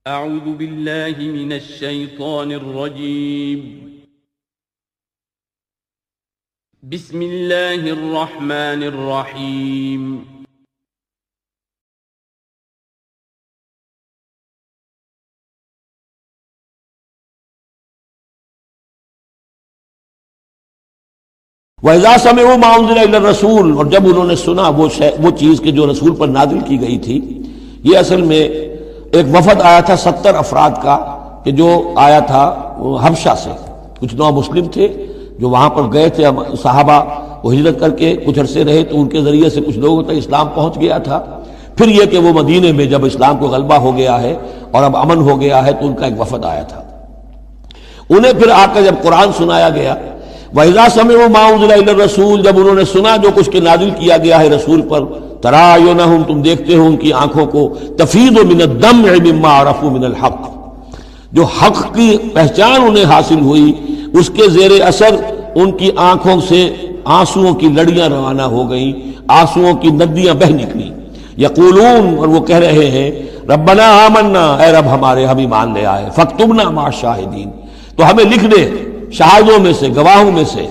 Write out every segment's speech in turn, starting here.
اعوذ باللہ من الشیطان الرجیم بسم اللہ الرحمن الرحیم وَإِذَا سَمِعُوا مَا أُنزِلَ إِلَى الرَّسُولِ، اور جب انہوں نے سنا وہ چیز کہ جو رسول پر نازل کی گئی تھی. یہ اصل میں ایک وفد آیا تھا 70 افراد کا کہ جو آیا تھا حبشہ سے. کچھ نو مسلم تھے جو وہاں پر گئے تھے صحابہ، وہ ہجرت کر کے کچھ عرصے رہے تو ان کے ذریعے سے کچھ لوگوں تک اسلام پہنچ گیا تھا. پھر یہ کہ وہ مدینے میں جب اسلام کو غلبہ ہو گیا ہے اور اب امن ہو گیا ہے تو ان کا ایک وفد آیا تھا. انہیں پھر آ کر جب قرآن سنایا گیا، وَإِذَا سَمِعُوا مَا أُنزِلَ إِلَى الرَّسُولِ، جب انہوں نے سنا جو کچھ کہ نازل کیا گیا ہے رسول پر، تَرَىٰ أَعْيُنَهُمْ، تم دیکھتے ہو ان کی آنکھوں کو، تَفِيضُ مِنَ الدَّمْعِ مِمَّا عَرَفُوا مِنَ الْحَقِّ، جو حق کی پہچان انہیں حاصل ہوئی اس کے زیر اثر ان کی آنکھوں سے آنسوؤں کی لڑیاں روانہ ہو گئیں، آنسوؤں کی ندیاں بہہ نکلی. یقولون، اور وہ کہہ رہے ہیں، ربنا آمنا، اے رب ہمارے ہم ایمان لے آئے، فاکتبنا مع الشاہدین، تو ہمیں لکھ دے شاہدوں میں سے، گواہوں میں سے.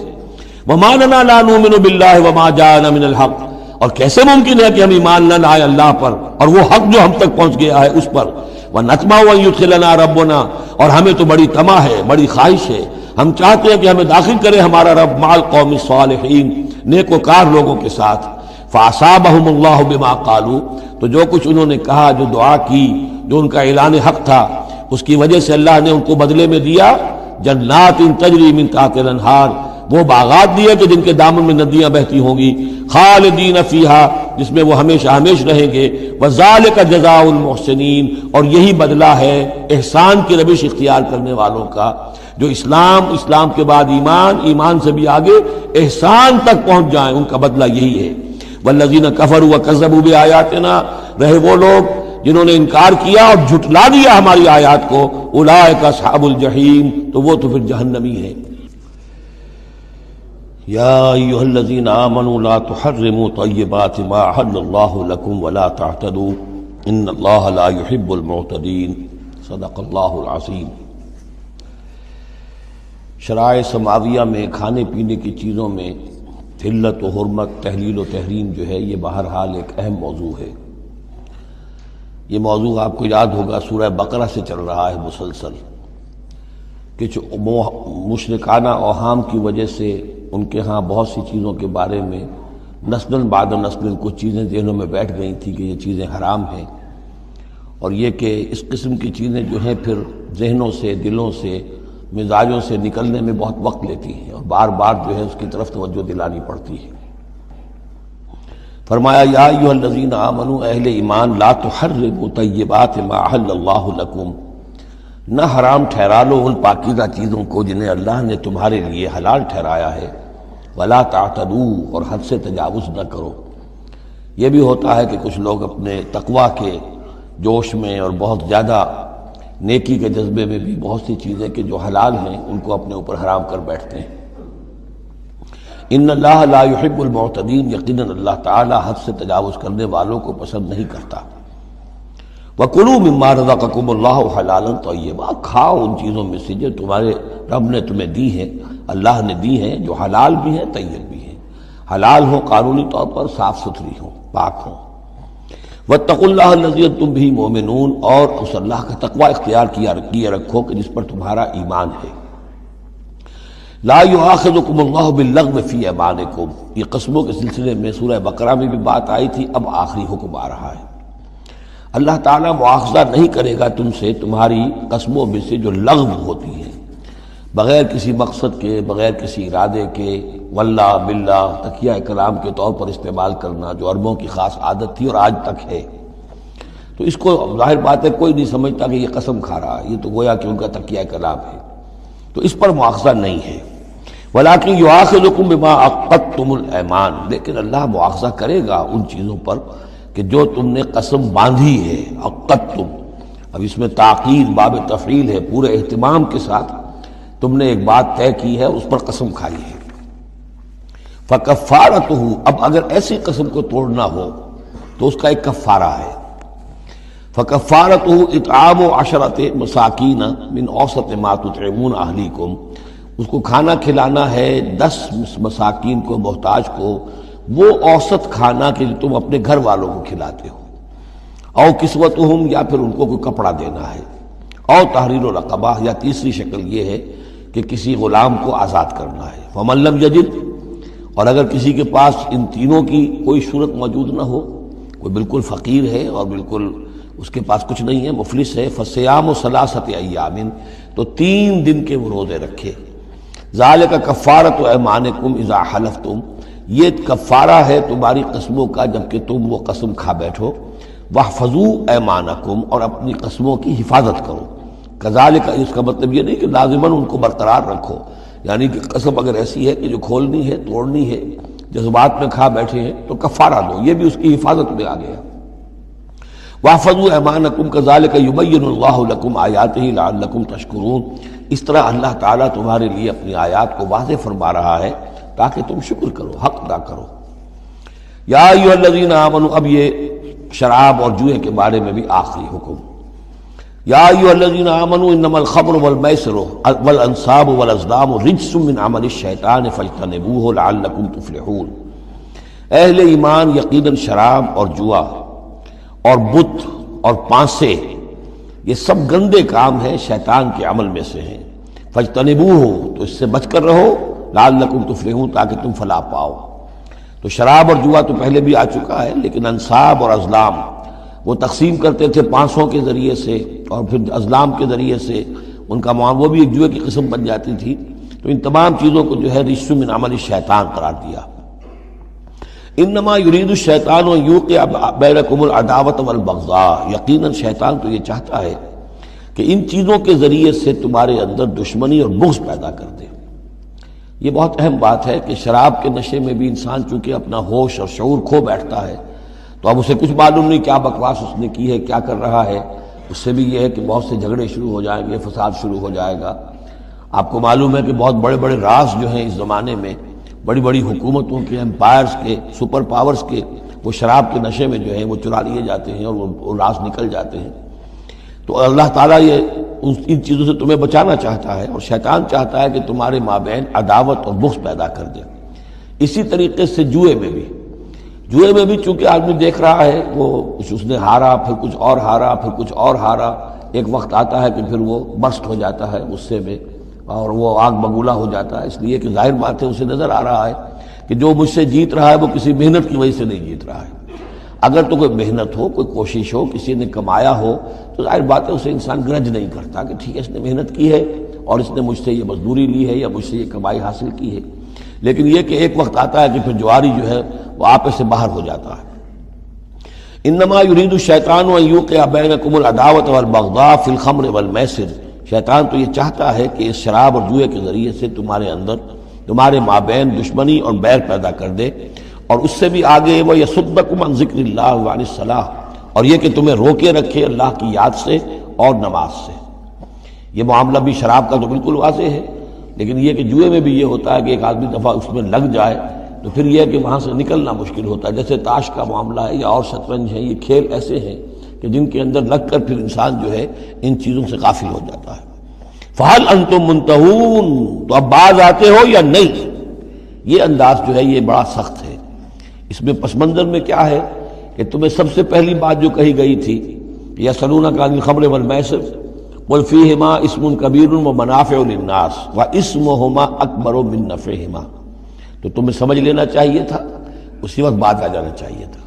وما لنا لا نؤمن باللہ وما جاءنا من الحق، اور کیسے ممکن ہے کہ ہم ایمان نہ لائیں اللہ پر اور وہ حق جو ہم تک پہنچ گیا ہے اس پر. ونطمع ان يدخلنا ربنا، اور ہمیں تو بڑی طمع ہے، بڑی خواہش ہے، ہم چاہتے ہیں کہ ہمیں داخل کرے ہمارا رب مع القوم الصالحین، نیک وکار لوگوں کے ساتھ. فاصابهم اللہ بما قالوا، تو جو کچھ انہوں نے کہا، جو دعا کی، جو ان کا اعلان حق تھا، اس کی وجہ سے اللہ نے ان کو بدلے میں دیا جنات تجری من تحت الانہار، وہ باغات دیے کہ جن کے دامن میں ندیاں بہتی ہوں گی، خالدین فیہا، جس میں وہ ہمیشہ ہمیش رہیں گے. وذالک جزاء المحسنین، اور یہی بدلہ ہے احسان کی روش اختیار کرنے والوں کا، جو اسلام کے بعد ایمان سے بھی آگے احسان تک پہنچ جائیں، ان کا بدلہ یہی ہے. والذین کفروا وکذبوا بآیاتنا، رہے وہ لوگ جنہوں نے انکار کیا اور جھٹلا دیا ہماری آیات کو، اولئک اصحاب الجحیم، تو وہ تو پھر جہنمی ہے. یا ایھا الذین آمنوا لا تحرموا طیبات ما احل اللہ لکم ولا تعتدوا ان اللہ لا يحب المعتدین. صدق اللہ العظیم. شرائع سماویہ میں کھانے پینے کی چیزوں میں حلت و حرمت، تحلیل و تحریم جو ہے، یہ بہرحال ایک اہم موضوع ہے. یہ موضوع آپ کو یاد ہوگا سورہ بقرہ سے چل رہا ہے مسلسل، کہ مشرکانہ اوہام کی وجہ سے ان کے ہاں بہت سی چیزوں کے بارے میں نسل بعد نسل کچھ چیزیں ذہنوں میں بیٹھ گئی تھیں کہ یہ چیزیں حرام ہیں، اور یہ کہ اس قسم کی چیزیں جو ہیں پھر ذہنوں سے، دلوں سے، مزاجوں سے نکلنے میں بہت وقت لیتی ہیں اور بار بار جو ہے اس کی طرف توجہ دلانی پڑتی ہے. فرمایا یا ایھا الذین آمنوا، اہل ایمان، لا تحرموا طیبات ما احل اللہ لکم، نہ حرام ٹھہرا لو ان پاکیزہ چیزوں کو جنہیں اللہ نے تمہارے لیے حلال ٹھہرایا ہے. ولا تعتدوا، اور حد سے تجاوز نہ کرو. یہ بھی ہوتا ہے کہ کچھ لوگ اپنے تقویٰ کے جوش میں اور بہت زیادہ نیکی کے جذبے میں بھی بہت سی چیزیں کہ جو حلال ہیں ان کو اپنے اوپر حرام کر بیٹھتے ہیں. ان اللہ لا يحب المعتدین، یقیناً اللہ تعالی حد سے تجاوز کرنے والوں کو پسند نہیں کرتا. وَكُلُوا مِمَّا رَزَقَكُمُ اللَّهُ حَلَالًا طَيِّبًا، کھاؤ ان چیزوں میں سے جو تمہارے رب نے تمہیں دی ہیں، اللہ نے دی ہیں، جو حلال بھی ہیں طیب بھی ہیں. حلال ہوں قانونی طور پر، صاف ستھری ہوں، پاک ہوں. وَاتَّقُوا اللَّهَ الَّذِي أَنتُم بِهِ مُؤْمِنُونَ، اور اس اللہ کا تقوی اختیار کیے رکھو کہ جس پر تمہارا ایمان ہے. لا یؤاخذکم اللہ باللغو فی ایمانکم، یہ قسموں کے سلسلے میں سورہ بقرہ میں بھی بات آئی تھی، اب آخری حکم آ رہا ہے. اللہ تعالیٰ مؤاخذہ نہیں کرے گا تم سے تمہاری قسموں میں سے جو لغو ہوتی ہیں، بغیر کسی مقصد کے، بغیر کسی ارادے کے، واللہ باللہ تکیہ کلام کے طور پر استعمال کرنا، جو عربوں کی خاص عادت تھی اور آج تک ہے. تو اس کو ظاہر بات ہے کوئی نہیں سمجھتا کہ یہ قسم کھا رہا ہے، یہ تو گویا کہ ان کا تکیہ کلام ہے، تو اس پر مؤاخذہ نہیں ہے. وَلَٰكِن يُؤَاخِذُكُم بِمَا عَقَّدتُّمُ الْأَيْمَانَ، لیکن اللہ مؤاخذہ کرے گا ان چیزوں پر کہ جو تم نے قسم باندھی ہے. عقدتم، اب اس میں تاکید باب تفعیل ہے، پورے اہتمام کے ساتھ تم نے ایک بات طے کی ہے، اس پر قسم کھائی ہے. فَكَفَّارَتُهُ، اب اگر ایسی قسم کو توڑنا ہو تو اس کا ایک کفارہ ہے. فکفارتہ اطعام 10 مساکین من اوسط ما تطعمون اہلیکم، اس کو کھانا کھلانا ہے 10 مساکین کو، محتاج کو، وہ اوسط کھانا کہ تم اپنے گھر والوں کو کھلاتے ہو، او کسوتہم، یا پھر ان کو کوئی کپڑا دینا ہے، او تحریر رقبہ، یا تیسری شکل یہ ہے کہ کسی غلام کو آزاد کرنا ہے۔ فمن لم یجد، اور اگر کسی کے پاس ان تینوں کی کوئی صورت موجود نہ ہو، کوئی بالکل فقیر ہے اور بالکل اس کے پاس کچھ نہیں ہے، مفلس ہے، فصیام 3 ایام، تو 3 دن کے وہ روزے رکھے۔ ذالک کفارۃ ایمانکم اذا حلفتم، یہ کفارہ ہے تمہاری قسموں کا جب کہ تم وہ قسم کھا بیٹھو۔ واحفظوا ایمانکم، اور اپنی قسموں کی حفاظت کرو۔ کذالک، اس کا مطلب یہ نہیں کہ لازماً ان کو برقرار رکھو، یعنی کہ قسم اگر ایسی ہے کہ جو کھولنی ہے، توڑنی ہے، جذبات میں کھا بیٹھے ہیں تو کفارہ دو، یہ بھی اس کی حفاظت میں آ گیا۔ واحفظوا ایمانکم کذالک یبین اللہ لکم آیاتہ لعلکم تشکرون، اس طرح اللہ تعالیٰ تمہارے لیے اپنی آیات کو واضح فرما رہا ہے تاکہ تم شکر کرو، حق ادا کرو۔ یا ایھا الذین آمنوا، اب یہ شراب اور جوئے کے بارے میں بھی آخری حکم۔ یا ایھا الذین آمنوا انما الخمر والمیسر والانصاب والازلام رجس من عمل الشیطان فاجتنبوہ لعلکم تفلحون۔ اہل ایمان، یقیناً شراب اور جوا اور بت اور پانسے، یہ سب گندے کام ہیں، شیطان کے عمل میں سے ہیں۔ فاجتنبوہ، تو اس سے بچ کر رہو، لعلکم تفلحون، تاکہ تم فلاح پاؤ۔ تو شراب اور جوا تو پہلے بھی آ چکا ہے، لیکن انصاب اور ازلام وہ تقسیم کرتے تھے پانسوں کے ذریعے سے اور پھر ازلام کے ذریعے سے، ان کا وہ بھی ایک جوئے کی قسم بن جاتی تھی۔ تو ان تمام چیزوں کو جو ہے رجس من عمل الشیطان قرار دیا۔ انما یرید الشیطان ان یوقع بینکم العداوۃ والبغضاء، یقیناً شیطان تو یہ چاہتا ہے کہ ان چیزوں کے ذریعے سے تمہارے اندر دشمنی اور بغض پیدا کر دے۔ یہ بہت اہم بات ہے کہ شراب کے نشے میں بھی انسان چونکہ اپنا ہوش اور شعور کھو بیٹھتا ہے، تو اب اسے کچھ معلوم نہیں کیا بکواس اس نے کی ہے، کیا کر رہا ہے۔ اس سے بھی یہ ہے کہ بہت سے جھگڑے شروع ہو جائیں گے، فساد شروع ہو جائے گا۔ آپ کو معلوم ہے کہ بہت بڑے بڑے راز جو ہیں اس زمانے میں، بڑی بڑی حکومتوں کے، امپائرز کے، سپر پاورز کے، وہ شراب کے نشے میں جو ہیں وہ چرا لیے جاتے ہیں اور وہ راز نکل جاتے ہیں۔ تو اللہ تعالیٰ یہ ان چیزوں سے تمہیں بچانا چاہتا ہے، اور شیطان چاہتا ہے کہ تمہارے مابین عداوت اور بغض پیدا کر دے۔ اسی طریقے سے جوئے میں بھی چونکہ آدمی دیکھ رہا ہے، وہ اس نے ہارا، پھر کچھ اور ہارا، پھر کچھ اور ہارا، ایک وقت آتا ہے کہ پھر وہ برسٹ ہو جاتا ہے غصے میں اور وہ آگ بگولا ہو جاتا ہے، اس لیے کہ ظاہر بات ہے اسے نظر آ رہا ہے کہ جو مجھ سے جیت رہا ہے وہ کسی محنت کی وجہ سے نہیں جیت رہا ہے۔ اگر تو کوئی محنت ہو، کوئی کوشش ہو، کسی نے کمایا ہو، تو ظاہر بات ہے اسے انسان گرج نہیں کرتا کہ ٹھیک ہے اس نے محنت کی ہے اور اس نے مجھ سے یہ مزدوری لی ہے یا مجھ سے یہ کمائی حاصل کی ہے۔ لیکن یہ کہ ایک وقت آتا ہے کہ پھر جواری جو ہے وہ آپے سے باہر ہو جاتا ہے۔ انما یرید الشیطان ان یوقع بینکم العداوۃ والبغضاء فی الخمر والمیسر، شیطان تو یہ چاہتا ہے کہ اس شراب اور جوئے کے ذریعے سے تمہارے اندر، تمہارے مابین دشمنی اور بیر پیدا کر دے، اور اس سے بھی آگے وَيَصُدَّكُمْ عَنْ ذِكْرِ اللَّهِ وَعَنِ الصَّلَاةِ، اور یہ کہ تمہیں روکے رکھے اللہ کی یاد سے اور نماز سے۔ یہ معاملہ بھی شراب کا تو بالکل واضح ہے، لیکن یہ کہ جوئے میں بھی یہ ہوتا ہے کہ ایک آدمی دفعہ اس میں لگ جائے تو پھر یہ کہ وہاں سے نکلنا مشکل ہوتا ہے۔ جیسے تاش کا معاملہ ہے یا اور شطرنج ہے، یہ کھیل ایسے ہیں کہ جن کے اندر لگ کر پھر انسان جو ہے ان چیزوں سے غافل ہو جاتا ہے۔ فَهَلْ أَنْتُمْ مُنْتَهُونَ، تو اب باز آتے ہو یا نہیں؟ یہ انداز جو ہے یہ بڑا سخت ہے۔ اس میں پس منظر میں کیا ہے کہ تمہیں سب سے پہلی بات جو کہی گئی تھی یسألونک عن الخمر والمیسر قل فیہما اسم کبیر ومنافع للناس واسمہما اکبر من نفعہما، تو تمہیں سمجھ لینا چاہیے تھا، اسی وقت بات آ جانا چاہیے تھا۔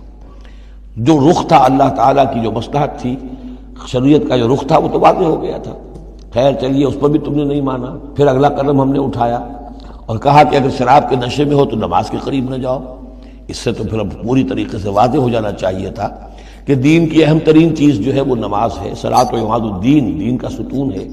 جو رخ تھا اللہ تعالیٰ کی جو مصلحت تھی، شریعت کا جو رخ تھا وہ تو واضح ہو گیا تھا۔ خیر چلیے، اس پر بھی تم نے نہیں مانا۔ پھر اگلا قدم ہم نے اٹھایا اور کہا کہ اگر شراب کے نشے میں ہو تو نماز کے قریب نہ جاؤ۔ اس سے تو پھر اب پوری طریقے سے واضح ہو جانا چاہیے تھا کہ دین کی اہم ترین چیز جو ہے وہ نماز ہے، صلاۃ و عماد الدین، دین کا ستون ہے،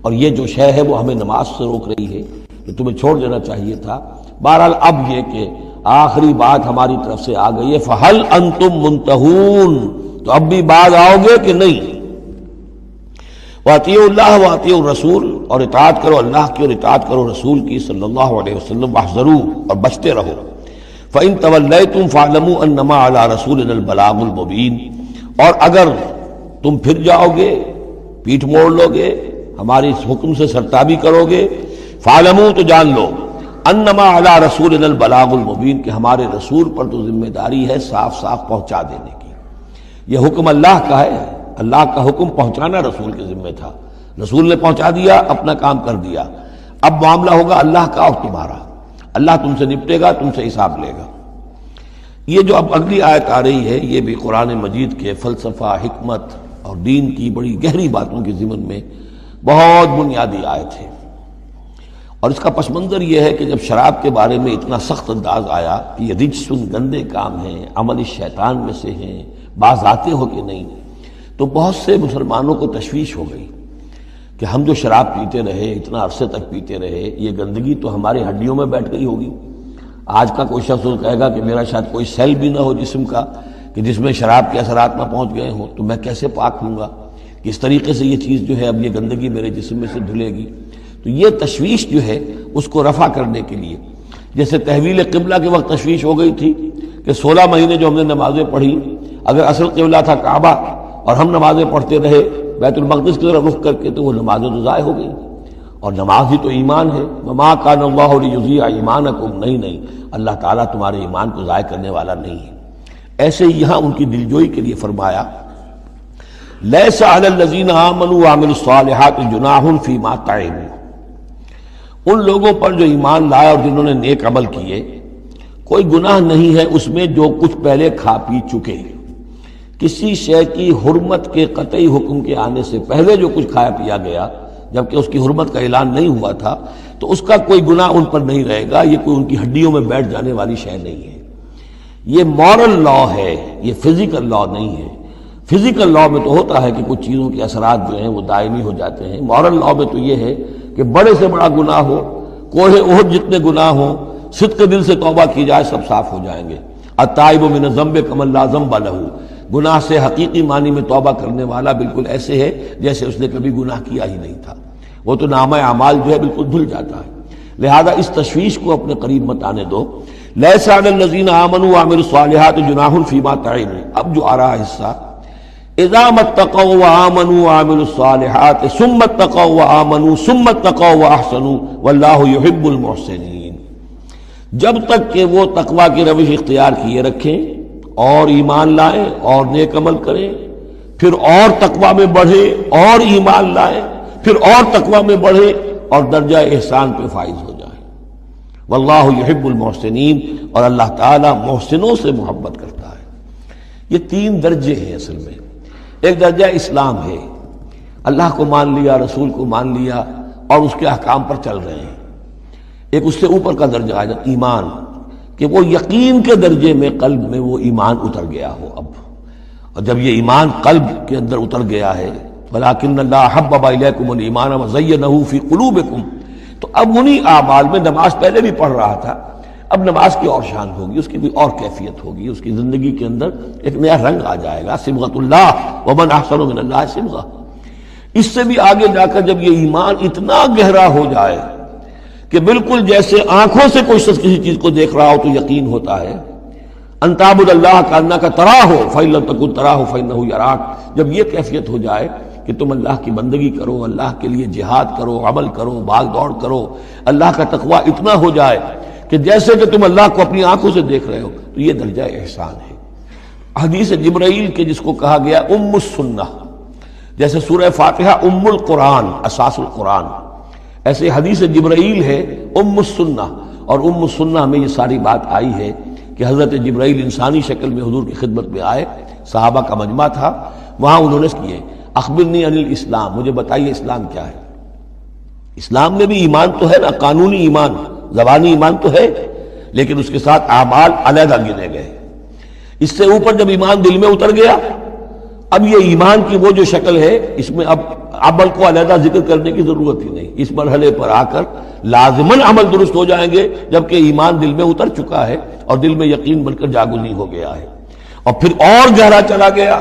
اور یہ جو شے ہے وہ ہمیں نماز سے روک رہی ہے، تو تمہیں چھوڑ دینا چاہیے تھا۔ بہرحال اب یہ کہ آخری بات ہماری طرف سے آ گئی ہے، فَهَلْ أَنْتُمْ مُنْتَهُونَ، تو اب بھی بعد آؤ گے کہ نہیں؟ وَأَطِيعُوا اللَّهَ وَأَطِيعُوا الرَّسُولَ، اور اطاعت کرو اللہ کی اور اطاعت کرو رسول کی صلی اللہ علیہ وسلم، وَاحْذَرُوا، اور بچتے رہو۔ فَإِن تَوَلَّيْتُمْ فَاعْلَمُوا أَنَّمَا عَلَىٰ رَسُولِنَا الْبَلَاغُ الْمُبِينُ، اور اگر تم پھر جاؤ گے، پیٹھ موڑ لو گے، ہماری اس حکم سے سرتابی کرو گے، فَاعْلَمُوا تو جان لو، انما علی رسولنا البلاغ المبین کہ ہمارے رسول پر تو ذمہ داری ہے صاف صاف پہنچا دینے کی۔ یہ حکم اللہ کا ہے، اللہ کا حکم پہنچانا رسول کے ذمہ تھا، رسول نے پہنچا دیا، اپنا کام کر دیا۔ اب معاملہ ہوگا اللہ کا اور تمہارا، اللہ تم سے نپٹے گا، تم سے حساب لے گا۔ یہ جو اب اگلی آیت آ رہی ہے یہ بھی قرآن مجید کے فلسفہ، حکمت اور دین کی بڑی گہری باتوں کے ضمن میں بہت بنیادی آیت ہے۔ اور اس کا پس منظر یہ ہے کہ جب شراب کے بارے میں اتنا سخت انداز آیا کہ یہ رجسن، گندے کام ہیں، عمل شیطان میں سے ہیں، باز آتے ہو کہ نہیں، تو بہت سے مسلمانوں کو تشویش ہو گئی کہ ہم جو شراب پیتے رہے، اتنا عرصے تک پیتے رہے، یہ گندگی تو ہماری ہڈیوں میں بیٹھ گئی ہوگی۔ آج کا کوئی شخص کہے گا کہ میرا شاید کوئی سیل بھی نہ ہو جسم کا کہ جس میں شراب کے اثرات نہ پہنچ گئے ہوں، تو میں کیسے پاک ہوں گا؟ کس طریقے سے یہ چیز جو ہے اب یہ گندگی میرے جسم میں سے دھلے گی؟ تو یہ تشویش جو ہے اس کو رفع کرنے کے لیے، جیسے تحویل قبلہ کے وقت تشویش ہو گئی تھی کہ 16 مہینے جو ہم نے نمازیں پڑھی، اگر اصل قبلہ تھا کعبہ اور ہم نمازیں پڑھتے رہے بیت المقدس کی طرف رخ کر کے، تو وہ نمازیں تو ضائع ہو گئی۔ اور نماز ہی تو ایمان ہے، وما کان اللہ لیضیع ایمانکم، نہیں اللہ تعالیٰ تمہارے ایمان کو ضائع کرنے والا نہیں ہے۔ ایسے ہی یہاں ان کی دلجوئی کے لیے فرمایا لیس علی الذین آمنوا وعملوا الصالحات جناح فیما طعموا، ان لوگوں پر جو ایمان لائے اور جنہوں نے نیک عمل کیے کوئی گناہ نہیں ہے اس میں جو کچھ پہلے کھا پی چکے۔ کسی شے کی حرمت کے قطعی حکم کے آنے سے پہلے جو کچھ کھایا پیا گیا جبکہ اس کی حرمت کا اعلان نہیں ہوا تھا، تو اس کا کوئی گناہ ان پر نہیں رہے گا، یہ کوئی ان کی ہڈیوں میں بیٹھ جانے والی شے نہیں ہے۔ یہ مورل لا ہے، یہ فزیکل لا نہیں ہے۔ فزیکل لا میں تو ہوتا ہے کہ کچھ چیزوں کے اثرات جو ہیں وہ دائمی ہو جاتے ہیں، مورل لا میں تو یہ ہے کہ بڑے سے بڑا گناہ ہو، کوہ احد جتنے گناہ ہوں، صدق دل سے توبہ کی جائے سب صاف ہو جائیں گے۔ التائب من الذنب کمن لا ذنب لہ، گناہ سے حقیقی معنی میں توبہ کرنے والا بالکل ایسے ہے جیسے اس نے کبھی گناہ کیا ہی نہیں تھا، وہ تو نامہ اعمال جو ہے بالکل دھل جاتا ہے۔ لہذا اس تشویش کو اپنے قریب مت آنے دو۔ لیس علی الذین آمنوا وعملوا الصالحات جناح فیما طعموا، اب جو آ رہا حصہ اذا اتقوا وآمنوا وعملوا الصالحات ثم اتقوا وآمنوا ثم اتقوا واحسنوا واللہ یحب المحسنین، جب تک کہ وہ تقوی کی روش اختیار کیے رکھیں اور ایمان لائیں اور نیک عمل کریں، پھر اور تقوی میں بڑھے اور ایمان لائیں، پھر اور تقوی میں بڑھے اور درجہ احسان پہ فائز ہو جائیں۔ واللہ یحب المحسنین، اور اللہ تعالیٰ محسنوں سے محبت کرتا ہے۔ یہ 3 درجے ہیں اصل میں۔ ایک درجہ اسلام ہے، اللہ کو مان لیا، رسول کو مان لیا اور اس کے احکام پر چل رہے ہیں۔ ایک اس سے اوپر کا درجہ آ جاتا ایمان، کہ وہ یقین کے درجے میں قلب میں وہ ایمان اتر گیا ہو اب، اور جب یہ ایمان قلب کے اندر اتر گیا ہے وَلَٰكِنَّ اللَّهَ حَبَّبَ إِلَيْكُمُ الْإِيمَانَ وَزَيَّنَهُ فِي قُلُوبِكُمْ، تو اب انہی اعمال میں نماز پہلے بھی پڑھ رہا تھا، اب نماز کی اور شان ہوگی، اس کی بھی اور کیفیت ہوگی، اس کی زندگی کے اندر ایک نیا رنگ آ جائے گا۔ صبغۃ اللہ ومن احسن من اللہ صبغہ۔ اس سے بھی آگے جا کر جب یہ ایمان اتنا گہرا ہو جائے کہ بالکل جیسے آنکھوں سے کوئی شخص کسی چیز کو دیکھ رہا ہو تو یقین ہوتا ہے، ان تعبد اللہ کانک تراہ فإن لم تکن تراہ فإنہ یراک، جب یہ کیفیت ہو جائے کہ تم اللہ کی بندگی کرو، اللہ کے لیے جہاد کرو، عمل کرو، بھاگ دوڑ کرو، اللہ کا تقویٰ اتنا ہو جائے کہ جیسے کہ تم اللہ کو اپنی آنکھوں سے دیکھ رہے ہو، تو یہ درجہ احسان ہے۔ حدیث جبرائیل کے جس کو کہا گیا ام السنہ، جیسے سورہ فاتحہ ام القرآن، اساس القرآن، ایسے حدیث جبرائیل ہے ام السنہ، اور ام السنہ میں یہ ساری بات آئی ہے کہ حضرت جبرائیل انسانی شکل میں حضور کی خدمت میں آئے، صحابہ کا مجمع تھا، وہاں انہوں نے کیے اخبرنی عن الاسلام، مجھے بتائیے اسلام کیا ہے۔ اسلام میں بھی ایمان تو ہے نا، قانونی ایمان، زبانی ایمان تو ہے، لیکن اس کے ساتھ اعمال علیحدہ گنے گئے۔ اس سے اوپر جب ایمان دل میں اتر گیا، اب یہ ایمان کی وہ جو شکل ہے، اس میں اب عمل کو علیحدہ ذکر کرنے کی ضرورت ہی نہیں۔ اس مرحلے پر آ کر لازماً عمل درست ہو جائیں گے جبکہ ایمان دل میں اتر چکا ہے اور دل میں یقین بن کر جاگزی ہو گیا ہے، اور پھر اور گہرا چلا گیا۔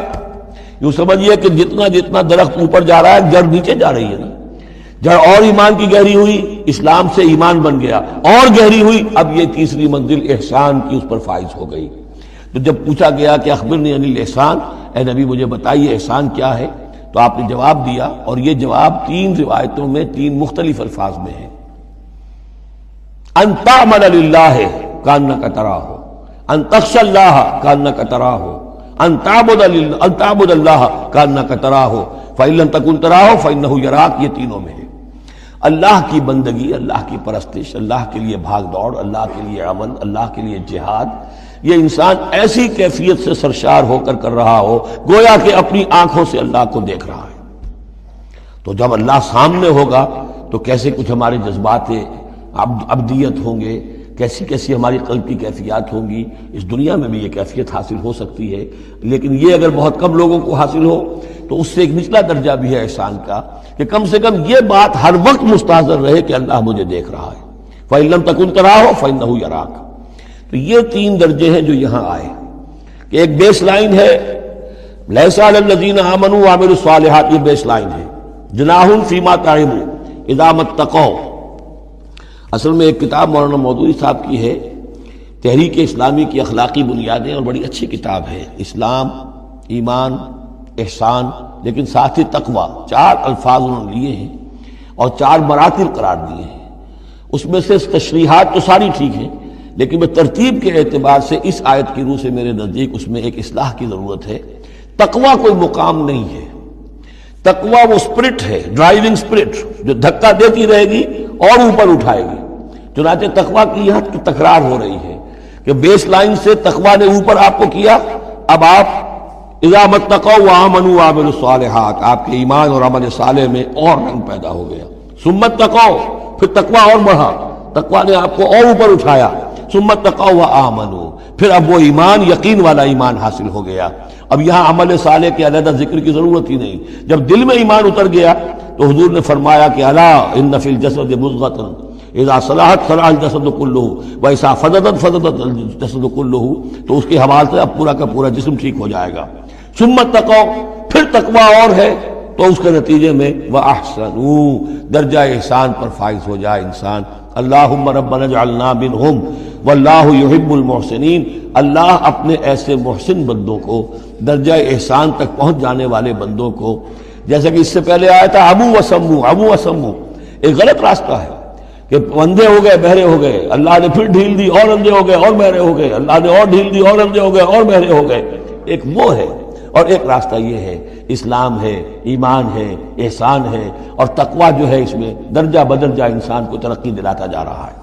یوں سمجھیے کہ جتنا جتنا درخت اوپر جا رہا ہے جڑ نیچے جا رہی ہے نا، جڑ اور ایمان کی گہری ہوئی، اسلام سے ایمان بن گیا، اور گہری ہوئی، اب یہ تیسری منزل احسان کی اس پر فائز ہو گئی۔ تو جب پوچھا گیا کہ اخبرنی عن الاحسان، اے نبی مجھے بتائیے احسان کیا ہے، تو آپ نے جواب دیا، اور یہ جواب 3 روایتوں میں 3 مختلف الفاظ میں ہے۔ ان تعمل للہ کانک تراہ، ان تخشى اللہ کانک تراہ، ان تعبد اللہ کانک تراہ، فإن لم تکن تراہ فإنہ یراک، یہ تینوں میں ہے۔ اللہ کی بندگی، اللہ کی پرستش، اللہ کے لیے بھاگ دوڑ، اللہ کے لیے عمل، اللہ کے لیے جہاد، یہ انسان ایسی کیفیت سے سرشار ہو کر رہا ہو گویا کہ اپنی آنکھوں سے اللہ کو دیکھ رہا ہے۔ تو جب اللہ سامنے ہوگا تو کیسے کچھ ہمارے جذبات عبدیت ہوں گے، کیسی کیسی ہماری قلب کی کیفیات ہوں گی۔ اس دنیا میں بھی یہ کیفیت حاصل ہو سکتی ہے، لیکن یہ اگر بہت کم لوگوں کو حاصل ہو تو اس سے ایک نچلا درجہ بھی ہے احسان کا، کہ کم سے کم یہ بات ہر وقت مستحضر رہے کہ اللہ مجھے دیکھ رہا ہے۔ فَإِن لَمْ تَكُنْ تَرَاهُ فَإِنَّهُ يَرَاكَ۔ تو یہ 3 درجے ہیں جو یہاں آئے، کہ ایک بیس لائن ہے لَيْسَ عَلَى الَّذِينَ آمَنُوا وَعَمِلُوا الصَّالِحَاتِ، یہ بیس لائن ہے، جُنَاحٌ فِيمَا طَعِمُوا إِذَا مَا اتَّقَوْا۔ اصل میں ایک کتاب مولانا مودودی صاحب کی ہے، تحریک اسلامی کی اخلاقی بنیادیں، اور بڑی اچھی کتاب ہے، اسلام، ایمان، احسان، لیکن ساتھ ہی تقوی، 4 الفاظ انہوں نے لیے ہیں اور 4 مراتب قرار دیے ہیں۔ اس میں سے تشریحات تو ساری ٹھیک ہیں، لیکن میں ترتیب کے اعتبار سے اس آیت کی روح سے میرے نزدیک اس میں ایک اصلاح کی ضرورت ہے۔ تقوی کوئی مقام نہیں ہے، تقوی وہ اسپرٹ ہے، ڈرائیونگ اسپرٹ، جو دھکا دیتی رہے گی اور اوپر اٹھائے گی۔ چنانچہ تقوی کی یہاں کی تکرار ہو رہی ہے کہ بیس لائن سے تقوی نے اوپر آپ کو کیا، اب آپ اذا ما اتقوا وآمنوا وعملوا الصالحات، آپ کے ایمان اور عمل صالح میں اور رنگ پیدا ہو گیا۔ ثم اتقوا، پھر تقوی اور بڑھا، تقوی نے آپ کو اور اوپر اٹھایا۔ ثم اتقوا وآمنوا، پھر اب وہ ایمان، یقین والا ایمان حاصل ہو گیا۔ اب یہاں عمل صالح کے علیحدہ ذکر کی ضرورت ہی نہیں، جب دل میں ایمان اتر گیا تو حضور نے فرمایا کہ الا ان فی الجسد مضغۃ اذا صلحت صلح الجسد کلہ واذا فسدت فسد الجسد کلہ، تو اس کے حوالے سے اب پورا کا پورا جسم ٹھیک ہو جائے گا۔ ثم اتقوا، پھر تقوی اور ہے تو اس کے نتیجے میں وَأَحْسَنُوا، درجہ احسان پر فائز ہو جائے انسان۔ اللہم ربنا اجعلنا منہم واللہ یحب المحسنین، اللہ اپنے ایسے محسن بندوں کو، درجہ احسان تک پہنچ جانے والے بندوں کو، جیسا کہ اس سے پہلے آیا تھا ابو وسمو، ایک غلط راستہ ہے کہ اندھے ہو گئے بہرے ہو گئے، اللہ نے پھر ڈھیل دی اور اندھے ہو گئے اور بہرے ہو گئے، اللہ نے اور ڈھیل دی اور اندھے ہو گئے اور بہرے ہو گئے، ایک وہ ہے، اور ایک راستہ یہ ہے، اسلام ہے، ایمان ہے، احسان ہے، اور تقوی جو ہے اس میں درجہ بدرجہ انسان کو ترقی دلاتا جا رہا ہے۔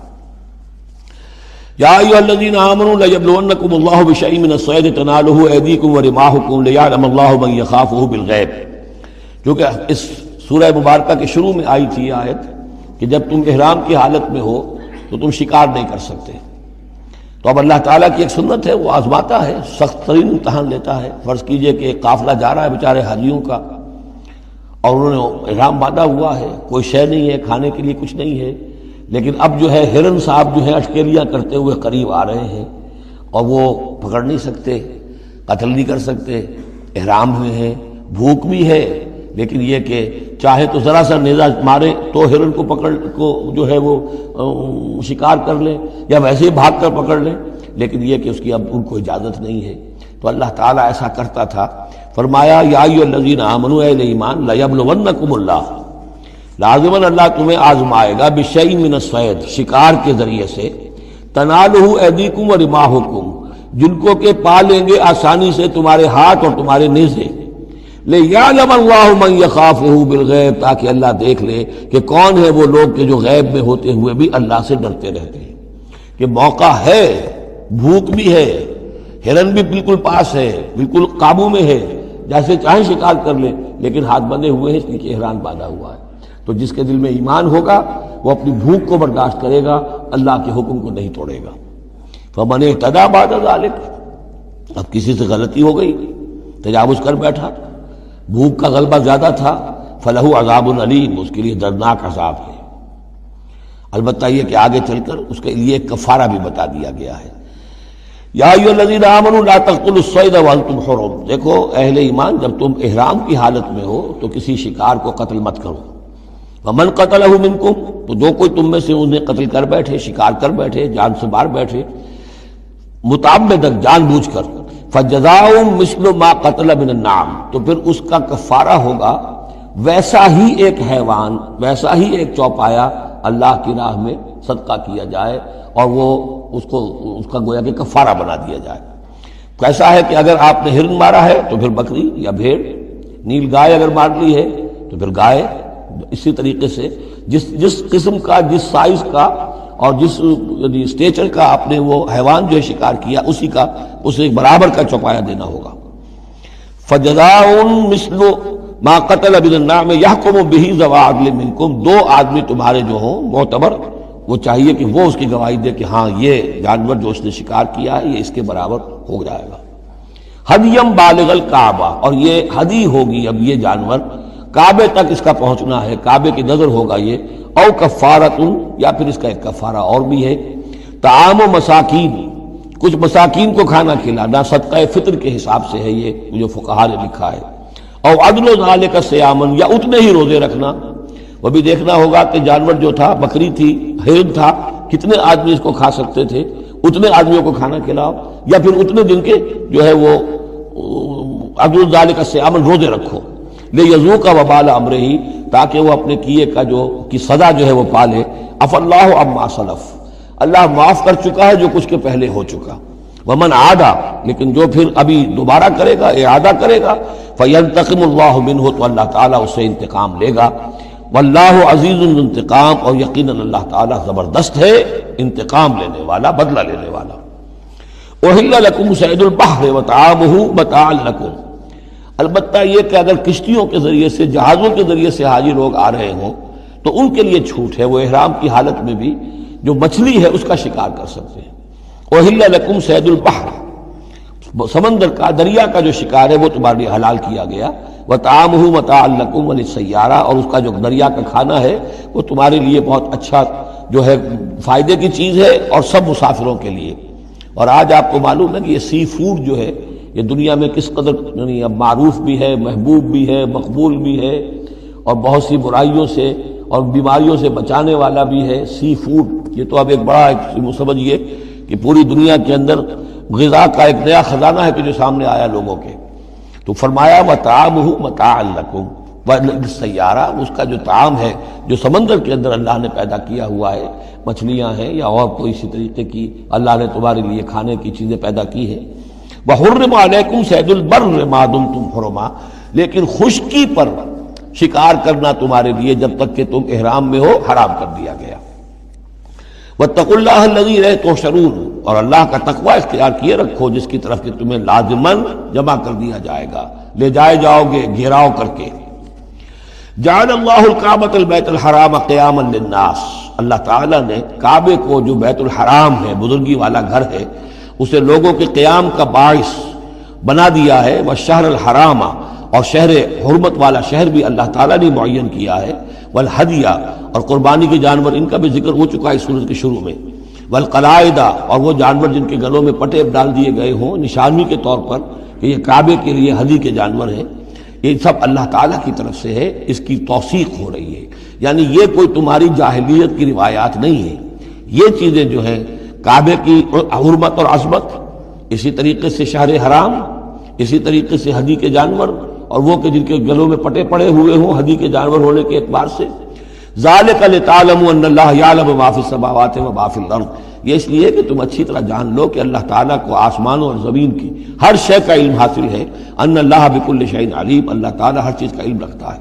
یا ایھا الذین آمنوا لیبلونکم اللہ بشیء من الصید تنالہ ایدیکم ورماحکم لیعلم اللہ من یخافہ بالغیب، جو کہ اس سورہ مبارکہ کے شروع میں آئی تھی آیت کہ جب تم احرام کی حالت میں ہو تو تم شکار نہیں کر سکتے۔ تو اب اللہ تعالیٰ کی ایک سنت ہے، وہ آزماتا ہے، سخت ترین امتحان لیتا ہے۔ فرض کیجئے کہ ایک قافلہ جا رہا ہے بیچارے حاجیوں کا، اور انہوں نے احرام باندھا ہوا ہے، کوئی شے نہیں ہے، کھانے کے لیے کچھ نہیں ہے، لیکن اب جو ہے ہرن صاحب جو ہے اٹکیلیاں کرتے ہوئے قریب آ رہے ہیں، اور وہ پکڑ نہیں سکتے، قتل نہیں کر سکتے، احرام میں ہیں، بھوک بھی ہے، لیکن یہ کہ چاہے تو ذرا سا نیزہ مارے تو ہرن کو پکڑ کو جو ہے وہ شکار کر لیں، یا ویسے ہی بھاگ کر پکڑ لیں، لیکن یہ کہ اس کی اب ان کو اجازت نہیں ہے۔ تو اللہ تعالیٰ ایسا کرتا تھا، فرمایا یا ایھا الذین آمنوا، اہل ایمان، لیبلونکم اللہ، لازماً اللہ تمہیں آزمائے گا، بشیء من الصید، شکار کے ذریعے سے، تنالہ ایدیکم ورماحکم، جن کو کہ پا لیں گے آسانی سے تمہارے ہاتھ اور تمہارے نیزے، لیعلم اللہ من یخافہ بالغیب، تاکہ اللہ دیکھ لے کہ کون ہے وہ لوگ کہ جو غیب میں ہوتے ہوئے بھی اللہ سے ڈرتے رہتے ہیں، کہ موقع ہے، بھوک بھی ہے، ہرن بھی بالکل پاس ہے، بالکل قابو میں ہے، جیسے چاہیں شکار کر لیں، لیکن ہاتھ بندھے ہوئے ہیں اس لیے کہ احرام باندھا ہوا ہے۔ تو جس کے دل میں ایمان ہوگا وہ اپنی بھوک کو برداشت کرے گا، اللہ کے حکم کو نہیں توڑے گا۔ فمن اہتدی بعد ذلک، اب کسی سے غلطی ہو گئی، تجاوز کر بیٹھا، بھوک کا غلبہ زیادہ تھا، فلہ عذاب علیم، اس کے لیے دردناک عذاب ہے۔ البتہ یہ کہ آگے چل کر اس کے لیے ایک کفارہ بھی بتا دیا گیا ہے۔ یا ایھا الذین آمنوا لا تقتلوا الصید وانتم حرم، دیکھو اہل ایمان، جب تم احرام کی حالت میں ہو تو کسی شکار کو قتل مت کرو۔ ومن قتلہ منکم، تو جو کوئی تم میں سے انہیں قتل کر بیٹھے، شکار کر بیٹھے، جان سے مار بیٹھے، متعمداً، جان بوجھ کر، فجزاء مثل ما قتل من النعم، تو پھر اس کا کفارہ ہوگا ویسا ہی ایک حیوان، ویسا ہی ایک چوپایا اللہ کی راہ میں صدقہ کیا جائے اور وہ اس کا گویا کہ کفارہ بنا دیا جائے۔ کیسا ہے کہ اگر آپ نے ہرن مارا ہے تو پھر بکری یا بھیڑ، نیل گائے اگر مار لی ہے تو پھر گائے، اسی طریقے سے جس قسم کا، جس سائز کا اور جس اسٹیچر کا آپ نے وہ حیوان جو ہے شکار کیا، اسی کا اسے برابر کا چوپایا دینا ہوگا۔ فجزاء مثل ما قتل من النعم يحكم به ذوى عدل منكم، دو آدمی تمہارے جو ہوں معتبر، وہ چاہیے کہ وہ اس کی گواہی دے کہ ہاں یہ جانور جو اس نے شکار کیا ہے یہ اس کے برابر ہو جائے گا۔ ہدیم بالغ الکعبہ، اور یہ ہدی ہوگی اب یہ جانور کعبے تک اس کا پہنچنا ہے، کعبے کی نظر ہوگا یہ، او کفارۃ، یا پھر اس کا ایک کفارہ اور بھی ہے، طعام مساکین، کچھ مساکین کو کھانا کھلانا، صدقہ فطر کے حساب سے ہے یہ جو فقہاء نے لکھا ہے، او عدل ذالک صیامن، یا اتنے ہی روزے رکھنا۔ وہ بھی دیکھنا ہوگا کہ جانور جو تھا، بکری تھی، ہرن تھا، کتنے آدمی اس کو کھا سکتے تھے، اتنے آدمیوں کو کھانا کھلاؤ، یا پھر اتنے دن کے جو ہے وہ عدل ذالک صیامن روزے رکھو، لیذوق وبال امرہ، تاکہ وہ اپنے کیے کا کی سزا جو ہے وہ پالے۔ عفی اللہ عما سلف، اللہ معاف کر چکا ہے جو کچھ کے پہلے ہو چکا۔ ومن عادا، لیکن جو پھر ابھی دوبارہ کرے گا، اعادہ کرے گا، فینتقم اللہ منہ، تو اللہ تعالیٰ اس سے انتقام لے گا۔ واللہ عزیز الانتقام، اور یقیناً اللہ تعالیٰ زبردست ہے، انتقام لینے والا، بدلہ لینے والا۔ احل لکم صید البحر وطعامہ متاعا لکم، البتہ یہ کہ اگر کشتیوں کے ذریعے سے، جہازوں کے ذریعے سے حاجی لوگ آ رہے ہوں تو ان کے لیے چھوٹ ہے، وہ احرام کی حالت میں بھی جو مچھلی ہے اس کا شکار کر سکتے ہیں۔ احل لکم صید البحر، سمندر کا، دریا کا جو شکار ہے وہ تمہارے لیے حلال کیا گیا، وطعامہ متاعا لکم وللسیارہ، اور اس کا جو دریا کا کھانا ہے وہ تمہارے لیے بہت اچھا جو ہے فائدے کی چیز ہے، اور سب مسافروں کے لیے۔ اور آج آپ کو معلوم ہے کہ یہ سی فوڈ جو ہے یہ دنیا میں کس قدر اب معروف بھی ہے، محبوب بھی ہے، مقبول بھی ہے، اور بہت سی برائیوں سے اور بیماریوں سے بچانے والا بھی ہے۔ سی فوڈ یہ تو اب ایک بڑا سمجھیے کہ پوری دنیا کے اندر غذا کا ایک نیا خزانہ ہے کہ جو سامنے آیا لوگوں کے۔ تو فرمایا وطعامہ متاعا لکم وللسیارہ، اس کا جو طعام ہے جو سمندر کے اندر اللہ نے پیدا کیا ہوا ہے، مچھلیاں ہیں یا اور کوئی اسی طریقے کی اللہ نے تمہارے لیے کھانے کی چیزیں پیدا کی ہیں۔ وحرم علیکم صید البر ما دمتم حرما، لیکن خشکی پر شکار کرنا تمہارے لیے جب تک کہ تم احرام میں ہو حرام کر دیا گیا۔ واتقوا اللہ الذی الیہ تحشرون، اور اللہ کا تقوی اختیار کیے رکھو جس کی طرف کہ تمہیں لازماً جمع کر دیا جائے گا، لے جائے جاؤ گے گھیراؤ کر کے۔ جعل اللہ الکعبۃ البیت الحرام قیاما للناس، اللہ تعالیٰ نے کعبے کو جو بیت الحرام ہے، بزرگی والا گھر ہے، اسے لوگوں کے قیام کا باعث بنا دیا ہے۔ والشہر الحرام، اور شہر حرمت والا شہر بھی اللہ تعالیٰ نے معین کیا ہے۔ والہدیہ، اور قربانی کے جانور، ان کا بھی ذکر ہو چکا ہے اس سورت کے شروع میں۔ والقلائد، اور وہ جانور جن کے گلوں میں پٹے ڈال دیے گئے ہوں نشانی کے طور پر کہ یہ کعبے کے لیے ہدی کے جانور ہیں، یہ سب اللہ تعالیٰ کی طرف سے ہے، اس کی توثیق ہو رہی ہے۔ یعنی یہ کوئی تمہاری جاہلیت کی روایات نہیں ہے، یہ چیزیں جو ہیں کعبے کی حرمت اور عظمت، اسی طریقے سے شہر حرام، اسی طریقے سے ہدی کے جانور، اور وہ کہ جن کے گلوں میں پٹے پڑے ہوئے ہوں ہدی کے جانور ہونے کے اعتبار سے۔ ذالک لتعلموا ان اللہ یعلم ما فی السماوات و ما فی الارض، یہ اس لیے کہ تم اچھی طرح جان لو کہ اللہ تعالیٰ کو آسمانوں اور زمین کی ہر شے کا علم حاصل ہے۔ ان اللہ بکل شیء علیم، اللہ تعالیٰ ہر چیز کا علم رکھتا ہے۔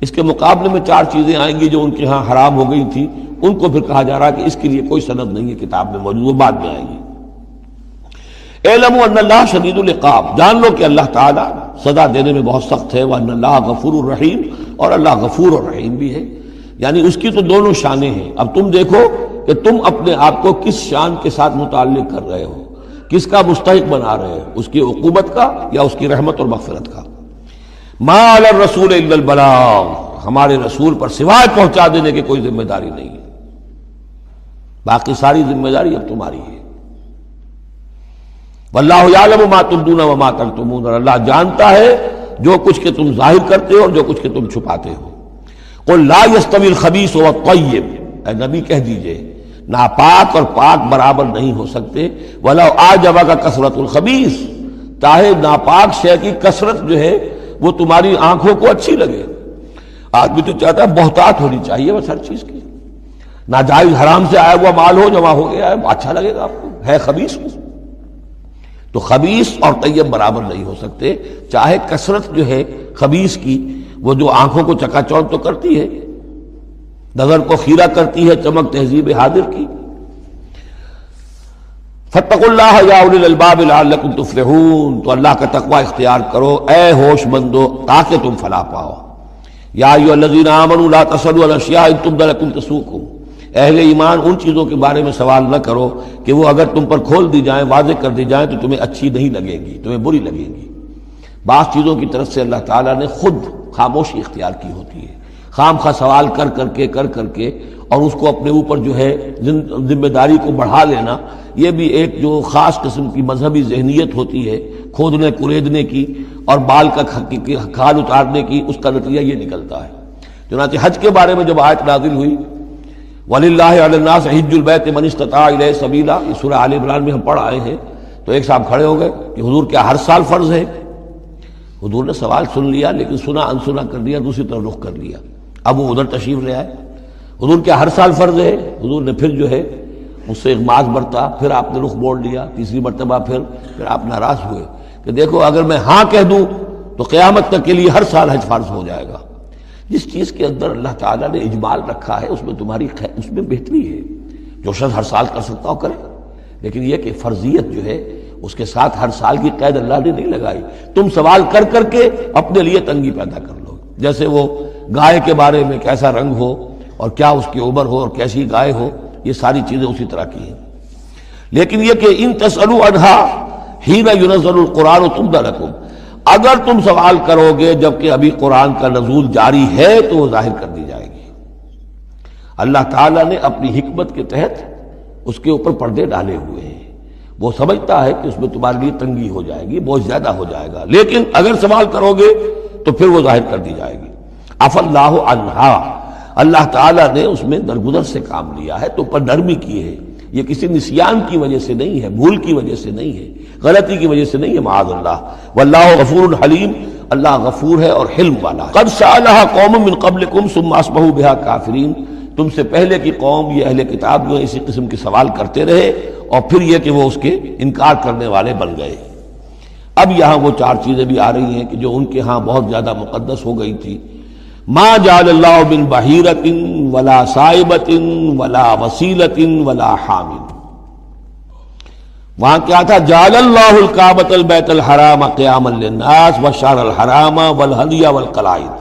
اس کے مقابلے میں 4 چیزیں آئیں گی جو ان کے ہاں حرام ہو گئی تھی، ان کو پھر کہا جا رہا کہ اس کے لیے کوئی سند نہیں ہے کتاب میں موجود، وہ بعد میں آئیں گی۔ اعلموا ان اللہ شدید العقاب، جان لو کہ اللہ تعالیٰ سزا دینے میں بہت سخت ہے۔ وان اللہ غفور الرحیم، اور اللہ غفور اور رحیم بھی ہے، یعنی اس کی تو دونوں شانیں ہیں۔ اب تم دیکھو کہ تم اپنے آپ کو کس شان کے ساتھ متعلق کر رہے ہو، کس کا مستحق بنا رہے ہو، اس کی عقوبت کا یا اس کی رحمت اور مغفرت کا۔ ما علی الرسول الا البلاغ، ہمارے رسول پر سوائے پہنچا دینے کی کوئی ذمہ داری نہیں ہے، باقی ساری ذمہ داری اب تمہاری ہے۔ واللہ یعلم ما تبدون وما تکتمون، اور اللہ جانتا ہے جو کچھ کہ تم ظاہر کرتے ہو اور جو کچھ کہ تم چھپاتے ہو۔ قل لا یستوی الخبیث والطیب، اے نبی کہہ دیجئے ناپاک اور پاک برابر نہیں ہو سکتے۔ ولو اعجبک کثرت الخبیث، چاہے ناپاک شے کی کثرت جو ہے وہ تمہاری آنکھوں کو اچھی لگے. آدمی تو چاہتا ہے بہتات ہونی چاہیے بس ہر چیز کی. ناجائز حرام سے آیا ہوا مال ہو، جمع ہو گیا ہے، اچھا لگے گا آپ کو، ہے خبیث ہو. تو خبیث اور طیب برابر نہیں ہو سکتے. چاہے کثرت جو ہے خبیث کی وہ جو آنکھوں کو چکا چوندھ تو کرتی ہے، نظر کو خیرہ کرتی ہے، چمک تہذیب حاضر کی. فاتقوا اللہ یا اولی الالباب لعلکم تفلحون، تو اللہ کا تقوی اختیار کرو اے ہوش مندو تاکہ تم فلاح پاؤ. یا ایھا الذین آمنوا لا تسألوا عن اشیاء ان تبد لکم تسؤکم، اہل ایمان ان چیزوں کے بارے میں سوال نہ کرو کہ وہ اگر تم پر کھول دی جائیں، واضح کر دی جائیں تو تمہیں اچھی نہیں لگے گی، تمہیں بری لگے گی. بعض چیزوں کی طرف سے اللہ تعالیٰ نے خود خاموشی اختیار کی ہوتی ہے. خام خواہ سوال کر کر کے اور اس کو اپنے اوپر جو ہے ذمہ داری کو بڑھا لینا، یہ بھی ایک جو خاص قسم کی مذہبی ذہنیت ہوتی ہے، کھودنے کریدنے کی اور بال کا کھال اتارنے کی. اس کا نتیجہ یہ نکلتا ہے. چنانچہ حج کے بارے میں جب آیت نازل ہوئی وَلِلَّهِ عَلَى النَّاسِ حِجُّ الْبَيْتِ مَنِ اسْتَطَاعَ إِلَيْهِ سَبِيلًا، یہ سورہ آل عمران میں ہم پڑھ آئے ہیں. تو ایک صاحب کھڑے ہو گئے کہ حضور کیا ہر سال فرض ہے؟ حضور نے سوال سن لیا لیکن سنا انسنا کر دیا، دوسری طرف رخ کر لیا. اب وہ ادھر تشریف لے آئے. حضور کیا ہر سال فرض ہے؟ حضور نے پھر جو ہے اس سے اغماض برتا، پھر آپ نے رخ موڑ لیا. تیسری مرتبہ پھر آپ ناراض ہوئے کہ دیکھو اگر میں ہاں کہہ دوں تو قیامت تک کے لیے ہر سال حج فرض ہو جائے گا. جس چیز کے اندر اللہ تعالیٰ نے اجمال رکھا ہے اس میں تمہاری اس میں بہتری ہے. جو شخص ہر سال کر سکتا ہو کرے، لیکن یہ کہ فرضیت جو ہے اس کے ساتھ ہر سال کی قید اللہ نے نہیں لگائی. تم سوال کر کے اپنے لیے تنگی پیدا کر لو. جیسے وہ گائے کے بارے میں کیسا رنگ ہو اور کیا اس کی عمر ہو اور کیسی گائے ہو، یہ ساری چیزیں اسی طرح کی ہیں. لیکن یہ کہ ان تسألوا عنہا حین ینزل القرآن تبد لکم، اگر تم سوال کرو گے جبکہ ابھی قرآن کا نزول جاری ہے تو وہ ظاہر کر دی جائے گی. اللہ تعالیٰ نے اپنی حکمت کے تحت اس کے اوپر پردے ڈالے ہوئے ہیں. وہ سمجھتا ہے کہ اس میں تمہارے لیے تنگی ہو جائے گی، بہت زیادہ ہو جائے گا، لیکن اگر سوال کرو گے تو پھر وہ ظاہر کر دی جائے گی. عفا اللہ عنہا، اللہ تعالیٰ نے اس میں درگزر سے کام لیا ہے، تو پر نرمی کی ہے. یہ کسی نسیان کی وجہ سے نہیں ہے، بھول کی وجہ سے نہیں ہے، غلطی کی وجہ سے نہیں ہے، معاذ اللہ. واللہ غفور حلیم، اللہ غفور ہے اور حلم والا ہے. قد سألها قوم من قبلکم ثم اصبحوا بها کافرین، تم سے پہلے کی قوم یہ اہل کتاب جو اسی قسم کے سوال کرتے رہے اور پھر یہ کہ وہ اس کے انکار کرنے والے بن گئے. اب یہاں وہ چار چیزیں بھی آ رہی ہیں کہ جو ان کے ہاں بہت زیادہ مقدس ہو گئی تھی. ما جعل اللہ من بحیرۃ ولا صائبۃ ولا وسیلۃ ولا حام. وہاں کیا تھا؟ جعل اللہ الکعبۃ البیت الحرام قیاما للناس والشہر الحرام والہدی والقلائد.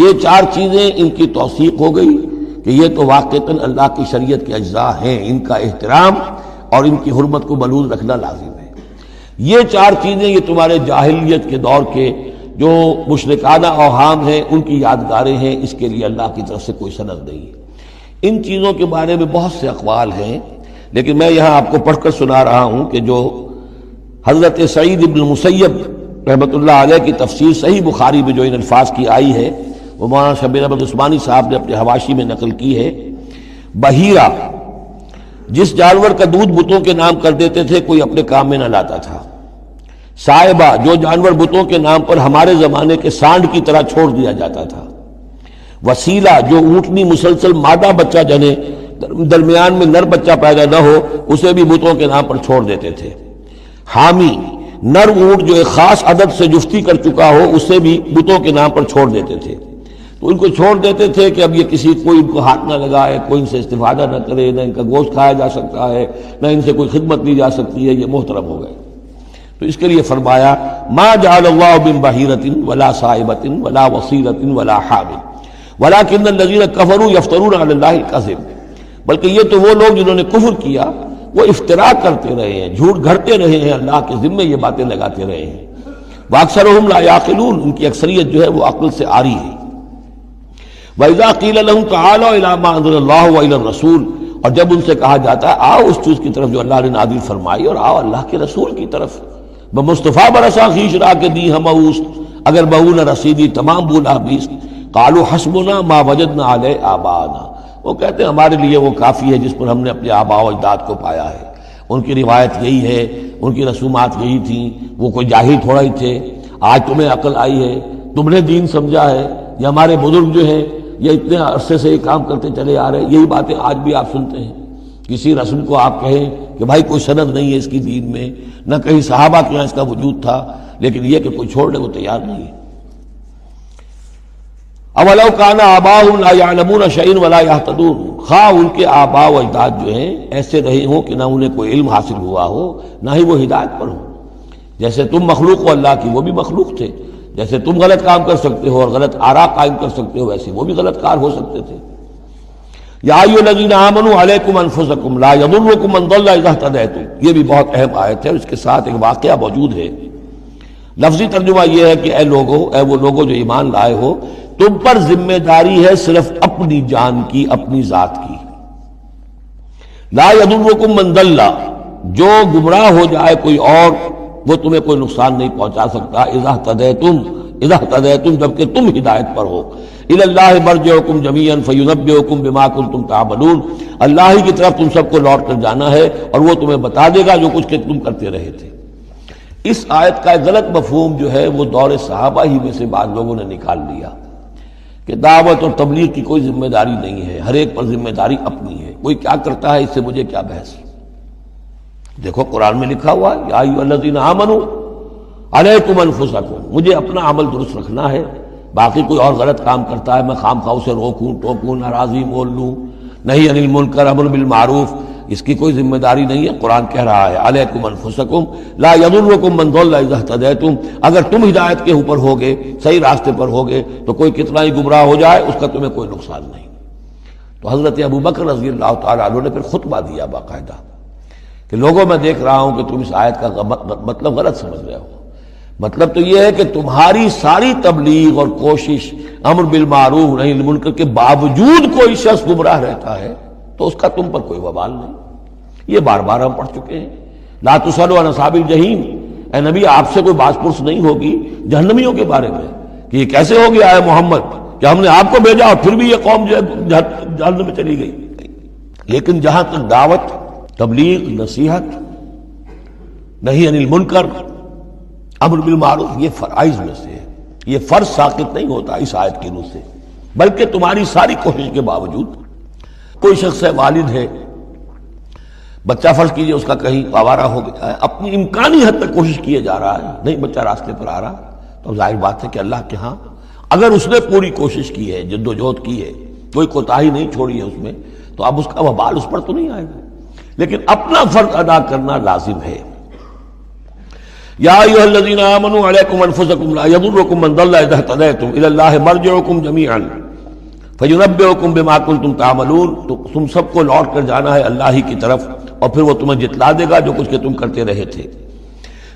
یہ چار چیزیں ان کی توثیق ہو گئی کہ یہ تو واقعتاً اللہ کی شریعت کے اجزاء ہیں، ان کا احترام اور ان کی حرمت کو بلوز رکھنا لازم ہے. یہ چار چیزیں یہ تمہارے جاہلیت کے دور کے جو مشرکانہ اوہام ہیں ان کی یادگاریں ہیں، اس کے لیے اللہ کی طرف سے کوئی سند نہیں ہے. ان چیزوں کے بارے میں بہت سے اقوال ہیں، لیکن میں یہاں آپ کو پڑھ کر سنا رہا ہوں کہ جو حضرت سعید ابن مسیب رحمۃ اللہ علیہ کی تفسیر صحیح بخاری میں جو ان الفاظ کی آئی ہے وہ مولانا شبیر احمد عثمانی صاحب نے اپنے حواشی میں نقل کی ہے. بحیرہ جس جانور کا دودھ بتوں کے نام کر دیتے تھے کوئی اپنے کام میں نہ لاتا تھا. صائبہ جو جانور بتوں کے نام پر ہمارے زمانے کے سانڈ کی طرح چھوڑ دیا جاتا تھا. وسیلہ جو اونٹنی مسلسل مادہ بچہ جنے درمیان میں نر بچہ پیدا نہ ہو اسے بھی بتوں کے نام پر چھوڑ دیتے تھے. حامی نر اونٹ جو ایک خاص عدد سے جفتی کر چکا ہو اسے بھی بتوں کے نام پر چھوڑ دیتے تھے. تو ان کو چھوڑ دیتے تھے کہ اب یہ کسی کوئی ان کو ہاتھ نہ لگائے، کوئی ان سے استفادہ نہ کرے، نہ ان کا گوشت کھایا جا سکتا ہے، نہ ان سے کوئی خدمت لی جا سکتی ہے، یہ محترم ہو گئے. تو اس کے لیے فرمایا ما جعل اللہ من بحیرۃ ولا صائبۃ ولا وصیلۃ ولا حام ولکن الذین کفروا یفترون علی اللہ الکذب. بلکہ یہ تو وہ لوگ جنہوں نے کفر کیا وہ افتراء کرتے رہے ہیں، جھوٹ گھڑتے رہے ہیں، اللہ کے ذمے یہ باتیں لگاتے رہے ہیں. واکثرهم لا یعقلون، ان کی اکثریت جو ہے وہ عقل سے عاری ہے. وَإِذَا قِيلَ لَهُمْ تَعَالَوْا إِلَىٰ مَا أَنزَلَ اللَّهُ وَإِلَى الرَّسُولِ، اور جب ان سے کہا جاتا ہے آؤ اس چیز کی طرف جو اللہ نے نازل فرمائی اور آؤ اللہ کے رسول کی طرف. بمصطفیٰ برسا خیش را کے دی ہم اوست، اگر بہو نہ رسیدی تمام بولا بیست. قالوا حسبنا ما وجدنا علیہ آباءنا، وہ کہتے ہیں ہمارے لیے وہ کافی ہے جس پر ہم نے اپنے آباء و اجداد کو پایا ہے. ان کی روایت یہی ہے، ان کی رسومات یہی تھیں، وہ کوئی جاہل تھوڑا ہی تھے، آج تمہیں عقل آئی ہے، تم نے دین سمجھا ہے، یہ ہمارے بزرگ جو ہیں یہ اتنے عرصے سے یہ کام کرتے چلے آ رہے ہیں۔ یہی باتیں آج بھی آپ سنتے ہیں۔ کسی رسم کو آپ کہیں کہ بھائی کوئی سند نہیں ہے اس کی دین میں، نہ کہیں صحابہ کے یہاں اس کا وجود تھا، لیکن یہ کہ کوئی چھوڑنے کو تیار نہیں ہے۔ اولو کان آباؤہم لا یعلمون شیئا ولا یہتدون، خواہ ان کے آباء و اجداد جو ہیں ایسے رہے ہوں کہ نہ انہیں کوئی علم حاصل ہوا ہو، نہ ہی وہ ہدایت پر ہو۔ جیسے تم مخلوق ہو اللہ کی، وہ بھی مخلوق تھے۔ جیسے تم غلط کام کر سکتے ہو اور غلط آراء قائم کر سکتے ہو، ویسے وہ بھی غلط کار ہو سکتے تھے۔ یا ایھا الذین آمنوا علیکم انفسکم لا یضرکم من ضل اذا اہتدیتم، یہ بھی بہت اہم آیت ہے، اس کے ساتھ ایک واقعہ موجود ہے۔ لفظی ترجمہ یہ ہے کہ اے لوگو، اے وہ لوگو جو ایمان لائے ہو، تم پر ذمہ داری ہے صرف اپنی جان کی، اپنی ذات کی۔ لا یضرکم من ضل، جو گمراہ ہو جائے کوئی اور، وہ تمہیں کوئی نقصان نہیں پہنچا سکتا۔ اذا اہتدیتم، جبکہ تم ہدایت پر ہو۔ الی اللہ مرجعکم جمیعا فینبئکم بما کنتم تعملون، اللہ ہی کی طرف تم سب کو لوٹ کر جانا ہے اور وہ تمہیں بتا دے گا جو کچھ کہ تم کرتے رہے تھے۔ اس آیت کا ایک غلط مفہوم جو ہے وہ دور صحابہ ہی میں سے بعض لوگوں نے نکال لیا کہ دعوت اور تبلیغ کی کوئی ذمہ داری نہیں ہے، ہر ایک پر ذمہ داری اپنی ہے، کوئی کیا کرتا ہے اس سے مجھے کیا بحث۔ دیکھو قرآن میں لکھا ہوا ہے یا ایھا الذین آمنوا علیکم انفسکم، مجھے اپنا عمل درست رکھنا ہے، باقی کوئی اور غلط کام کرتا ہے میں خام خواہ اسے روکوں ٹوکوں ناراضی بول لوں، نہیں عن المنکر امر بالمعروف، اس کی کوئی ذمہ داری نہیں ہے۔ قرآن کہہ رہا ہے علیکم انفسکم لا یضرکم من ضل اذا اہتدیتم، اگر تم ہدایت کے اوپر ہوگے، صحیح راستے پر ہوگے، تو کوئی کتنا ہی گمراہ ہو جائے اس کا تمہیں کوئی نقصان نہیں۔ تو حضرت ابوبکر رضی اللہ تعالیٰ عنہ نے پھر خطبہ دیا باقاعدہ کہ لوگوں میں دیکھ رہا ہوں کہ تم اس آیت کا مطلب غلط سمجھ رہے ہو۔ مطلب تو یہ ہے کہ تمہاری ساری تبلیغ اور کوشش امر بالمعروف نہی عن المنکر کے باوجود کوئی شخص گمراہ رہتا ہے تو اس کا تم پر کوئی وبال نہیں۔ یہ بار بار ہم پڑھ چکے ہیں۔ لا تسألوا عن اصحاب الجحیم، اے نبی آپ سے کوئی باز پرس نہیں ہوگی جہنمیوں کے بارے میں کہ یہ کیسے ہو گیا ہے محمد کہ ہم نے آپ کو بھیجا اور پھر بھی یہ قوم جو ہے جہنم میں چلی گئی۔ لیکن جہاں تک دعوت، تبلیغ، نصیحت، نہی عن المنکر، امر بالمعروف، یہ فرائض میں سے ہے، یہ فرض ساقط نہیں ہوتا اس آیت کی روح سے، بلکہ تمہاری ساری کوشش کے باوجود کوئی شخص ہے، والد ہے، بچہ فرض کیجئے اس کا کہیں آوارہ ہو گیا ہے، اپنی امکانی حد تک کوشش کیے جا رہا ہے، نہیں بچہ راستے پر آ رہا، تو ظاہر بات ہے کہ اللہ کے ہاں اگر اس نے پوری کوشش کی ہے، جد و جہد کی ہے، کوئی کوتاہی نہیں چھوڑی ہے اس میں، تو اب اس کا وبال اس پر تو نہیں آئے گا، لیکن اپنا فرض ادا کرنا لازم ہے۔ یا ایھا الذین آمنوا علیکم انفسکم لا یضرکم من ضل اذا اہتدیتم الی اللہ مرجعکم جمیعا فینبئکم بما کنتم تعملون، تو تم سب کو لوٹ کر جانا ہے اللہ ہی کی طرف اور پھر وہ تمہیں جتلا دے گا جو کچھ کہ تم کرتے رہے تھے۔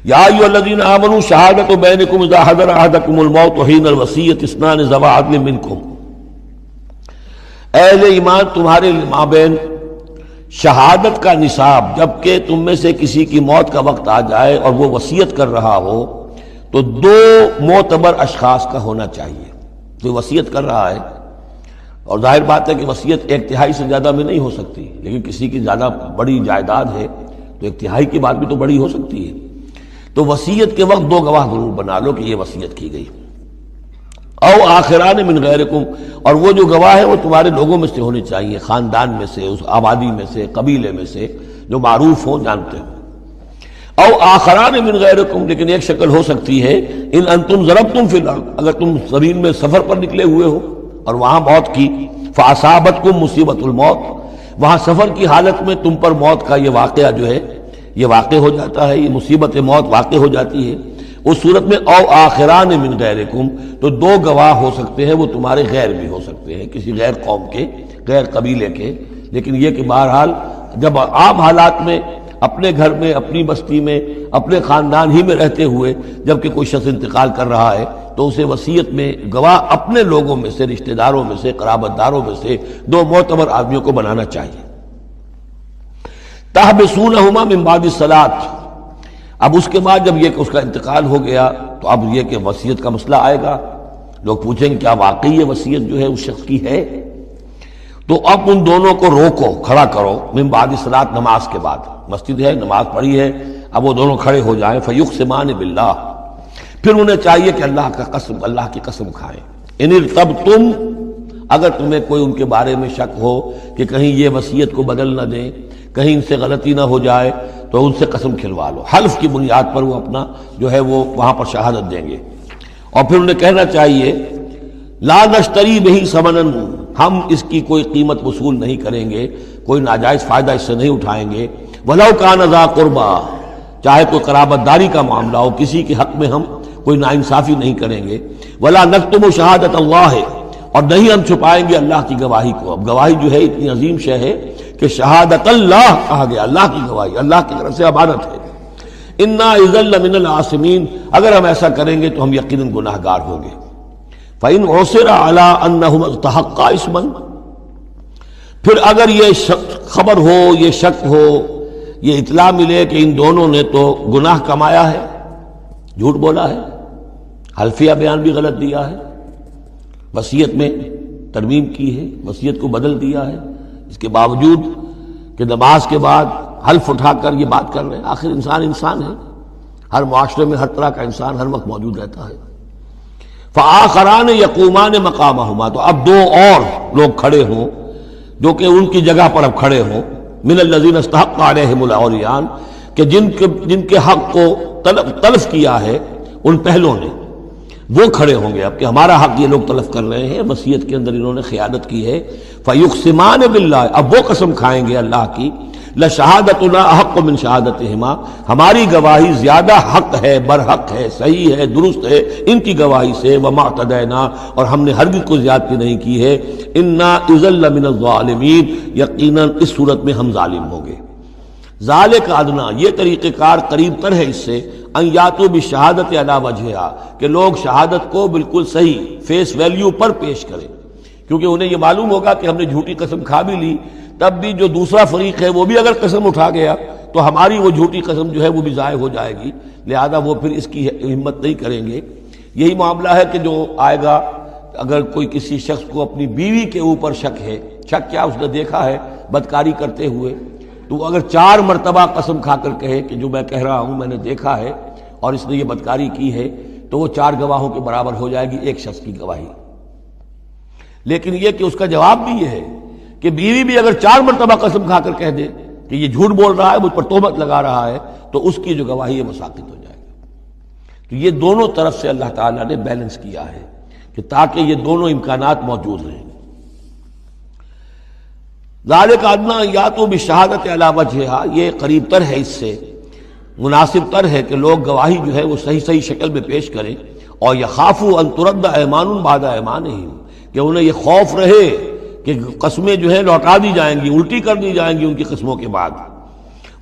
یا ایھا الذین آمنوا شہادۃ بینکم اذا حضر احدکم الموت حین الوصیۃ اثنان ذوی عدل منکم، اہل ایمان تمہارے مابین شہادت کا نصاب، جبکہ تم میں سے کسی کی موت کا وقت آ جائے اور وہ وصیت کر رہا ہو تو دو معتبر اشخاص کا ہونا چاہیے۔ جو وصیت کر رہا ہے، اور ظاہر بات ہے کہ وصیت ایک تہائی سے زیادہ میں نہیں ہو سکتی، لیکن کسی کی زیادہ بڑی جائیداد ہے تو ایک تہائی کی بات بھی تو بڑی ہو سکتی ہے، تو وصیت کے وقت دو گواہ ضرور بنا لو کہ یہ وصیت کی گئی۔ او آخران من غیرکم، اور وہ جو گواہ ہیں وہ تمہارے لوگوں میں سے ہونے چاہیے، خاندان میں سے، اس آبادی میں سے، قبیلے میں سے، جو معروف ہوں، جانتے ہوں۔ او آخران من غیرکم، لیکن ایک شکل ہو سکتی ہے ان انتم ضربتم فی الارض، اگر تم زمین میں سفر پر نکلے ہوئے ہو اور وہاں موت کی، فاصابتکم مصیبت الموت، وہاں سفر کی حالت میں تم پر موت کا یہ واقعہ جو ہے یہ واقع ہو جاتا ہے، یہ مصیبت موت واقع ہو جاتی ہے، اس صورت میں او آخران من غیرکم، تو دو گواہ ہو سکتے ہیں، وہ تمہارے غیر بھی ہو سکتے ہیں، کسی غیر قوم کے، غیر قبیلے کے، لیکن یہ کہ بہرحال جب عام حالات میں اپنے گھر میں، اپنی بستی میں، اپنے خاندان ہی میں رہتے ہوئے جب کہ کوئی شخص انتقال کر رہا ہے تو اسے وصیت میں گواہ اپنے لوگوں میں سے، رشتہ داروں میں سے، قرابت داروں میں سے دو معتبر آدمیوں کو بنانا چاہیے۔ تحبسونہما من بعد الصلاۃ، اب اس کے بعد جب یہ کہ اس کا انتقال ہو گیا تو اب یہ کہ وصیت کا مسئلہ آئے گا، لوگ پوچھیں گے کیا واقعی یہ وصیت جو ہے اس شخص کی ہے؟ تو اب ان دونوں کو روکو، کھڑا کرو، من بعد صلاۃ، نماز کے بعد، مسجد ہے، نماز پڑھی ہے، اب وہ دونوں کھڑے ہو جائیں، فیقسمان باللہ، پھر انہیں چاہیے کہ اللہ کی قسم کھائیں، ان ارتبتم، اگر تمہیں کوئی ان کے بارے میں شک ہو کہ کہیں یہ وصیت کو بدل نہ دیں، کہیں ان سے غلطی نہ ہو جائے، تو ان سے قسم کھلوا لو، حلف کی بنیاد پر وہ اپنا جو ہے وہ وہاں پر شہادت دیں گے۔ اور پھر انہیں کہنا چاہیے لا نشتری بہ ثمنا، ہم اس کی کوئی قیمت وصول نہیں کریں گے، کوئی ناجائز فائدہ اس سے نہیں اٹھائیں گے، ولو کان ذا قربا، چاہے کوئی قرابت داری کا معاملہ ہو، کسی کے حق میں ہم کوئی ناانصافی نہیں کریں گے، ولا نکتم شہادت اللہ، اور نہیں ہم چھپائیں گے اللہ کی گواہی کو۔ اب گواہی جو ہے اتنی عظیم شے ہے کہ شہادت اللہ کہا گیا، اللہ کی گواہی، اللہ کی طرف سے امانت ہے۔ انا اذا لمن العاصمین، اگر ہم ایسا کریں گے تو ہم یقیناً گناہ گار ہوں گے۔ فإن عثر على انہم استحقا اسما، پھر اگر یہ خبر ہو، یہ شک ہو، یہ اطلاع ملے کہ ان دونوں نے تو گناہ کمایا ہے، جھوٹ بولا ہے، حلفیہ بیان بھی غلط دیا ہے، وصیت میں ترمیم کی ہے، وصیت کو بدل دیا ہے، اس کے باوجود کہ نماز کے بعد حلف اٹھا کر یہ بات کر رہے ہیں۔ آخر انسان ہے، ہر معاشرے میں ہر طرح کا انسان ہر وقت موجود رہتا ہے۔ فآخران یقومان مقامہما، تو اب دو اور لوگ کھڑے ہوں جو کہ ان کی جگہ پر اب کھڑے ہوں، من الذین استحق علیہم الاولیان، کہ جن کے حق کو تلف کیا ہے ان پہلوں نے، وہ کھڑے ہوں گے اب کہ ہمارا حق یہ لوگ تلف کر رہے ہیں، وصیت کے اندر انہوں نے خیانت کی ہے۔ فیقسمان باللہ، اب وہ قسم کھائیں گے اللہ کی، لشہادتنا احق من شہادتہما، ہماری گواہی زیادہ حق ہے، برحق ہے، صحیح ہے، درست ہے ان کی گواہی سے، وما اعتدینا، اور ہم نے ہرگز کوئی زیادتی نہیں کی ہے، انا اذا لمن الظالمین، یقیناً اس صورت میں ہم ظالم ہوں گے۔ ذالک ادنا، یہ طریقہ کار قریب تر ہے اس سے، ان یاتوا بالشہادۃ علی وجہہا، کہ لوگ شہادت کو بالکل صحیح فیس ویلیو پر پیش کریں، کیونکہ انہیں یہ معلوم ہوگا کہ ہم نے جھوٹی قسم کھا بھی لی، تب بھی جو دوسرا فریق ہے وہ بھی اگر قسم اٹھا گیا تو ہماری وہ جھوٹی قسم جو ہے وہ بھی ضائع ہو جائے گی، لہذا وہ پھر اس کی ہمت نہیں کریں گے۔ یہی معاملہ ہے کہ جو آئے گا، اگر کوئی کسی شخص کو اپنی بیوی کے اوپر شک ہے، شک کیا اس نے دیکھا ہے بدکاری کرتے ہوئے، تو اگر 4 مرتبہ قسم کھا کر کہے کہ جو میں کہہ رہا ہوں میں نے دیکھا ہے اور اس نے یہ بدکاری کی ہے، تو وہ 4 گواہوں کے برابر ہو جائے گی ایک شخص کی گواہی۔ لیکن یہ کہ اس کا جواب بھی یہ ہے کہ بیوی بھی اگر 4 مرتبہ قسم کھا کر کہہ دے کہ یہ جھوٹ بول رہا ہے، مجھ پر تہمت لگا رہا ہے، تو اس کی جو گواہی ہے وہ ساقط ہو جائے گی۔ تو یہ دونوں طرف سے اللہ تعالیٰ نے بیلنس کیا ہے کہ تاکہ یہ دونوں امکانات موجود رہیں۔ ذالک ادنی ان یاتوا بالشہادۃ علی وجہہا، یہ قریب تر ہے، اس سے مناسب تر ہے کہ لوگ گواہی جو ہے وہ صحیح شکل میں پیش کریں، اور یخافوا ان ترد ایمان بعد ایمانہم، کہ انہیں یہ خوف رہے کہ قسمیں جو ہیں لوٹا دی جائیں گی، الٹی کر دی جائیں گی ان کی قسموں کے بعد۔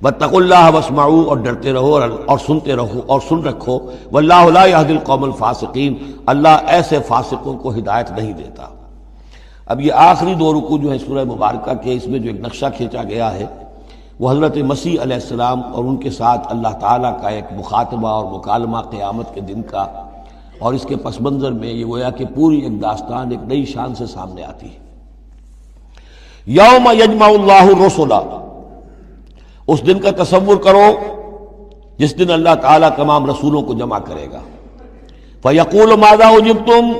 واتقوا اللہ واسمعوا، اور ڈرتے رہو اور سنتے رہو اور سن رکھو، واللہ لا یہدی القوم الفاسقین، اللہ ایسے فاسقوں کو ہدایت نہیں دیتا۔ اب یہ آخری 2 رکوع جو ہے سورہ مبارکہ کے، اس میں جو ایک نقشہ کھینچا گیا ہے وہ حضرت مسیح علیہ السلام اور ان کے ساتھ اللہ تعالیٰ کا ایک مخاطبہ اور مکالمہ قیامت کے دن کا، اور اس کے پس منظر میں یہ گویا کہ پوری ایک داستان ایک نئی شان سے سامنے آتی ہے۔ یوم یجمع اللہ الرسل، اس دن کا تصور کرو جس دن اللہ تعالیٰ تمام رسولوں کو جمع کرے گا۔ فیقول ماذا اجبتم،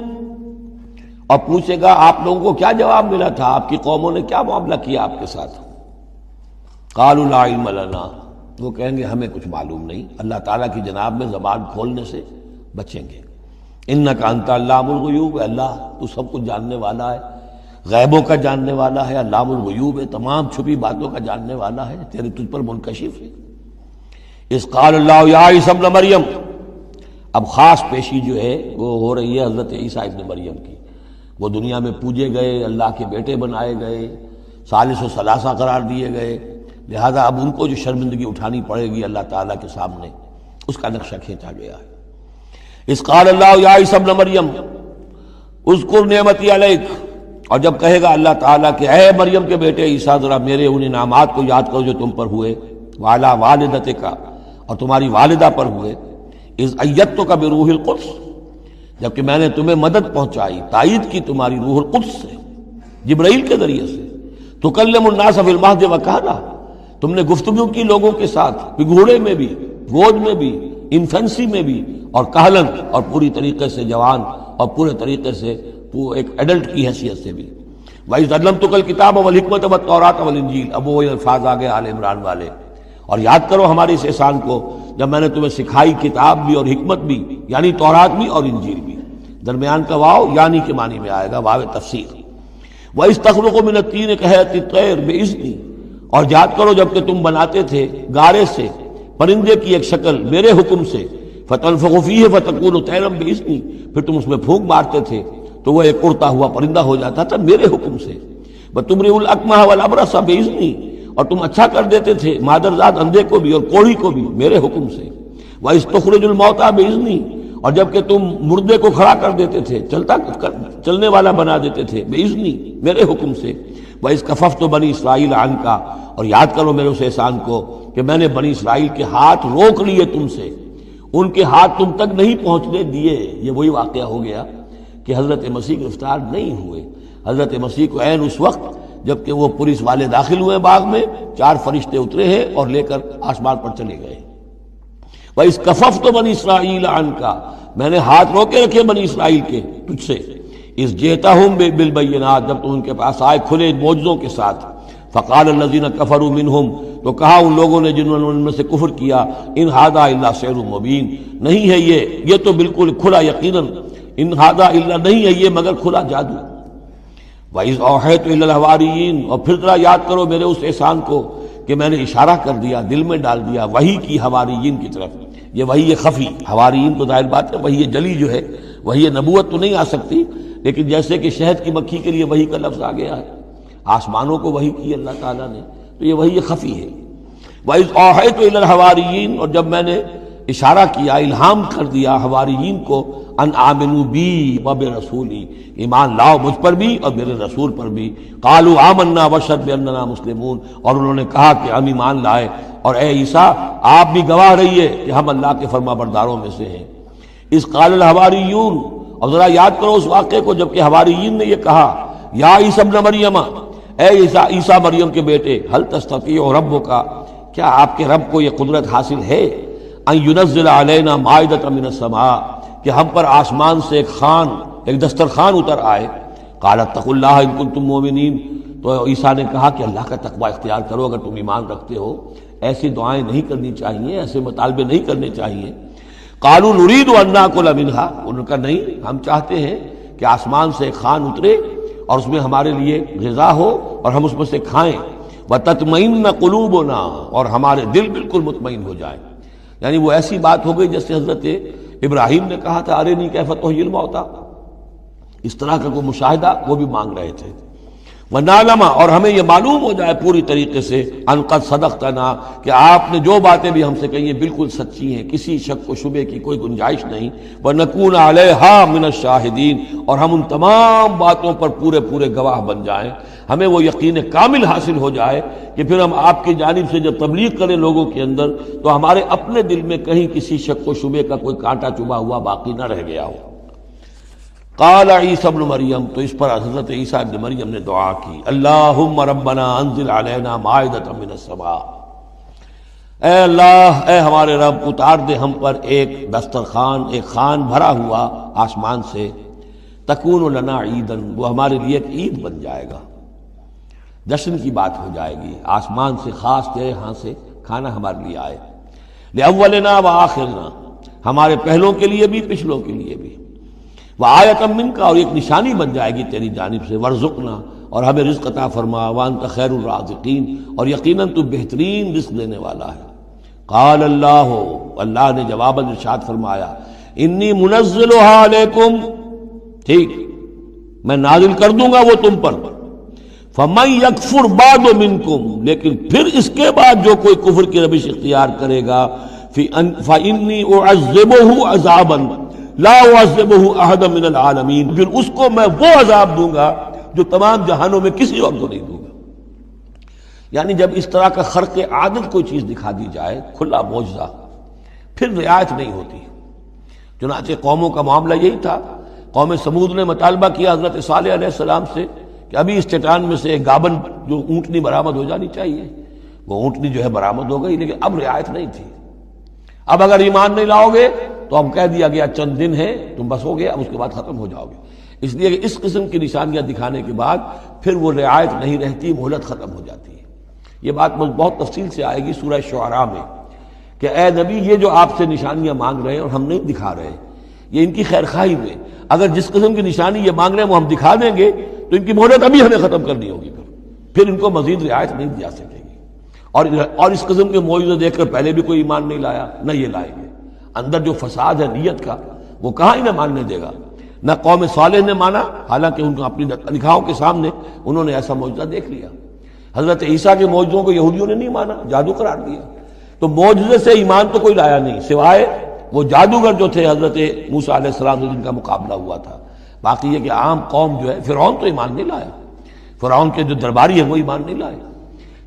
اور پوچھے گا آپ لوگوں کو کیا جواب ملا تھا، آپ کی قوموں نے کیا معاملہ کیا آپ کے ساتھ۔ قالوا لا علم لنا، وہ کہیں گے ہمیں کچھ معلوم نہیں، اللہ تعالیٰ کی جناب میں زبان کھولنے سے بچیں گے۔ انک انت علام الغیوب، اللہ تو سب کچھ جاننے والا ہے، غیبوں کا جاننے والا ہے، علام الغیوب ہے، تمام چھپی باتوں کا جاننے والا ہے، تیرے تجھ پر منکشف ہے۔ اذ قال اللہ یا عیسی ابن مریم، اب خاص پیشی جو ہے وہ ہو رہی ہے حضرت عیسیٰ ابن مریم کی، وہ دنیا میں پوجے گئے، اللہ کے بیٹے بنائے گئے، ثالث و ثلاثہ قرار دیے گئے، لہذا اب ان کو جو شرمندگی اٹھانی پڑے گی اللہ تعالیٰ کے سامنے، اس کا نقشہ کھینچا گیا ہے۔ اذ قال اللہ یا عیسی ابن مریم اذکر نعمتی علیک، اور جب کہے گا اللہ تعالیٰ کہ اے مریم کے بیٹے عیسیٰ ذرا میرے ان انعامات کو یاد کرو جو تم پر ہوئے، وعلی والدتک، اور تمہاری والدہ پر ہوئے، اذ ایدتک بروح القدس، جبکہ میں نے تمہیں مدد پہنچائی، تائید کی تمہاری روح القدس سے، جبرائیل کے ذریعے سے، تکلم الناس فی المہد وکہلا، تم نے گفتگو کی لوگوں کے ساتھ بگھوڑے میں بھی، گود میں بھی، انفینسی میں بھی، اور کہلن، اور پوری طریقے سے جوان اور پورے طریقے سے ایک ایڈلٹ کی حیثیت سے بھی۔ وَإِذْ عَلَّمْتُكَ الْكِتَابَ وَالْحِكْمَةَ وَالتَّوْرَاةَ وَالْإِنْجِيلَ، اب وہ الفاظ آگے آل عمران والے۔ اور یاد کرو ہمارے اس احسان کو جب میں نے تمہیں سکھائی کتاب بھی اور حکمت بھی، یعنی تورات بھی اور انجیل بھی۔ درمیان کا واو یعنی کے معنی میں آئے گا، واو تفسیر۔ وَإِذْ تَخْلُقُ مِنَ الطِّينِ كَهَيْئَةِ الطَّيْرِ بِإِذْنِي، اور یاد کرو جب کہ تم بناتے تھے گارے سے پرندے کی ایک شکل میرے حکم سے، فَتَنفُخُ فِيهِ فَتَكُونُ طَيْرًا بِإِذْنِي، پھر تم اس میں پھونک مارتے تھے تو وہ ایک اڑتا ہوا پرندہ ہو جاتا تھا میرے حکم سے۔ وَتُبْرِئُ الْأَكْمَحَ وَالْأَبْرَصَ بِإِذْنِي، اور تم اچھا کر دیتے تھے مادرزاد اندھے کو بھی اور کوڑھی کو بھی میرے حکم سے۔ وَإِذْ تُخْرِجُ الْمَوْتَىٰ بِإِذْنِي، اور جب کہ تم مردے کو کھڑا کر دیتے تھے، چلنے والا بنا دیتے تھے، بِإِذْنِي، میرے حکم سے۔ وَإِذْ كَفَفْتُ بَنِي إِسْرَائِيلَ عَنْكَ، اور یاد کرو میرے اس احسان کو کہ میں نے بنی اسرائیل کے ہاتھ روک لیے تم سے، ان کے ہاتھ تم تک نہیں پہنچنے دیے۔ یہ وہی واقعہ ہو گیا کہ حضرت مسیح گرفتار نہیں ہوئے۔ حضرت مسیح کو عین اس وقت جب کہ وہ پولیس والے داخل ہوئے باغ میں، 4 فرشتے اترے ہیں اور لے کر آسمان پر چلے گئے۔ وَإِذْ كَفَفْتُ بَنِي إِسْرَائِيلَ عَنْكَ، میں نے ہاتھ روکے رکھے بنی اسرائیل کے تجھ سے۔ اِذْ جِئْتَهُم بِالْبَيِّنَاتِ، جب تم ان کے پاس آئے کھلے معجزوں کے ساتھ۔ فَقَالَ الَّذِينَ كَفَرُوا مِنْهُمْ، تو کہا ان لوگوں نے جنہوں نے ان میں سے کفر کیا، إِنْ هَذَا إِلَّا سِحْرٌ مُبِينٌ، نہیں ہے یہ تو بالکل کھلا یقیناً، إِنْ هَذَا إِلَّا، نہیں ہے یہ مگر کھلا جادو۔ وَإِذْ أَوْحَيْتُ إِلَى الْحَوَارِيِّينَ، اور پھر ذرا یاد کرو میرے اس احسان کو کہ میں نے اشارہ کر دیا، دل میں ڈال دیا وحی کی حواریین کی طرف۔ یہ وحی خفی، حواریین تو ظاہر بات ہے وحی جلی جو ہے، وحی نبوت تو نہیں آ سکتی، لیکن جیسے کہ شہد کی مکھی کے لیے وحی کا لفظ آ گیا ہے، آسمانوں کو وحی کی اللہ تعالیٰ نے، تو یہ وحی خفی ہے۔ وَإِذْ أَوْحَيْتُ إِلَى الْحَوَارِيِّينَ، اور جب میں نے اشارہ کیا، الہام کر دیا حواریین کو، ان آمنوا بی وبرسولی، ایمان لاؤ مجھ پر بھی اور میرے رسول پر بھی۔ قالوا آمنا واشهد بأننا مسلمون، اور انہوں نے کہا کہ ہم ایمان لائے اور اے عیسیٰ آپ بھی گواہ رہیے کہ ہم اللہ کے فرما برداروں میں سے ہیں۔ اذ قال الحواریون، اور ذرا یاد کرو اس واقعے کو جب کہ حواریین نے یہ کہا، یا عیسیٰ ابن مریم، اے عیسیٰ مریم کے بیٹے، هل تستطيع ربک، کیا آپ کے رب کو یہ قدرت حاصل ہے، ان ينزل علینا مائدۃ من السماء، کہ ہم پر آسمان سے ایک دسترخوان اتر آئے۔ قال اتقوا اللہ ان کنتم مؤمنین، تو عیسیٰ نے کہا کہ اللہ کا تقوی اختیار کرو اگر تم ایمان رکھتے ہو، ایسی دعائیں نہیں کرنی چاہیے، ایسے مطالبے نہیں کرنے چاہیے۔ قالوا نريد ان ناكل منها، انہوں نے کہا نہیں، ہم چاہتے ہیں کہ آسمان سے ایک خوان اترے اور اس میں ہمارے لیے غذا ہو اور ہم اس میں سے کھائیں۔ وتطمئن قلوبنا، اور ہمارے دل بالکل مطمئن ہو جائے۔ یعنی وہ ایسی بات ہو گئی جیسے حضرت ابراہیم نے کہا تھا ارنی کیف تحیی الموتیٰ، اس طرح کا کوئی مشاہدہ وہ بھی مانگ رہے تھے۔ وَنَعْلَمَ، اور ہمیں یہ معلوم ہو جائے پوری طریقے سے، ان قد صدقتنا، کہ آپ نے جو باتیں بھی ہم سے کہی ہیں بالکل سچی ہیں، کسی شک و شبے کی کوئی گنجائش نہیں۔ وَنَكُونَ عَلَيْهَا مِنَ الشَّاهِدِينَ، اور ہم ان تمام باتوں پر پورے گواہ بن جائیں، ہمیں وہ یقین کامل حاصل ہو جائے کہ پھر ہم آپ کی جانب سے جب تبلیغ کریں لوگوں کے اندر تو ہمارے اپنے دل میں کہیں کسی شک و شبے کا کوئی کانٹا چبھا ہوا باقی نہ رہ گیا ہو۔ قال عیسیٰ ابن مریم، تو اس پر حضرت عیسیٰ ابن مریم نے دعا کی، اللہم ربنا انزل علینا مائدۃ من السماء، اے اللہ، اے ہمارے رب، اتار دے ہم پر ایک دسترخوان، ایک خوان بھرا ہوا آسمان سے، تکون لنا عیدن، وہ ہمارے لیے ایک عید بن جائے گا، جشن کی بات ہو جائے گی، آسمان سے خاص تیرے ہاں سے کھانا ہمارے لیے آئے، لأولنا وآخرنا، ہمارے پہلوں کے لیے بھی پچھلوں کے لیے بھی، وآیۃ منک، اور ایک نشانی بن جائے گی تیری جانب سے، وارزقنا، اور ہمیں رزق عطا فرما، وانت خیر الرازقین، اور یقیناً تو بہترین رزق دینے والا ہے۔ قال اللہ نے جواباً ارشاد فرمایا، انی منزلها علیکم، ٹھیک میں نازل کر دوں گا وہ تم پر، فمن یکفر بعد منکم، لیکن پھر اس کے بعد جو کوئی کفر کی روش اختیار کرے گا، فانی اعذبہ عذابا لا اعذبہ احدا من العالمین، پھر اس کو میں وہ عذاب دوں گا جو تمام جہانوں میں کسی اور کو نہیں دوں گا۔ یعنی جب اس طرح کا خرق عادت کوئی چیز دکھا دی جائے، کھلا معجزہ، پھر رعایت نہیں ہوتی۔ چنانچہ قوموں کا معاملہ یہی تھا، قوم سمود نے مطالبہ کیا حضرت صالح علیہ السلام سے کہ ابھی اس چٹان میں سے ایک گابن جو اونٹنی برآمد ہو جانی چاہیے، وہ اونٹنی جو ہے برآمد ہو گئی، لیکن اب رعایت نہیں تھی۔ اب اگر ایمان نہیں لاؤ گے تو اب کہہ دیا گیا چند دن ہے، تم بس ہو گے، اب اس کے بعد ختم ہو جاؤ گے۔ اس لیے کہ اس قسم کی نشانیاں دکھانے کے بعد پھر وہ رعایت نہیں رہتی، مہلت ختم ہو جاتی ہے۔ یہ بات بہت تفصیل سے آئے گی سورہ شعراء میں کہ اے نبی یہ جو آپ سے نشانیاں مانگ رہے ہیں اور ہم نہیں دکھا رہے، یہ ان کی خیر خواہی میں، اگر جس قسم کی نشانی یہ مانگ رہے ہیں وہ ہم دکھا دیں گے تو ان کی مہلت ابھی ہمیں ختم کرنی ہوگی، پھر ان کو مزید رعایت نہیں دی جا سکے گی۔ اور اس قسم کے معجزے دیکھ کر پہلے بھی کوئی ایمان نہیں لایا، نہ یہ لائیں گے۔ اندر جو فساد ہے نیت کا وہ کہاں انہیں ماننے دے گا۔ نہ قوم صالح نے مانا، حالانکہ ان کو اپنی نگاہوں کے سامنے انہوں نے ایسا معجزہ دیکھ لیا۔ حضرت عیسیٰ کے معجزوں کو یہودیوں نے نہیں مانا، جادو قرار دیا۔ تو معجزے سے ایمان تو کوئی لایا نہیں، سوائے وہ جادوگر جو تھے حضرت موسیٰ علیہ السلام سے جن کا مقابلہ ہوا تھا۔ باقی یہ کہ عام قوم جو ہے، فرعون تو ایمان نہیں لایا، فرعون کے جو درباری ہیں وہ ایمان نہیں لائے۔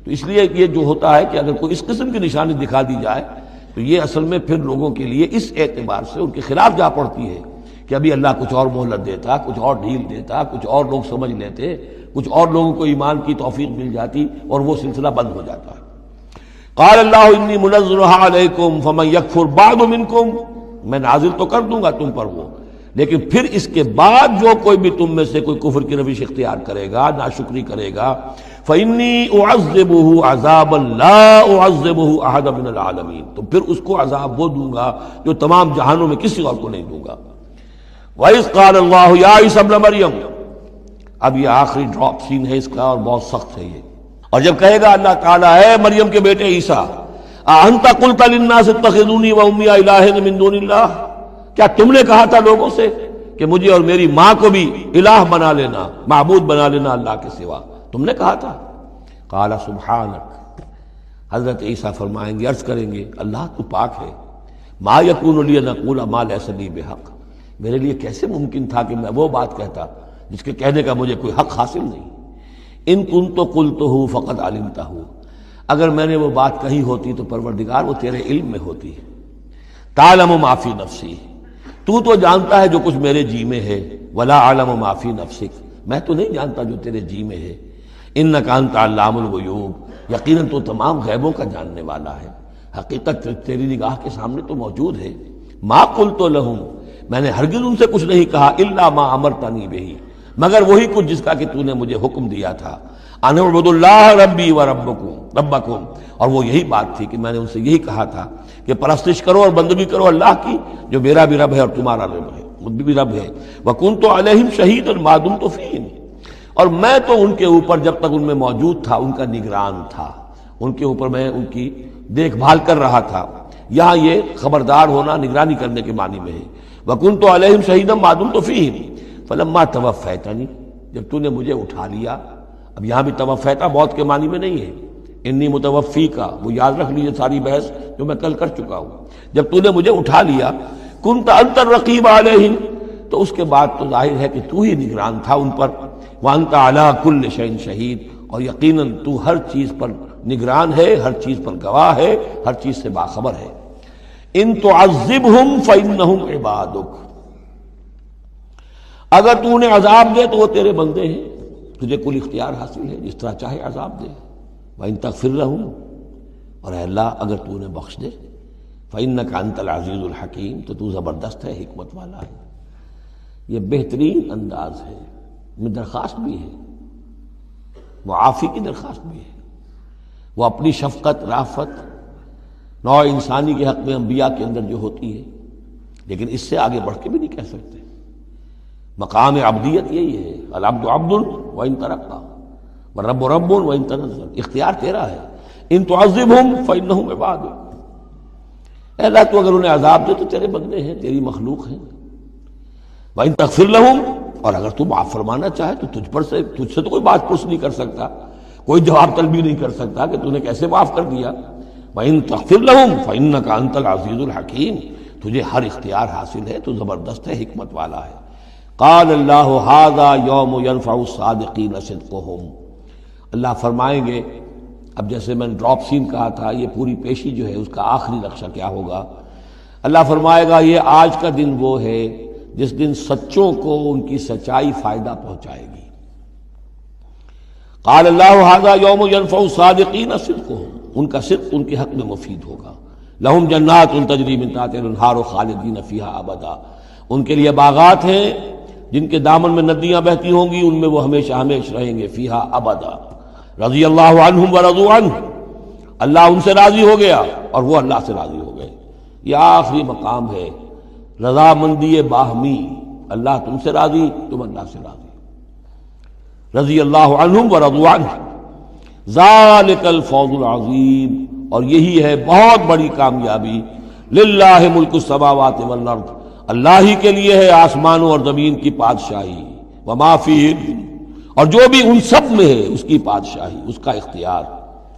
تو اس لیے یہ جو ہوتا ہے کہ اگر کوئی اس قسم کی نشانی دکھا دی جائے تو یہ اصل میں پھر لوگوں کے لیے اس اعتبار سے ان کے خلاف جا پڑتی ہے کہ ابھی اللہ کچھ اور مہلت دیتا، کچھ اور ڈھیل دیتا، کچھ اور لوگ سمجھ لیتے، کچھ اور لوگوں کو ایمان کی توفیق مل جاتی اور وہ سلسلہ بند ہو جاتا ہے۔ قال اللہ انی منزلها علیکم فمن یکفر بعد منکم، میں نازل تو کر دوں گا تم پر وہ، لیکن پھر اس کے بعد جو کوئی بھی تم میں سے کوئی کفر کی روش اختیار کرے گا، ناشکری کرے گا، فإنی اعذبہ عذابا لا اعذبہ احد من العالمین، تو پھر اس کو عذاب وہ دوں گا جو تمام جہانوں میں کسی اور کو نہیں دوں گا۔ وَإِذْ قَالَ اللَّهُ يَا عِيسَى ابْنَ مَرْيَمَ، اب یہ آخری ڈراپ سین ہے اس کا اور بہت سخت ہے یہ۔ اور جب کہے گا اللہ تعالیٰ اے مریم کے بیٹے عیسیٰ، اَأَنْتَ قُلْتَ لِلنَّاسِ اتَّخِذُونِي وَأُمِّيَ إِلَٰهَيْنِ مِن دُونِ اللَّهِ، کیا تم نے کہا تھا لوگوں سے کہ مجھے اور میری ماں کو بھی الہ بنا لینا، معبود بنا لینا اللہ کے سوا، تم نے کہا تھا؟ قال سبحانک، حضرت عیسیٰ فرمائیں گے، عرض کریں گے اللہ تو پاک ہے، ما یکون لی ان اقول ما لیس لی بحق، میرے لیے کیسے ممکن تھا کہ میں وہ بات کہتا جس کے کہنے کا مجھے کوئی حق حاصل نہیں۔ ان کنت قلتہ فقد علمتہ، اگر میں نے وہ بات کہی ہوتی تو پروردگار وہ تیرے علم میں ہوتی۔ تعلم ما فی نفسی، تو جانتا ہے جو کچھ میرے جی میں ہے، ولا اعلم ما فی نفسک، میں تو نہیں جانتا جو تیرے جی میں ہے۔ انک انت علام الغیوب، یقیناً تو تمام غیبوں کا جاننے والا ہے، حقیقت تیری نگاہ کے سامنے تو موجود ہے۔ ما قلت لہم، میں نے ہرگز ان سے کچھ نہیں کہا، الا ما امرتنی بہ، مگر وہی کچھ جس کا کہ تو نے مجھے حکم دیا تھا، ان اعبدوا اللہ ربی و ربکم، اور وہ یہی بات تھی کہ میں نے ان سے یہی کہا تھا کہ پرستش کرو اور بندگی کرو اللہ کی جو میرا بھی رب ہے اور تمہارا رب ہے، مجھ بھی رب ہے۔ وکنت علیہم شہیدا ما دمت فیہم، اور میں تو ان کے اوپر جب تک ان میں موجود تھا ان کا نگران تھا، ان کے اوپر میں ان کی دیکھ بھال کر رہا تھا۔ یہاں یہ خبردار ہونا نگرانی کرنے کے معنی میں ہے۔ وکنت علیہم شہیدا ما دمت فیہم فلما توفیتنی، جب تو نے مجھے اٹھا لیا، اب یہاں بھی توفیتا موت کے معنی میں نہیں ہے، انی متوفی کا، وہ یاد رکھ لیجیے ساری بحث جو میں کل کر چکا ہوں۔ جب تو نے مجھے اٹھا لیا، کنت انت الرقیب علیہم، تو اس کے بعد تو ظاہر ہے کہ تو ہی نگران تھا ان پر، وانت علی کل شیء شہید، اور یقیناً تو ہر چیز پر نگران ہے، ہر چیز پر گواہ ہے، ہر چیز سے باخبر ہے۔ ان تعذبہم فانہم عبادک، اگر تو انہیں عذاب دے تو وہ تیرے بندے ہیں، تجھے کل اختیار حاصل ہے، جس طرح چاہے عذاب دے۔ وَإِن تَغْفِرْ لَهُمْ، اور اے اللہ اگر تو انہیں بخش دے، فَإِنَّكَ أَنْتَ الْعَزِيزُ الْحَكِيمُ، تو تو زبردست ہے، حکمت والا ہے۔ یہ بہترین انداز ہے، میں درخواست بھی ہے، معافی کی درخواست بھی ہے، وہ اپنی شفقت رافت نوع انسانی کے حق میں انبیاء کے اندر جو ہوتی ہے، لیکن اس سے آگے بڑھ کے بھی نہیں کہہ سکتے۔ مقام عبدیت یہی ہے، العبد عبد وان ترقى والرب رب وان تنزل، اختیار تیرا ہے۔ ان تعذبہم فانہم عبادک، اے اللہ تو اگر انہیں عذاب دے تو تیرے بندے ہیں، تیری مخلوق ہیں۔ وان تغفر لہم، اور اگر تو معاف فرمانا چاہے تو تجھ سے تو کوئی بات پرس نہیں کر سکتا، کوئی جواب طلبی نہیں کر سکتا کہ تو نے کیسے معاف کر دیا۔ وان تغفر لہم فانک انت العزیز الحکیم، تجھے ہر اختیار حاصل ہے، تو زبردست ہے، حکمت والا ہے۔ قال اللہ ھذا یوم ینفع الصادقین صدقہم، اللہ فرمائیں گے، اب جیسے میں نے ڈراپ سین کہا تھا، یہ پوری پیشی جو ہے اس کا آخری نقشہ کیا ہوگا، اللہ فرمائے گا یہ آج کا دن وہ ہے جس دن سچوں کو ان کی سچائی فائدہ پہنچائے گی۔ قال اللہ ھذا یوم ینفع الصادقین صدقهم، ان کا صدق ان کے حق میں مفید ہوگا۔ لہم جنات تجری من تحتها الانہار خالدین فیہا ابدا، ان کے لیے باغات ہیں جن کے دامن میں ندیاں بہتی ہوں گی، ان میں وہ ہمیشہ ہمیشہ رہیں گے، فیہا ابدا۔ رضی اللہ عنہم ورضوا عنہ، اللہ ان سے راضی ہو گیا اور وہ اللہ سے راضی ہو گئے۔ یہ آخری مقام ہے، رضامندی باہمی، اللہ تم سے راضی، تم اللہ سے راضی۔ رضی اللہ عنہم ورضوا عنہ، ذالک الفوز العظیم، اور یہی ہے بہت بڑی کامیابی۔ للہ ملک السماوات والارض، اللہ ہی کے لیے ہے آسمانوں اور زمین کی بادشاہی، وما فیہن، اور جو بھی ان سب میں ہے اس کی بادشاہی، اس کا اختیار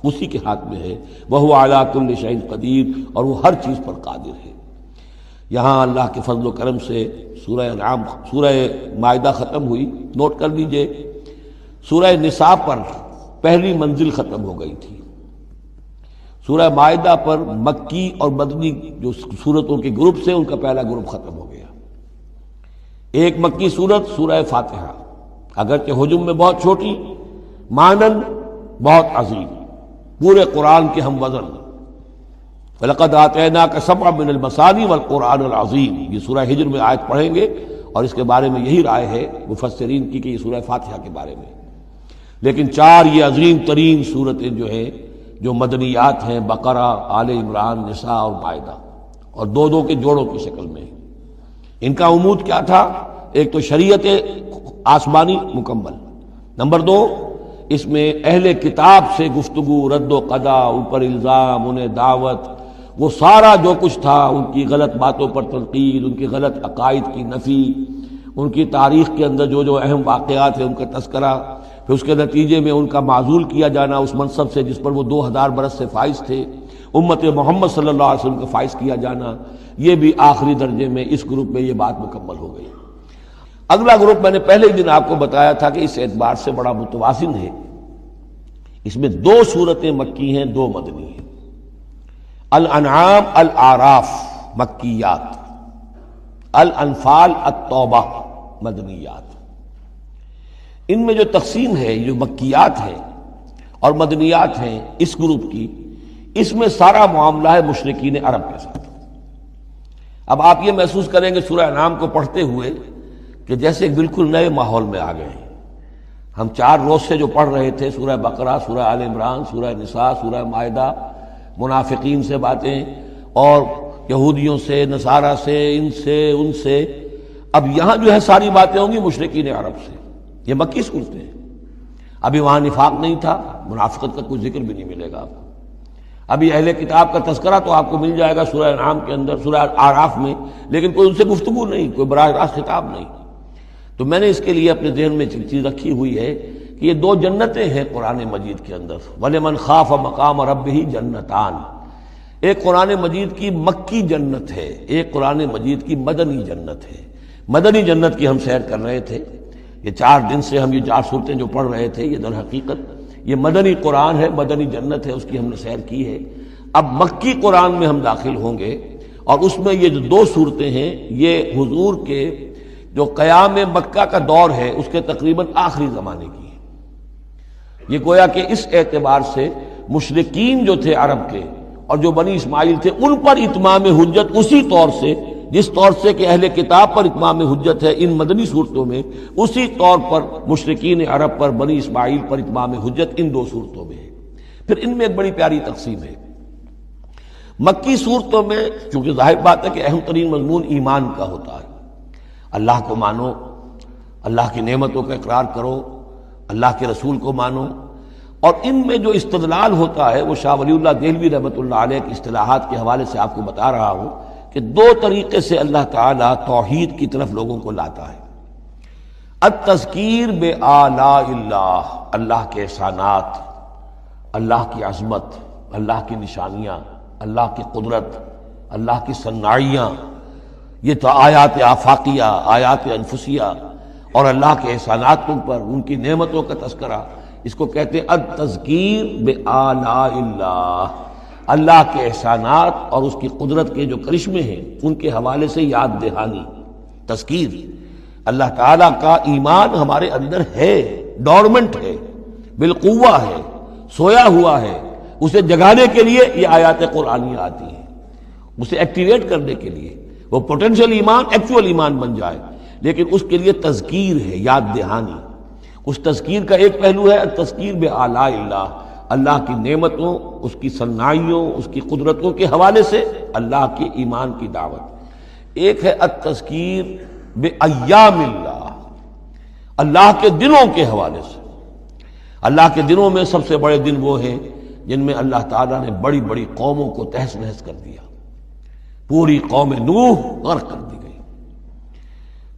اسی کے ہاتھ میں ہے۔ وہو علی کل شیء قدیر، اور وہ ہر چیز پر قادر ہے۔ یہاں اللہ کے فضل و کرم سے سورہ انعام، سورہ مائدہ ختم ہوئی۔ نوٹ کر لیجئے، سورہ نساء پر پہلی منزل ختم ہو گئی تھی، سورہ مائدہ پر مکی اور مدنی جو سورتوں کے گروپ سے ان کا پہلا گروپ ختم ہو گیا۔ ایک مکی سورت سورہ فاتحہ، اگرچہ حجم میں بہت چھوٹی، مانن بہت عظیم، پورے قرآن کے ہم وزن۔ وَلَقَدْ آتَيْنَاكَ سَبْعًا مِّنَ الْمَثَانِي وَالْقُرْآنِ الْعَظِيمِ، یہ سورہ ہجر میں آیت پڑھیں گے اور اس کے بارے میں یہی رائے ہے مفسرین کی کہ یہ سورہ فاتحہ کے بارے میں۔ لیکن چار یہ عظیم ترین سورتیں جو ہیں جو مدنیات ہیں، بقرہ، آل عمران، نساء اور مائدہ، اور دو دو کے جوڑوں کی شکل میں۔ ان کا عمود کیا تھا؟ ایک تو شریعت آسمانی مکمل، نمبر دو اس میں اہل کتاب سے گفتگو، رد و قضا، اوپر الزام، انہیں دعوت، وہ سارا جو کچھ تھا، ان کی غلط باتوں پر تنقید، ان کی غلط عقائد کی نفی، ان کی تاریخ کے اندر جو جو اہم واقعات ہیں ان کا تذکرہ، پھر اس کے نتیجے میں ان کا معزول کیا جانا اس منصب سے جس پر وہ 2000 برس سے فائز تھے، امت محمد صلی اللہ علیہ وسلم کا فائز کیا جانا، یہ بھی آخری درجے میں اس گروپ میں یہ بات مکمل ہو گئی۔ اگلا گروپ میں نے پہلے ہی دن آپ کو بتایا تھا کہ اس اعتبار سے بڑا متوازن ہے، اس میں 2 سورتیں مکی ہیں، 2 مدنی ہیں۔ الانعام الاعراف مکیات، الانفال التوبہ مدنیات۔ ان میں جو تقسیم ہے، جو مکیات ہیں اور مدنیات ہیں اس گروپ کی، اس میں سارا معاملہ ہے مشرکین عرب کے ساتھ۔ اب آپ یہ محسوس کریں گے سورہ انعام کو پڑھتے ہوئے کہ جیسے ایک بالکل نئے ماحول میں آ گئے ہیں۔ ہم 4 روز سے جو پڑھ رہے تھے سورہ بقرہ، سورہ آل عمران، سورہ نساء، سورہ مائدہ، منافقین سے باتیں اور یہودیوں سے، نصارہ سے، ان سے، اب یہاں جو ہے ساری باتیں ہوں گی مشرکین عرب سے۔ یہ مکی صورتیں ہیں، ابھی وہاں نفاق نہیں تھا، منافقت کا کوئی ذکر بھی نہیں ملے گا آپ کو۔ ابھی اہل کتاب کا تذکرہ تو آپ کو مل جائے گا سورہ انعام کے اندر، سورہ اعراف میں، لیکن کوئی ان سے گفتگو نہیں، کوئی براہ راست خطاب نہیں۔ تو میں نے اس کے لیے اپنے ذہن میں چیز رکھی ہوئی ہے کہ یہ 2 جنتیں ہیں قرآن مجید کے اندر، وَلِمَنْ خَافَ مَقَامَ رَبِّهِ جنتان۔ ایک قرآن مجید کی مکی جنت ہے، ایک قرآن مجید کی مدنی جنت ہے۔ مدنی جنت کی ہم سیر کر رہے تھے، یہ 4 دن سے ہم یہ 4 صورتیں جو پڑھ رہے تھے، یہ در حقیقت یہ مدنی قرآن ہے، مدنی جنت ہے، اس کی ہم نے سیر کی ہے۔ اب مکی قرآن میں ہم داخل ہوں گے، اور اس میں یہ جو 2 صورتیں ہیں یہ حضور کے جو قیام مکہ کا دور ہے اس کے تقریباً آخری زمانے کی ہے۔ یہ گویا کہ اس اعتبار سے مشرکین جو تھے عرب کے اور جو بنی اسماعیل تھے ان پر اتمام حجت اسی طور سے جس طور سے کہ اہل کتاب پر اتمام حجت ہے ان مدنی صورتوں میں، اسی طور پر مشرکین عرب پر، بنی اسماعیل پر اتمام حجت ان 2 صورتوں میں ہے۔ پھر ان میں ایک بڑی پیاری تقسیم ہے۔ مکی صورتوں میں چونکہ ظاہر بات ہے کہ اہم ترین مضمون ایمان کا ہوتا ہے، اللہ کو مانو، اللہ کی نعمتوں کا اقرار کرو، اللہ کے رسول کو مانو، اور ان میں جو استدلال ہوتا ہے وہ شاہ ولی اللہ دہلوی رحمۃ اللہ علیہ کی اصطلاحات کے حوالے سے آپ کو بتا رہا ہوں کہ 2 طریقے سے اللہ تعالیٰ توحید کی طرف لوگوں کو لاتا ہے۔ التذکیر بآلاء اللہ، اللہ کے احسانات، اللہ کی عظمت، اللہ کی نشانیاں، اللہ کی قدرت، اللہ کی صناعیاں، یہ تو آیات آفاقیہ، آیات انفسیہ، اور اللہ کے احسانات تم پر، ان کی نعمتوں کا تذکرہ، اس کو کہتے ہیں التذکیر بآلاء اللہ، اللہ کے احسانات اور اس کی قدرت کے جو کرشمے ہیں ان کے حوالے سے یاد دہانی، تذکیر۔ اللہ تعالیٰ کا ایمان ہمارے اندر ہے، ڈورمنٹ ہے، بالقوہ ہے، سویا ہوا ہے، اسے جگانے کے لیے یہ آیات قرآنیہ آتی ہیں، اسے ایکٹیویٹ کرنے کے لیے، وہ پوٹینشیل ایمان ایکچوئل ایمان بن جائے، لیکن اس کے لیے تذکیر ہے، یاد دہانی۔ اس تذکیر کا ایک پہلو ہے تذکیر بآلاء اللہ، اللہ کی نعمتوں، اس کی صنائیوں، اس کی قدرتوں کے حوالے سے اللہ کے ایمان کی دعوت۔ ایک ہے التذکیر بایام اللہ، اللہ کے دنوں کے حوالے سے۔ اللہ کے دنوں میں سب سے بڑے دن وہ ہیں جن میں اللہ تعالیٰ نے بڑی بڑی قوموں کو تہس نہس کر دیا۔ پوری قوم نوح غرق کر دی گئی،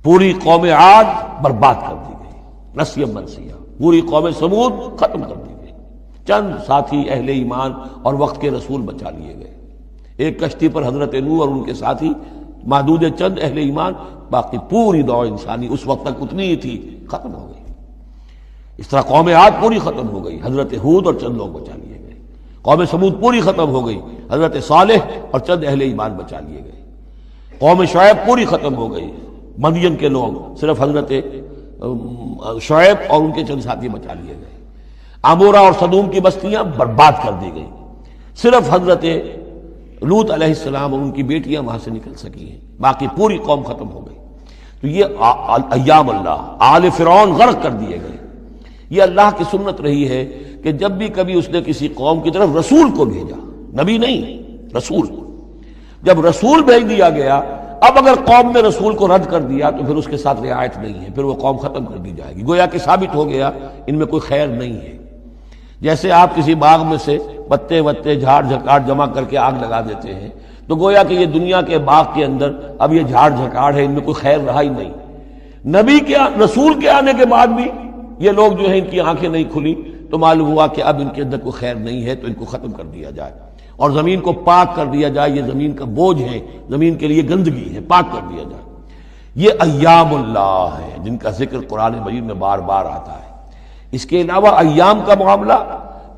پوری قوم عاد برباد کر دی گئی، نسیا منسیہ، پوری قوم سمود ختم کر دی گئی، چند ساتھی اہل ایمان اور وقت کے رسول بچا لیے گئے۔ ایک کشتی پر حضرت نوح اور ان کے ساتھی، محدود چند اہل ایمان، باقی پوری نوع انسانی اس وقت تک اتنی ہی تھی، ختم ہو گئی۔ اس طرح قوم عاد پوری ختم ہو گئی، حضرت ہود اور چند لوگ بچا لیے گئے۔ قوم سمود پوری ختم ہو گئی، حضرت صالح اور چند اہل ایمان بچا لیے گئے۔ قوم شعیب پوری ختم ہو گئی، مدین کے لوگ، صرف حضرت شعیب اور ان کے چند ساتھی بچا لیے گئے۔ عمورہ اور صدوم کی بستیاں برباد کر دی گئی، صرف حضرت لوط علیہ السلام اور ان کی بیٹیاں وہاں سے نکل سکی ہیں، باقی پوری قوم ختم ہو گئی۔ تو یہ ایام اللہ، آل فرعون غرق کر دیے گئے۔ یہ اللہ کی سنت رہی ہے کہ جب بھی کبھی اس نے کسی قوم کی طرف رسول کو بھیجا، نبی نہیں، رسول، جب رسول بھیج دیا گیا، اب اگر قوم میں رسول کو رد کر دیا تو پھر اس کے ساتھ رعایت نہیں ہے، پھر وہ قوم ختم کر دی جائے گی، گویا کہ ثابت ہو گیا ان میں کوئی خیر نہیں ہے۔ جیسے آپ کسی باغ میں سے پتے وتے جھاڑ جھکاڑ جمع کر کے آگ لگا دیتے ہیں، تو گویا کہ یہ دنیا کے باغ کے اندر اب یہ جھاڑ جھکاڑ ہے، ان میں کوئی خیر رہا ہی نہیں۔ نبی کے رسول کے آنے کے بعد بھی یہ لوگ جو ہیں ان کی آنکھیں نہیں کھلی، تو معلوم ہوا کہ اب ان کے اندر کوئی خیر نہیں ہے، تو ان کو ختم کر دیا جائے اور زمین کو پاک کر دیا جائے۔ یہ زمین کا بوجھ ہے، زمین کے لیے گندگی ہے، پاک کر دیا جائے۔ یہ ایام اللہ ہے جن کا ذکر قرآن مجید میں بار بار آتا ہے۔ اس کے علاوہ ایام کا معاملہ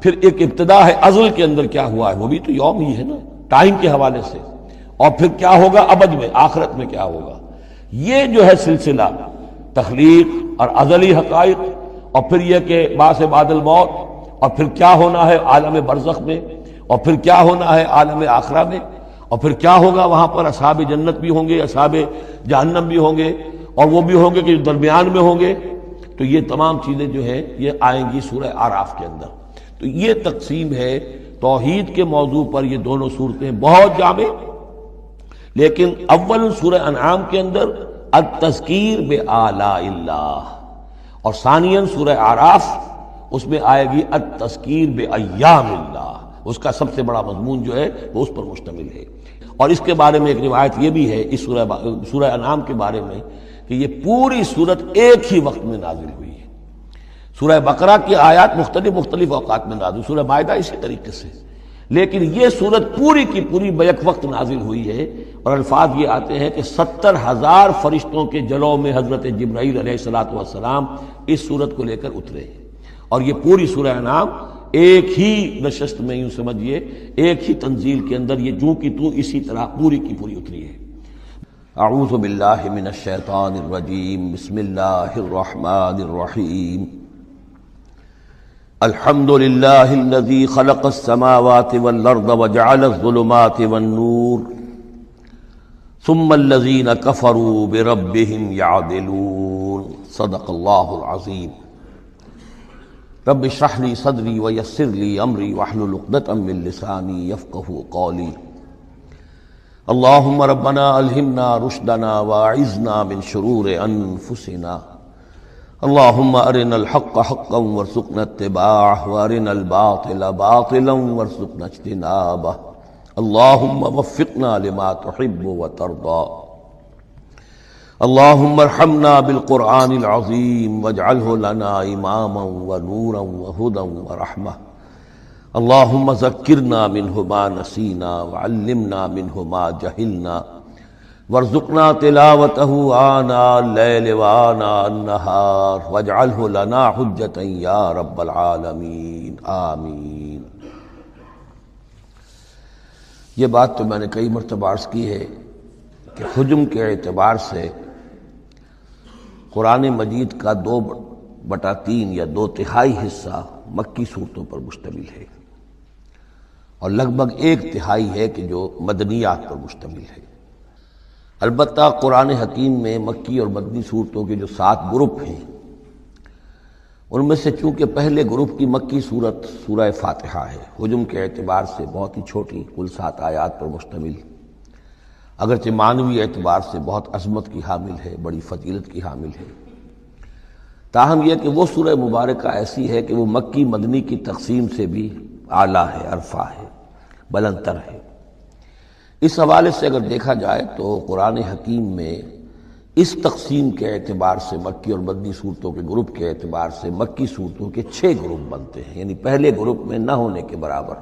پھر ایک ابتدا ہے، ازل کے اندر کیا ہوا ہے وہ بھی تو یوم ہی ہے نا، ٹائم کے حوالے سے، اور پھر کیا ہوگا ابد میں، آخرت میں کیا ہوگا۔ یہ جو ہے سلسلہ تخلیق اور ازلی حقائق، اور پھر یہ کہ بعث بعد الموت، اور پھر کیا ہونا ہے عالم برزخ میں، اور پھر کیا ہونا ہے عالم آخرہ میں، اور پھر کیا ہوگا وہاں پر اصحاب جنت بھی ہوں گے، اصحاب جہنم بھی ہوں گے، اور وہ بھی ہوں گے کہ درمیان میں ہوں گے۔ تو یہ تمام چیزیں جو ہیں یہ آئیں گی سورہ اعراف کے اندر۔ تو یہ تقسیم ہے توحید کے موضوع پر، یہ دونوں صورتیں بہت جامع، لیکن اول سورہ انعام کے اندر التذکیر بآلاء اللہ، اور ثانیاً سورہ اعراف اس میں آئے گی التذکیر بایام اللہ۔ اس کا سب سے بڑا مضمون جو ہے وہ اس پر مشتمل ہے۔ اور اس کے بارے میں ایک روایت یہ بھی ہے اس سورہ انعام کے بارے میں کہ یہ پوری سورت ایک ہی وقت میں نازل ہوئی ہے۔ سورہ بقرہ کی آیات مختلف اوقات میں نازل، سورہ مائدہ اسی طریقے سے، لیکن یہ سورت پوری کی پوری بیک وقت نازل ہوئی ہے۔ اور الفاظ یہ آتے ہیں کہ 70,000 فرشتوں کے جلوں میں حضرت جبرائیل علیہ السلام اس سورت کو لے کر اترے ہیں، اور یہ پوری سورہ انعام ایک ہی نشست میں، یوں سمجھیے ایک ہی تنزیل کے اندر یہ جو کی تو اسی طرح پوری کی پوری اتری ہے۔ اعوذ باللہ من الشیطان الرجیم، بسم اللہ الرحمن الرحیم۔ الحمد للہ الذی خلق السماوات والارض وجعل الظلمات والنور ثم الذین کفروا بربهم یعدلون۔ صدق اللہ العظیم۔ رب اشرح لی صدری ویسر لی امری واحلل عقدۃ من لسانی یفقہوا قولی۔ اللہم ربنا الہمنا رشدنا واعذنا من شرور انفسنا۔ اللہم ارنا الحق حقا وارزقنا اتباعہ وارنا الباطل باطلا وارزقنا اجتنابہ۔ اللہم وفقنا لما تحب وترضى۔ اللہم ارحمنا بالقرآن العظیم واجعلہ لنا اماما ونورا وہدى ورحمہ۔ اللہم ذکرنا منہ ما نسینا وعلمنا منہ ما جہلنا وارزقنا تلاوتہ آناء اللیل وآناء النہار واجعلہ لنا حجتا یا رب العالمین، آمین۔ یہ بات تو میں نے کئی مرتبہ عرض کی ہے کہ حجم کے اعتبار سے قرآن مجید کا 2/3 یا 2/3 حصہ مکی صورتوں پر مشتمل ہے، اور لگ بھگ 1/3 ہے کہ جو مدنیات پر مشتمل ہے۔ البتہ قرآن حکیم میں مکی اور مدنی صورتوں کے جو 7 گروپ ہیں، ان میں سے چونکہ پہلے گروپ کی مکی صورت سورہ فاتحہ ہے، حجم کے اعتبار سے بہت ہی چھوٹی، کل 7 آیات پر مشتمل، اگرچہ معنوی اعتبار سے بہت عظمت کی حامل ہے، بڑی فضیلت کی حامل ہے، تاہم یہ کہ وہ سورہ مبارکہ ایسی ہے کہ وہ مکی مدنی کی تقسیم سے بھی اعلیٰ ہے، ارفع ہے، بلندتر ہے۔ اس حوالے سے اگر دیکھا جائے تو قرآن حکیم میں اس تقسیم کے اعتبار سے مکی اور مدنی صورتوں کے گروپ کے اعتبار سے مکی صورتوں کے 6 گروپ بنتے ہیں، یعنی پہلے گروپ میں نہ ہونے کے برابر۔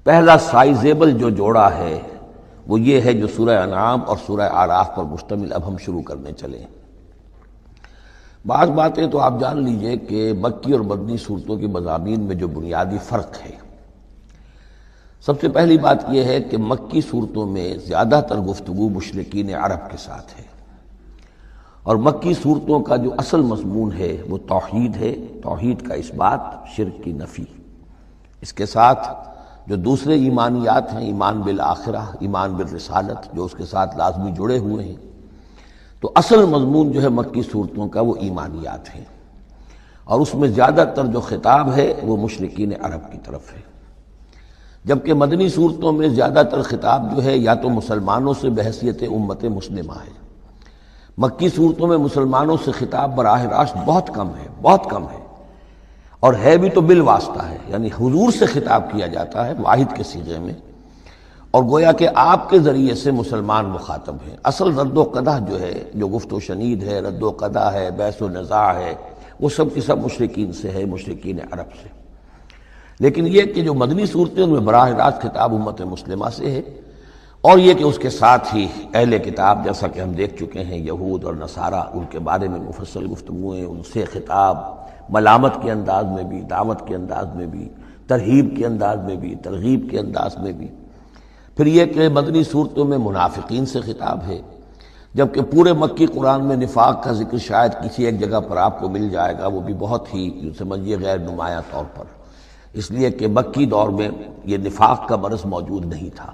پہلا سائزیبل جو جوڑا ہے وہ یہ ہے جو سورہ انعام اور سورہ اعراف پر مشتمل اب ہم شروع کرنے چلے۔ بعض باتیں تو آپ جان لیجئے کہ مکی اور مدنی صورتوں کے مضامین میں جو بنیادی فرق ہے، سب سے پہلی بات یہ ہے کہ مکی صورتوں میں زیادہ تر گفتگو مشرکین عرب کے ساتھ ہے، اور مکی صورتوں کا جو اصل مضمون ہے وہ توحید ہے، توحید کا اثبات، شرک کی نفی۔ اس کے ساتھ جو دوسرے ایمانیات ہیں، ایمان بالآخرہ، ایمان بالرسالت، جو اس کے ساتھ لازمی جڑے ہوئے ہیں، تو اصل مضمون جو ہے مکی صورتوں کا وہ ایمانیات ہیں، اور اس میں زیادہ تر جو خطاب ہے وہ مشرکین عرب کی طرف ہے، جبکہ مدنی صورتوں میں زیادہ تر خطاب جو ہے یا تو مسلمانوں سے بحیثیت امت مسلمہ ہے۔ مکی صورتوں میں مسلمانوں سے خطاب براہ راست بہت کم ہے، بہت کم ہے، اور ہے بھی تو بالواسطہ ہے، یعنی حضور سے خطاب کیا جاتا ہے واحد کے صیغے میں، اور گویا کہ آپ کے ذریعے سے مسلمان مخاطب ہیں۔ اصل رد و قدح جو ہے، جو گفت و شنید ہے، رد و قدح ہے، بحث و نزاع ہے، وہ سب کی سب مشرکین سے ہے، مشرکین عرب سے۔ لیکن یہ کہ جو مدنی صورتیں ان میں براہ راست خطاب امت مسلمہ سے ہے، اور یہ کہ اس کے ساتھ ہی اہل کتاب، جیسا کہ ہم دیکھ چکے ہیں، یہود اور نصارہ، ان کے بارے میں مفصل گفتگویں، ان سے خطاب ملامت کے انداز میں بھی، دعوت کے انداز میں بھی، ترہیب کے انداز میں بھی، ترغیب کے انداز میں بھی۔ پھر یہ کہ مدنی صورتوں میں منافقین سے خطاب ہے، جبکہ پورے مکی قرآن میں نفاق کا ذکر شاید کسی ایک جگہ پر آپ کو مل جائے گا، وہ بھی بہت ہی سمجھیے غیر نمایاں طور پر، اس لیے کہ مکی دور میں یہ نفاق کا مرض موجود نہیں تھا۔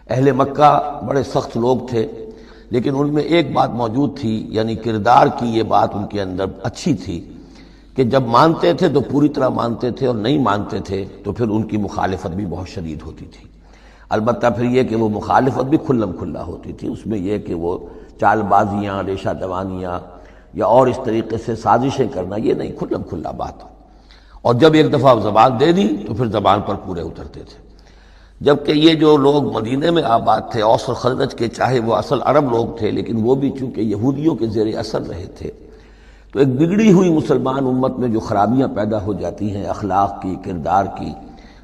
اہل مکہ بڑے سخت لوگ تھے، لیکن ان میں ایک بات موجود تھی، یعنی کردار کی یہ بات ان کے اندر اچھی تھی کہ جب مانتے تھے تو پوری طرح مانتے تھے، اور نہیں مانتے تھے تو پھر ان کی مخالفت بھی بہت شدید ہوتی تھی۔ البتہ پھر یہ کہ وہ مخالفت بھی کھلم کھلا ہوتی تھی، اس میں یہ کہ وہ چال بازیاں، ریشہ دوانیاں یا اور اس طریقے سے سازشیں کرنا، یہ نہیں، کھلم کھلا بات، اور جب ایک دفعہ زبان دے دی تو پھر زبان پر پورے اترتے تھے۔ جبکہ یہ جو لوگ مدینے میں آباد تھے، اوس اور خزرج کے، چاہے وہ اصل عرب لوگ تھے، لیکن وہ بھی چونکہ یہودیوں کے زیر اثر رہے تھے، تو ایک بگڑی ہوئی مسلمان امت میں جو خرابیاں پیدا ہو جاتی ہیں اخلاق کی، کردار کی،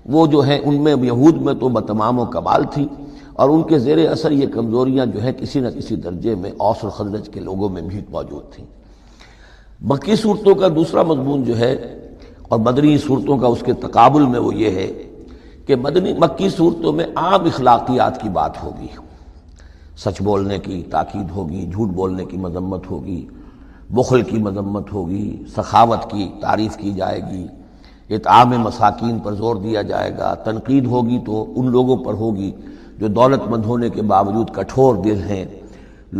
وہ جو ہیں ان میں یہود میں تو بتمام و کمال تھی، اور ان کے زیر اثر یہ کمزوریاں جو ہیں کسی نہ کسی درجے میں اوس اور خزرج کے لوگوں میں بھی موجود تھیں۔ مکی صورتوں کا دوسرا مضمون جو ہے، اور مدنی صورتوں کا اس کے تقابل میں، وہ یہ ہے کہ مکی صورتوں میں عام اخلاقیات کی بات ہوگی، سچ بولنے کی تاکید ہوگی، جھوٹ بولنے کی مذمت ہوگی، بخل کی مذمت ہوگی، سخاوت کی تعریف کی جائے گی، اطعام مساکین پر زور دیا جائے گا، تنقید ہوگی تو ان لوگوں پر ہوگی جو دولت مند ہونے کے باوجود کٹھور دل ہیں،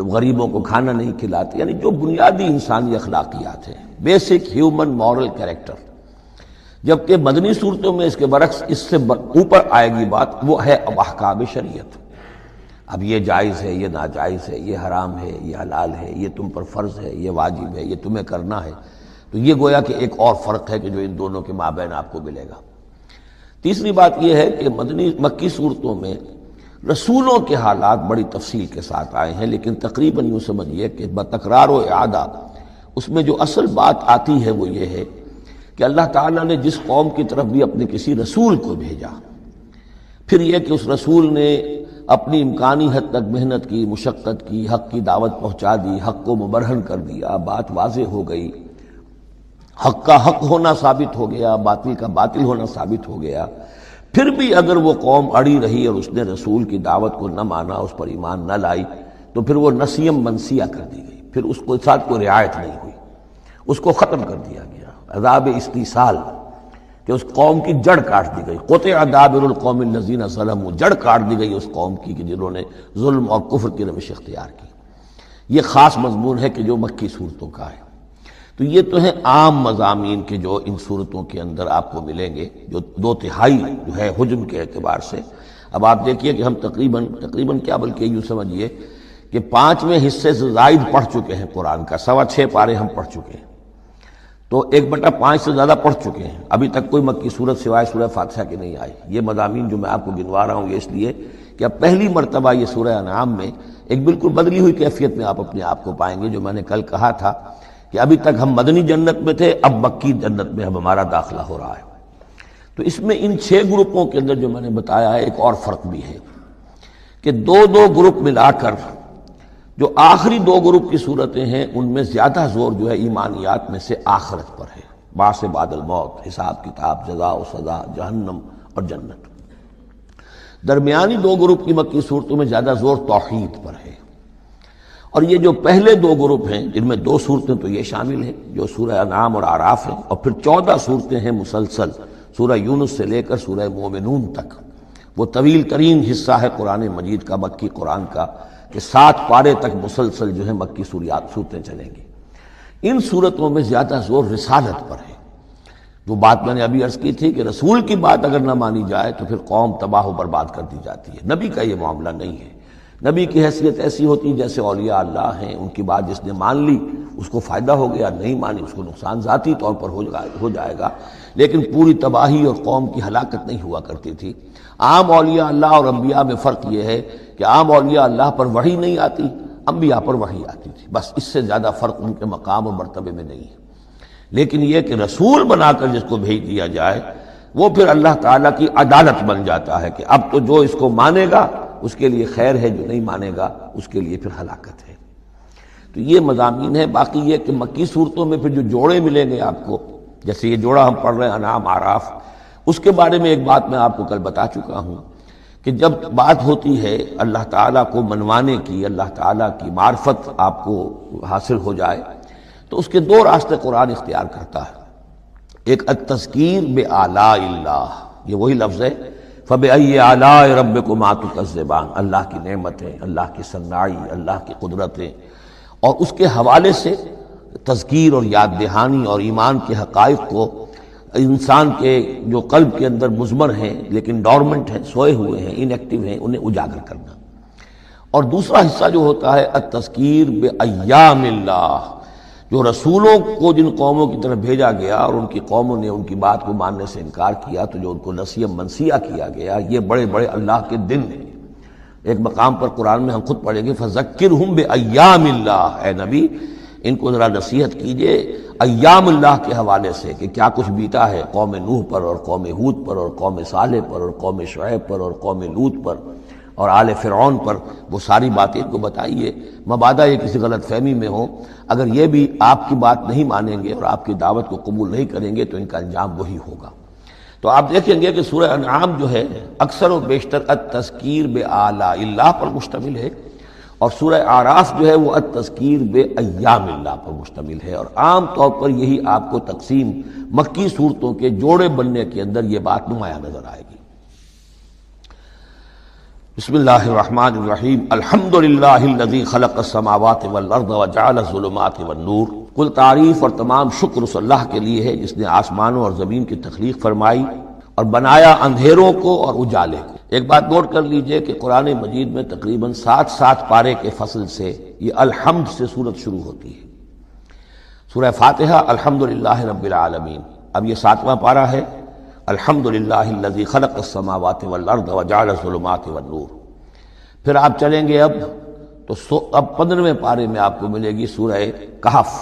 غریبوں کو کھانا نہیں کھلاتے، یعنی جو بنیادی انسانی اخلاقیات ہیں، بیسک ہیومن مورل کریکٹر۔ جبکہ مدنی صورتوں میں اس کے برعکس اس سے اوپر آئے گی بات، وہ ہے اب احکام شریعت۔ اب یہ جائز ہے، یہ ناجائز ہے، یہ حرام ہے، یہ حلال ہے، یہ تم پر فرض ہے، یہ واجب ہے، یہ تمہیں کرنا ہے۔ تو یہ گویا کہ ایک اور فرق ہے کہ جو ان دونوں کے مابین آپ کو ملے گا۔ تیسری بات یہ ہے کہ مکی صورتوں میں رسولوں کے حالات بڑی تفصیل کے ساتھ آئے ہیں، لیکن تقریباً یوں سمجھیے کہ بتکرار و اعادہ اس میں جو اصل بات آتی ہے وہ یہ ہے کہ اللہ تعالیٰ نے جس قوم کی طرف بھی اپنے کسی رسول کو بھیجا، پھر یہ کہ اس رسول نے اپنی امکانی حد تک محنت کی، مشقت کی، حق کی دعوت پہنچا دی، حق کو مبرہن کر دیا، بات واضح ہو گئی، حق کا حق ہونا ثابت ہو گیا، باطل کا باطل ہونا ثابت ہو گیا، پھر بھی اگر وہ قوم اڑی رہی اور اس نے رسول کی دعوت کو نہ مانا، اس پر ایمان نہ لائی، تو پھر وہ نسیم منسیہ کر دی گئی، پھر اس کو ساتھ کوئی رعایت نہیں ہوئی، اس کو ختم کر دیا گیا، عذاب استیصال۔ کہ اس قوم کی جڑ کاٹ دی گئی، قطع دابر القوم الذین ظلموا، جڑ کاٹ دی گئی اس قوم کی کہ جنہوں نے ظلم اور کفر کی روش اختیار کی۔ یہ خاص مضمون ہے کہ جو مکی صورتوں کا ہے۔ تو یہ تو ہیں عام مضامین کے جو ان صورتوں کے اندر آپ کو ملیں گے، جو 2/3 جو ہے حجم کے اعتبار سے۔ اب آپ دیکھیے کہ ہم تقریباً کیا بلکہ یوں سمجھیے کہ 5ویں حصے سے زائد پڑھ چکے ہیں قرآن کا، 6.25 پارے ہم پڑھ چکے ہیں، تو 1/5 سے زیادہ پڑھ چکے ہیں۔ ابھی تک کوئی مکی صورت سوائے سورہ فاتحہ کے نہیں آئی۔ یہ مضامین جو میں آپ کو گنوا رہا ہوں یہ اس لیے کہ اب پہلی مرتبہ یہ سورہ انعام میں ایک بالکل بدلی ہوئی کیفیت میں آپ اپنے آپ کو پائیں گے۔ جو میں نے کل کہا تھا کہ ابھی تک ہم مدنی جنت میں تھے، اب مکی جنت میں اب ہمارا داخلہ ہو رہا ہے۔ تو اس میں ان 6 گروپوں کے اندر جو میں نے بتایا ہے ایک اور فرق بھی ہے کہ 2 گروپ ملا کر جو آخری 2 گروپ کی صورتیں ہیں ان میں زیادہ زور جو ہے ایمانیات میں سے آخرت پر ہے، بعث بعد الموت، حساب کتاب، جزا و سزا، جہنم اور جنت۔ درمیانی 2 گروپ کی مکی صورتوں میں زیادہ زور توحید پر ہے۔ اور یہ جو پہلے 2 گروپ ہیں جن میں 2 صورتیں تو یہ شامل ہیں جو سورہ انعام اور اعراف ہیں، اور پھر 14 صورتیں ہیں مسلسل سورہ یونس سے لے کر سورہ مومنون تک۔ وہ طویل ترین حصہ ہے قرآن مجید کا، مکی قرآن کا، کہ 7 پارے تک مسلسل جو ہے مکی صورتیں چلیں گی۔ ان صورتوں میں زیادہ زور رسالت پر ہے۔ جو بات میں نے ابھی عرض کی تھی کہ رسول کی بات اگر نہ مانی جائے تو پھر قوم تباہ و برباد کر دی جاتی ہے۔ نبی کا یہ معاملہ نہیں ہے۔ نبی کی حیثیت ایسی ہوتی ہے جیسے اولیاء اللہ ہیں، ان کی بات جس نے مان لی اس کو فائدہ ہو گیا، نہیں مانی اس کو نقصان ذاتی طور پر ہو جائے گا، لیکن پوری تباہی اور قوم کی ہلاکت نہیں ہوا کرتی تھی۔ عام اولیاء اللہ اور انبیاء میں فرق یہ ہے کہ عام اولیاء اللہ پر وحی نہیں آتی، انبیاء پر وحی آتی تھی، بس اس سے زیادہ فرق ان کے مقام اور مرتبے میں نہیں ہے۔ لیکن یہ کہ رسول بنا کر جس کو بھیج دیا جائے وہ پھر اللہ تعالیٰ کی عدالت بن جاتا ہے کہ اب تو جو اس کو مانے گا اس کے لیے خیر ہے، جو نہیں مانے گا اس کے لیے پھر ہلاکت ہے۔ تو یہ مضامین ہے۔ باقی یہ کہ مکی صورتوں میں پھر جو جوڑے ملیں گے آپ کو، جیسے یہ جوڑا ہم پڑھ رہے ہیں انعام اعراف، اس کے بارے میں ایک بات میں آپ کو کل بتا چکا ہوں کہ جب بات ہوتی ہے اللہ تعالیٰ کو منوانے کی، اللہ تعالیٰ کی معرفت آپ کو حاصل ہو جائے تو اس کے 2 راستے قرآن اختیار کرتا ہے۔ ایک التذکیر بآلاء اللہ، یہ وہی لفظ ہے فَبِأَيِّ آلَاءِ رَبِّكُمَا تُكَذِّبَانِ، اللہ کی نعمتیں، اللہ کی صنائی، اللہ کی قدرتیں، اور اس کے حوالے سے تذکیر اور یاد دہانی اور ایمان کے حقائق کو انسان کے جو قلب کے اندر مضمر ہیں لیکن ڈورمنٹ ہیں، سوئے ہوئے ہیں، ان ایکٹیو ہیں، انہیں اجاگر کرنا۔ اور دوسرا حصہ جو ہوتا ہے التذکیر بایام اللہ، جو رسولوں کو جن قوموں کی طرف بھیجا گیا اور ان کی قوموں نے ان کی بات کو ماننے سے انکار کیا تو جو ان کو نسیہ منسیہ کیا گیا، یہ بڑے بڑے اللہ کے دن ہیں۔ ایک مقام پر قرآن میں ہم خود پڑھیں گے فذکرہم بایام اللہ، اے نبی ان کو ذرا نصیحت کیجئے ایام اللہ کے حوالے سے کہ کیا کچھ بیتا ہے قوم نوح پر اور قوم ہود پر اور قوم صالح پر اور قوم شعیب پر اور قوم لوط پر اور آل فرعون پر، وہ ساری باتیں ان کو بتائیے، مبادا یہ کسی غلط فہمی میں ہو، اگر یہ بھی آپ کی بات نہیں مانیں گے اور آپ کی دعوت کو قبول نہیں کریں گے تو ان کا انجام وہی ہوگا۔ تو آپ دیکھیں گے کہ سورہ انعام جو ہے اکثر و بیشتر التذکیر بآلاء اللہ پر مشتمل ہے، اور سورہ اعراف جو ہے وہ التذکیر بایام اللہ پر مشتمل ہے، اور عام طور پر یہی آپ کو تقسیم مکی صورتوں کے جوڑے بننے کے اندر یہ بات نمایاں نظر آئے گی۔ بسم اللہ الرحمن الرحیم، الحمدللہ الذی خلق السماوات والارض وجعل الظلمات والنور۔ کل تعریف اور تمام شکر اس اللہ کے لیے ہے جس نے آسمانوں اور زمین کی تخلیق فرمائی اور بنایا اندھیروں کو اور اجالے کو۔ ایک بات نوٹ کر لیجئے کہ قرآن مجید میں تقریباً 7 پارے کے فصل سے یہ الحمد سے سورت شروع ہوتی ہے۔ سورہ فاتحہ الحمدللہ رب العالمین، اب یہ 7واں پارہ ہے، الحمدللہ الذی خلق السماوات والارض وجعل الظلمات والنور۔ پھر آپ چلیں گے اب 15ویں پارے میں آپ کو ملے گی سورہ کہف،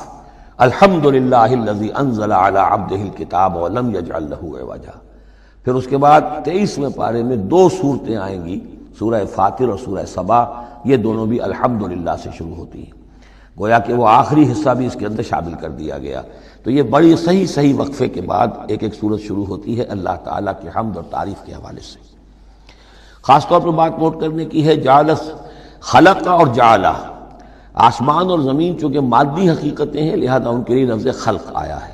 الحمدللہ الذی انزل علی عبدہ الکتاب ولم یجعل لہ عوجا۔ پھر اس کے بعد 23ویں پارے میں 2 صورتیں آئیں گی، سورہ فاطر اور سورہ سبا، یہ دونوں بھی الحمدللہ سے شروع ہوتی ہیں، گویا کہ وہ آخری حصہ بھی اس کے اندر شامل کر دیا گیا۔ تو یہ بڑی صحیح وقفے کے بعد ایک صورت شروع ہوتی ہے اللہ تعالیٰ کی حمد اور تعریف کے حوالے سے۔ خاص طور پر بات نوٹ کرنے کی ہے جعل، خلق اور جعل، آسمان اور زمین چونکہ مادی حقیقتیں ہیں لہذا ان کے لیے لفظ خلق آیا ہے،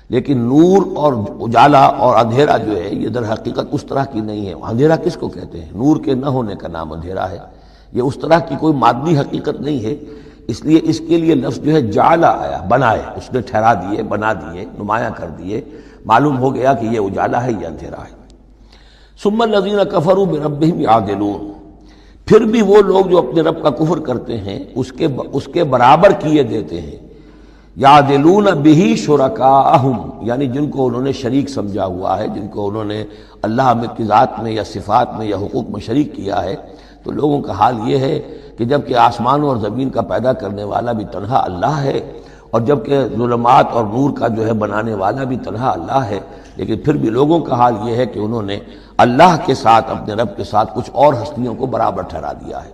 لیکن نور اور اجالا اور اندھیرا جو ہے یہ در حقیقت اس طرح کی نہیں ہے۔ اندھیرا کس کو کہتے ہیں؟ نور کے نہ ہونے کا نام اندھیرا ہے۔ یہ اس طرح کی کوئی مادی حقیقت نہیں ہے، اس لیے اس کے لیے لفظ جو ہے جعلا آیا، بنائے، اس نے ٹھہرا دیے، بنا دیے، نمایاں کر دیے، معلوم ہو گیا کہ یہ اجالا ہے، یہ اندھیرا ہے۔ ثم الذین کفروا بربہم یعدلون، پھر بھی وہ لوگ جو اپنے رب کا کفر کرتے ہیں اس کے برابر کیے دیتے ہیں، یعدلون بہ شرکاءہم، یعنی جن کو انہوں نے شریک سمجھا ہوا ہے، جن کو انہوں نے اللہ کی ذات میں یا صفات میں یا حقوق میں شریک کیا ہے، تو لوگوں کا حال یہ ہے کہ جب کہ آسمانوں اور زمین کا پیدا کرنے والا بھی تنہا اللہ ہے، اور جب کہ ظلمات اور نور کا جو ہے بنانے والا بھی تنہا اللہ ہے، لیکن پھر بھی لوگوں کا حال یہ ہے کہ انہوں نے اللہ کے ساتھ، اپنے رب کے ساتھ کچھ اور ہستیوں کو برابر ٹھہرا دیا ہے۔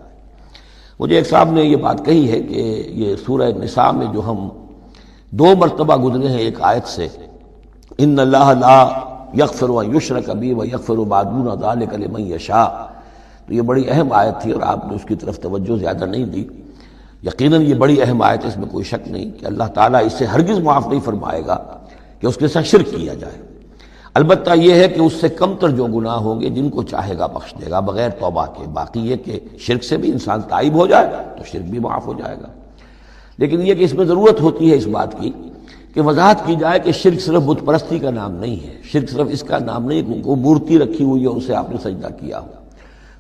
مجھے ایک صاحب نے یہ بات کہی ہے کہ یہ سورہ نساء میں جو ہم 2 مرتبہ گزرے ہیں ایک آیت سے، ان اللہ لا یغفر ان یشرک بہ ویغفر ما دون ذلک لمن یشاء، تو یہ بڑی اہم آیت تھی اور آپ نے اس کی طرف توجہ زیادہ نہیں دی۔ یقیناً یہ بڑی اہم آیت ہے، اس میں کوئی شک نہیں کہ اللہ تعالیٰ اس سے ہرگز معاف نہیں فرمائے گا کہ اس کے ساتھ شرک کیا جائے۔ البتہ یہ ہے کہ اس سے کم تر جو گناہ ہوں گے جن کو چاہے گا بخش دے گا بغیر توبہ کے، باقی یہ کہ شرک سے بھی انسان تائب ہو جائے تو شرک بھی معاف ہو جائے گا۔ لیکن یہ کہ اس میں ضرورت ہوتی ہے اس بات کی کہ وضاحت کی جائے کہ شرک صرف بت پرستی کا نام نہیں ہے، شرک صرف اس کا نام نہیں کہ کوئی مورتی رکھی ہوئی ہے اسے آپ نے سجدہ کیا ہو۔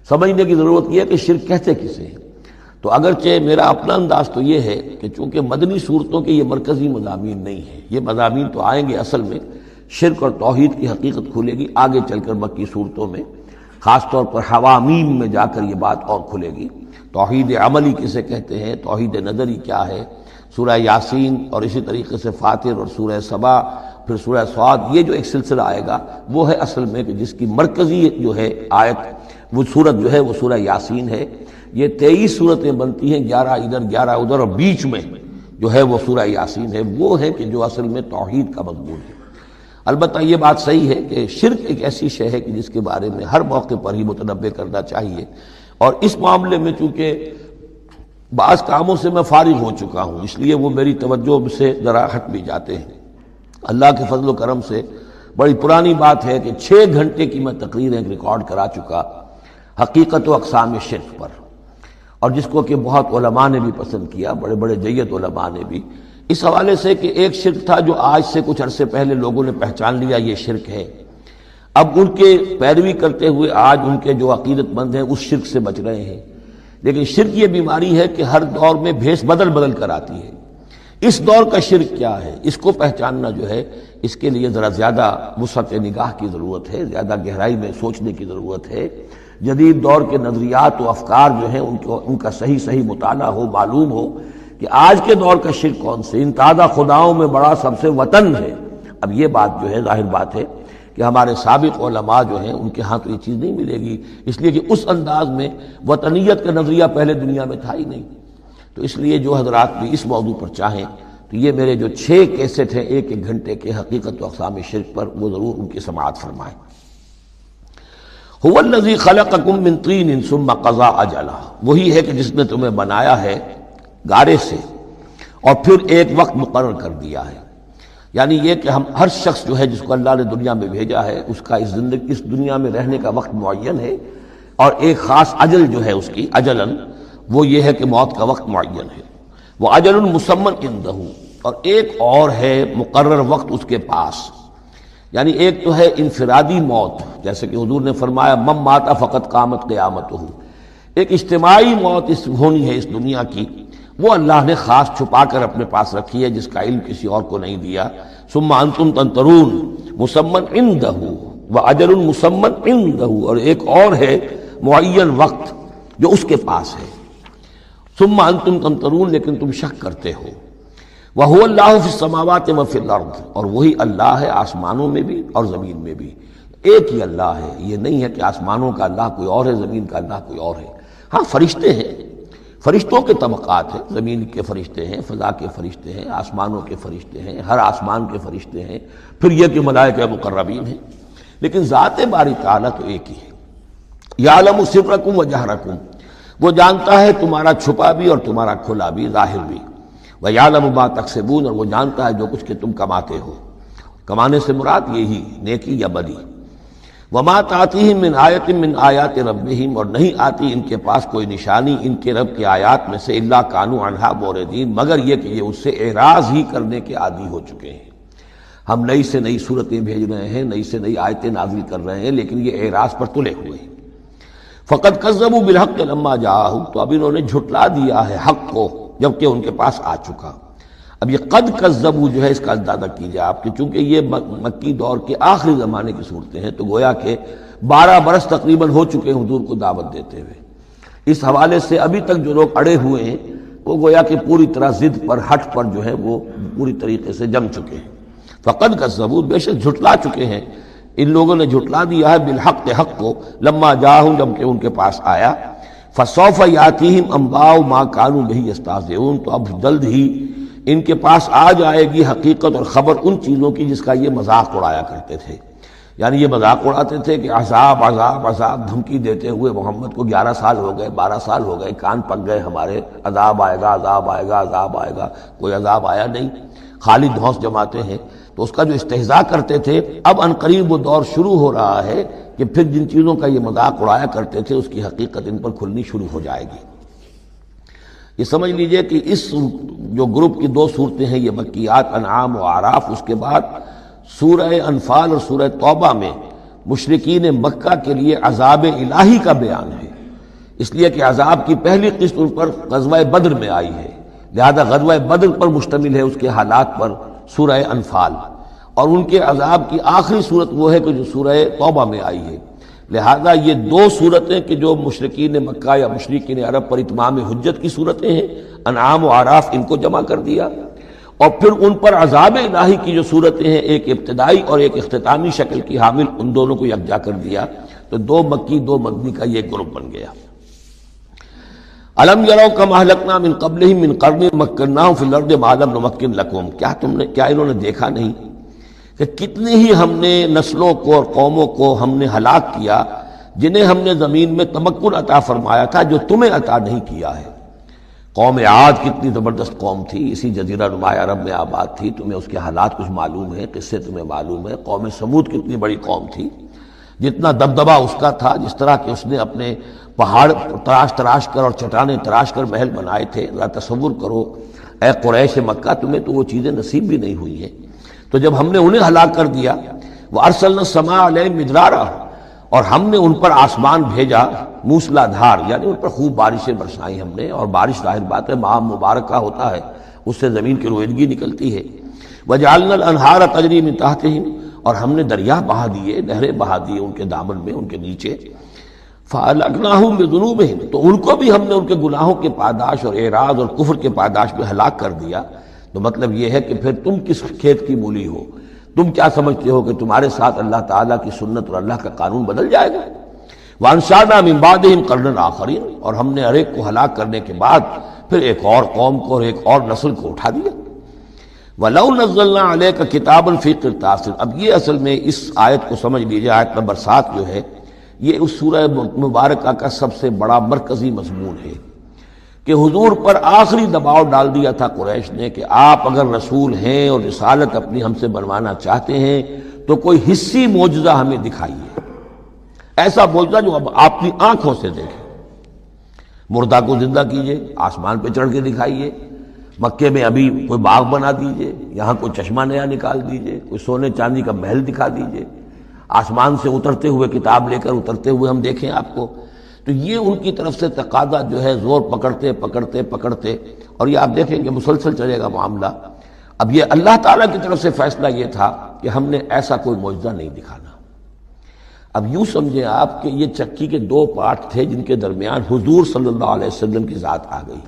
سمجھنے کی ضرورت یہ ہے کہ شرک کہتے کسے ہیں۔ تو اگرچہ میرا اپنا انداز تو یہ ہے کہ چونکہ مدنی صورتوں کے یہ مرکزی مضامین نہیں ہیں، یہ مضامین تو آئیں گے، اصل میں شرک اور توحید کی حقیقت کھلے گی آگے چل کر مکی صورتوں میں، خاص طور پر حوامیم میں جا کر یہ بات اور کھلے گی۔ توحید عملی کسے کہتے ہیں، توحید نظری کیا ہے، سورہ یاسین اور اسی طریقے سے فاطر اور سورہ سبا، پھر سورہ صاد، یہ جو ایک سلسلہ آئے گا وہ ہے اصل میں کہ جس کی مرکزی جو ہے آیت، وہ صورت جو ہے وہ سورہ یاسین ہے۔ یہ 23 صورتیں بنتی ہیں، 11 ادھر 11 ادھر، اور بیچ میں جو ہے وہ سورہ یاسین ہے، وہ ہے کہ جو اصل میں توحید کا مضمون ہے۔ البتہ یہ بات صحیح ہے کہ شرک ایک ایسی شے ہے کہ جس کے بارے میں ہر موقع پر ہی متنبہ کرنا چاہیے، اور اس معاملے میں چونکہ بعض کاموں سے میں فارغ ہو چکا ہوں اس لیے وہ میری توجہ سے ذرا ہٹ بھی جاتے ہیں۔ اللہ کے فضل و کرم سے بڑی پرانی بات ہے کہ 6 گھنٹے کی میں تقریر ریکارڈ کرا چکا حقیقت و اقسام شرک پر، اور جس کو کہ بہت علماء نے بھی پسند کیا، بڑے بڑے جید علماء نے بھی، اس حوالے سے کہ ایک شرک تھا جو آج سے کچھ عرصے پہلے لوگوں نے پہچان لیا یہ شرک ہے، اب ان کے پیروی کرتے ہوئے آج ان کے جو عقیدت مند ہیں اس شرک سے بچ رہے ہیں۔ لیکن شرک یہ بیماری ہے کہ ہر دور میں بھیس بدل بدل کر آتی ہے۔ اس دور کا شرک کیا ہے، اس کو پہچاننا جو ہے اس کے لیے ذرا زیادہ وسعت نگاہ کی ضرورت ہے، زیادہ گہرائی میں سوچنے کی ضرورت ہے۔ جدید دور کے نظریات و افکار جو ہیں ان کا صحیح مطالعہ ہو، معلوم ہو کہ آج کے دور کا شرک کون سے، ان تازہ خداؤں میں بڑا سب سے وطن ہے۔ اب یہ بات جو ہے ظاہر بات ہے کہ ہمارے سابق علماء جو ہیں ان کے ہاں تو یہ چیز نہیں ملے گی، اس لیے کہ اس انداز میں وطنیت کا نظریہ پہلے دنیا میں تھا ہی نہیں۔ تو اس لیے جو حضرات بھی اس موضوع پر چاہیں تو یہ میرے جو 6 کیسٹ ہیں 1 گھنٹے کے حقیقت و اقسام شرک پر، وہ ضرور ان کی سماعت فرمائیں۔ هو الذی خلقکم من طین ثم قضى اجلا، وہی ہے کہ جس نے تمہیں بنایا ہے گارے سے اور پھر ایک وقت مقرر کر دیا ہے۔ یعنی یہ کہ ہم ہر شخص جو ہے جس کو اللہ نے دنیا میں بھیجا ہے اس کا اس دنیا میں رہنے کا وقت معین ہے، اور ایک خاص اجل جو ہے اس کی اجلاً وہ یہ ہے کہ موت کا وقت معین ہے۔ وہ اجل مسمى عندہ، اور ایک اور ہے مقرر وقت اس کے پاس۔ یعنی ایک تو ہے انفرادی موت، جیسے کہ حضور نے فرمایا من مات فقط قامت قیامتہ، ایک اجتماعی موت ہونی ہے اس دنیا کی، وہ اللہ نے خاص چھپا کر اپنے پاس رکھی ہے، جس کا علم کسی اور کو نہیں دیا۔ ثم انتم تنظرون مسمى عندہ واجل مسمى عندہ، اور ایک اور ہے معین وقت جو اس کے پاس ہے۔ ثم انتم تنظرون، لیکن تم شک کرتے ہو۔ وَهُوَ اللَّهُ فِي السَّمَاوَاتِ وَفِي الْأَرْضِ، اور وہی اللہ ہے آسمانوں میں بھی اور زمین میں بھی، ایک ہی اللہ ہے۔ یہ نہیں ہے کہ آسمانوں کا اللہ کوئی اور ہے، زمین کا اللہ کوئی اور ہے۔ ہاں فرشتے ہیں، فرشتوں کے طبقات ہیں، زمین کے فرشتے ہیں، فضا کے فرشتے ہیں، آسمانوں کے فرشتے ہیں، ہر آسمان کے فرشتے ہیں، پھر یہ کہ ملائکہ مقربین ہیں، لیکن ذات باری تعالیٰ تو ایک ہی ہے۔ یعلم سرکم وجہرکم، وہ جانتا ہے تمہارا چھپا بھی اور تمہارا کھلا بھی، ظاہر بھی۔ وَيَعْلَمُ مَا تَكْسِبُونَ، اور وہ جانتا ہے جو کچھ کہ تم کماتے ہو۔ کمانے سے مراد یہی نیکی یا بدی۔ وما تاتیہم من آیت من آیات ربہم، اور نہیں آتی ان کے پاس کوئی نشانی ان کے رب کے آیات میں سے، الا کانوا عنہا معرضین، مگر یہ کہ یہ اس سے اعراض ہی کرنے کے عادی ہو چکے ہیں۔ ہم نئی سے نئی صورتیں بھیج رہے ہیں، نئی سے نئی آیتیں نازل کر رہے ہیں، لیکن یہ اعراض پر تلے ہوئے ہیں۔ فقد کذبوا بالحق لما جاءہم، تو اب انہوں نے جھٹلا دیا ہے حق کو جبکہ ان کے پاس آ چکا۔ اب یہ قد کذبوا جو ہے اس کا اندازہ کیجیے آپ کہ چونکہ یہ مکی دور کے آخری زمانے کی صورتیں ہیں، تو گویا کہ 12 برس تقریباً ہو چکے ہیں حضور کو دعوت دیتے ہوئے۔ اس حوالے سے ابھی تک جو لوگ اڑے ہوئے ہیں وہ گویا کہ پوری طرح ضد پر ہٹ پر جو ہے وہ پوری طریقے سے جم چکے ہیں۔ فقد کذبوا، بے شک جھٹلا چکے ہیں ان لوگوں نے، جھٹلا دیا ہے بالحق حق کو، لما جاءہم جب کہ ان کے پاس آیا، فسوف یاتیہم انباء ما کانوا بہ یستہزئون، تو اب جلد ہی ان کے پاس آ جائے گی حقیقت اور خبر ان چیزوں کی جس کا یہ مذاق اڑایا کرتے تھے۔ یعنی یہ مذاق اڑاتے تھے کہ عذاب عذاب عذاب، دھمکی دیتے ہوئے محمد کو 11 سال ہو گئے، 12 سال ہو گئے، کان پک گئے ہمارے، عذاب آئے گا عذاب آئے گا عذاب آئے گا، کوئی عذاب آیا نہیں، خالی دھونس جماتے ہیں۔ تو اس کا جو استہزاء کرتے تھے، اب عنقریب وہ دور شروع ہو رہا ہے کہ پھر جن چیزوں کا یہ مذاق اڑایا کرتے تھے اس کی حقیقت ان پر کھلنی شروع ہو جائے گی۔ یہ سمجھ لیجئے کہ اس جو گروپ کی 2 صورتیں ہیں یہ مکیات انعام و اعراف، اس کے بعد سورہ انفال اور سورہ توبہ میں مشرکین مکہ کے لیے عذاب الہی کا بیان ہے، اس لیے کہ عذاب کی پہلی قسط ان پر غزوہ بدر میں آئی ہے، لہذا غزوہ بدر پر مشتمل ہے اس کے حالات پر سورہ انفال، اور ان کے عذاب کی آخری صورت وہ ہے کہ جو سورہ توبہ میں آئی ہے۔ لہذا یہ 2 صورتیں کہ جو مشرکین مکہ یا مشرکین عرب پر اتمام حجت کی صورتیں ہیں، انعام و اعراف، ان کو جمع کر دیا، اور پھر ان پر عذاب الہی کی جو صورتیں ہیں، ایک ابتدائی اور ایک اختتامی شکل کی حامل، ان دونوں کو یکجا کر دیا، تو 2 مکی 2 مدنی کا یہ گروپ بن گیا۔ الم یروا کم اہلکنا من قبلہم من قرن مکناہم فی الارض ما لم نمکن لکم، کیا انہوں نے دیکھا نہیں کہ کتنی ہی ہم نے نسلوں کو اور قوموں کو ہم نے ہلاک کیا جنہیں ہم نے زمین میں تمکن عطا فرمایا تھا جو تمہیں عطا نہیں کیا ہے۔ قوم عاد کتنی زبردست قوم تھی، اسی جزیرہ نما عرب میں آباد تھی، تمہیں اس کے حالات کچھ معلوم ہیں، قصے تمہیں معلوم ہے۔ قوم سمود کتنی بڑی قوم تھی، جتنا دبدبہ اس کا تھا، جس طرح کہ اس نے اپنے پہاڑ تراش کر اور چٹانیں تراش کر محل بنائے تھے، ذرا تصور کرو اے قریش مکہ، تمہیں تو وہ چیزیں نصیب بھی نہیں ہوئی ہیں۔ تو جب ہم نے انہیں ہلاک کر دیا، وَأَرْسَلْنَا السَّمَاءَ عَلَيْهِمْ مِدْرَارًا، اور ہم نے ان پر آسمان بھیجا موسلا دھار، یعنی ان پر خوب بارشیں برسائیں ہم نے، اور بارش ظاہر بات ہے ماہ مبارکہ ہوتا ہے، اس سے زمین کی رویدگی نکلتی ہے۔ وَجَعَلْنَا الْأَنْهَارَ تَجْرِي مِن تَحْتِهِمْ، اور ہم نے دریا بہا دیے، نہریں بہا دیے ان کے دامن میں، ان کے نیچے۔ فَأَهْلَكْنَاهُمْ بِذُنُوبِهِمْ، تو ان کو بھی ہم نے ان کے گناہوں کے پاداش اور اعراض اور کفر کے پاداش میں ہلاک کر دیا۔ تو مطلب یہ ہے کہ پھر تم کس کھیت کی مولی ہو، تم کیا سمجھتے ہو کہ تمہارے ساتھ اللہ تعالیٰ کی سنت اور اللہ کا قانون بدل جائے گا؟ وَأَنشَأْنَا مِن بَعْدِهِمْ قَرْنًا آخَرِينَ، اور ہم نے ہر ایک کو ہلاک کرنے کے بعد پھر ایک اور قوم کو اور ایک اور نسل کو اٹھا دیا۔ وَلَوْ نَزَّلْنَا عَلَيْكَ كِتَابًا فِي قِرْطَاسٍ، اب یہ اصل میں اس آیت کو سمجھ لیجیے، آیت نمبر 7 جو ہے یہ اس سورہ مبارکہ کا سب سے بڑا مرکزی مضمون ہے کہ حضور پر آخری دباؤ ڈال دیا تھا قریش نے کہ آپ اگر رسول ہیں اور رسالت اپنی ہم سے بنوانا چاہتے ہیں تو کوئی حصی معجزہ ہمیں دکھائیے، ایسا معجزہ جو اب آپ کی آنکھوں سے دیکھیں، مردہ کو زندہ کیجئے، آسمان پہ چڑھ کے دکھائیے، مکے میں ابھی کوئی باغ بنا دیجئے، یہاں کوئی چشمہ نیا نکال دیجئے، کوئی سونے چاندی کا محل دکھا دیجئے، آسمان سے اترتے ہوئے کتاب لے کر اترتے ہوئے ہم دیکھیں آپ کو۔ تو یہ ان کی طرف سے تقاضا جو ہے زور پکڑتے پکڑتے پکڑتے، اور یہ آپ دیکھیں کہ مسلسل چلے گا معاملہ۔ اب یہ اللہ تعالیٰ کی طرف سے فیصلہ یہ تھا کہ ہم نے ایسا کوئی معجزہ نہیں دکھانا۔ اب یوں سمجھیں آپ کہ یہ چکی کے 2 پارٹ تھے جن کے درمیان حضور صلی اللہ علیہ وسلم کی ذات آ گئی۔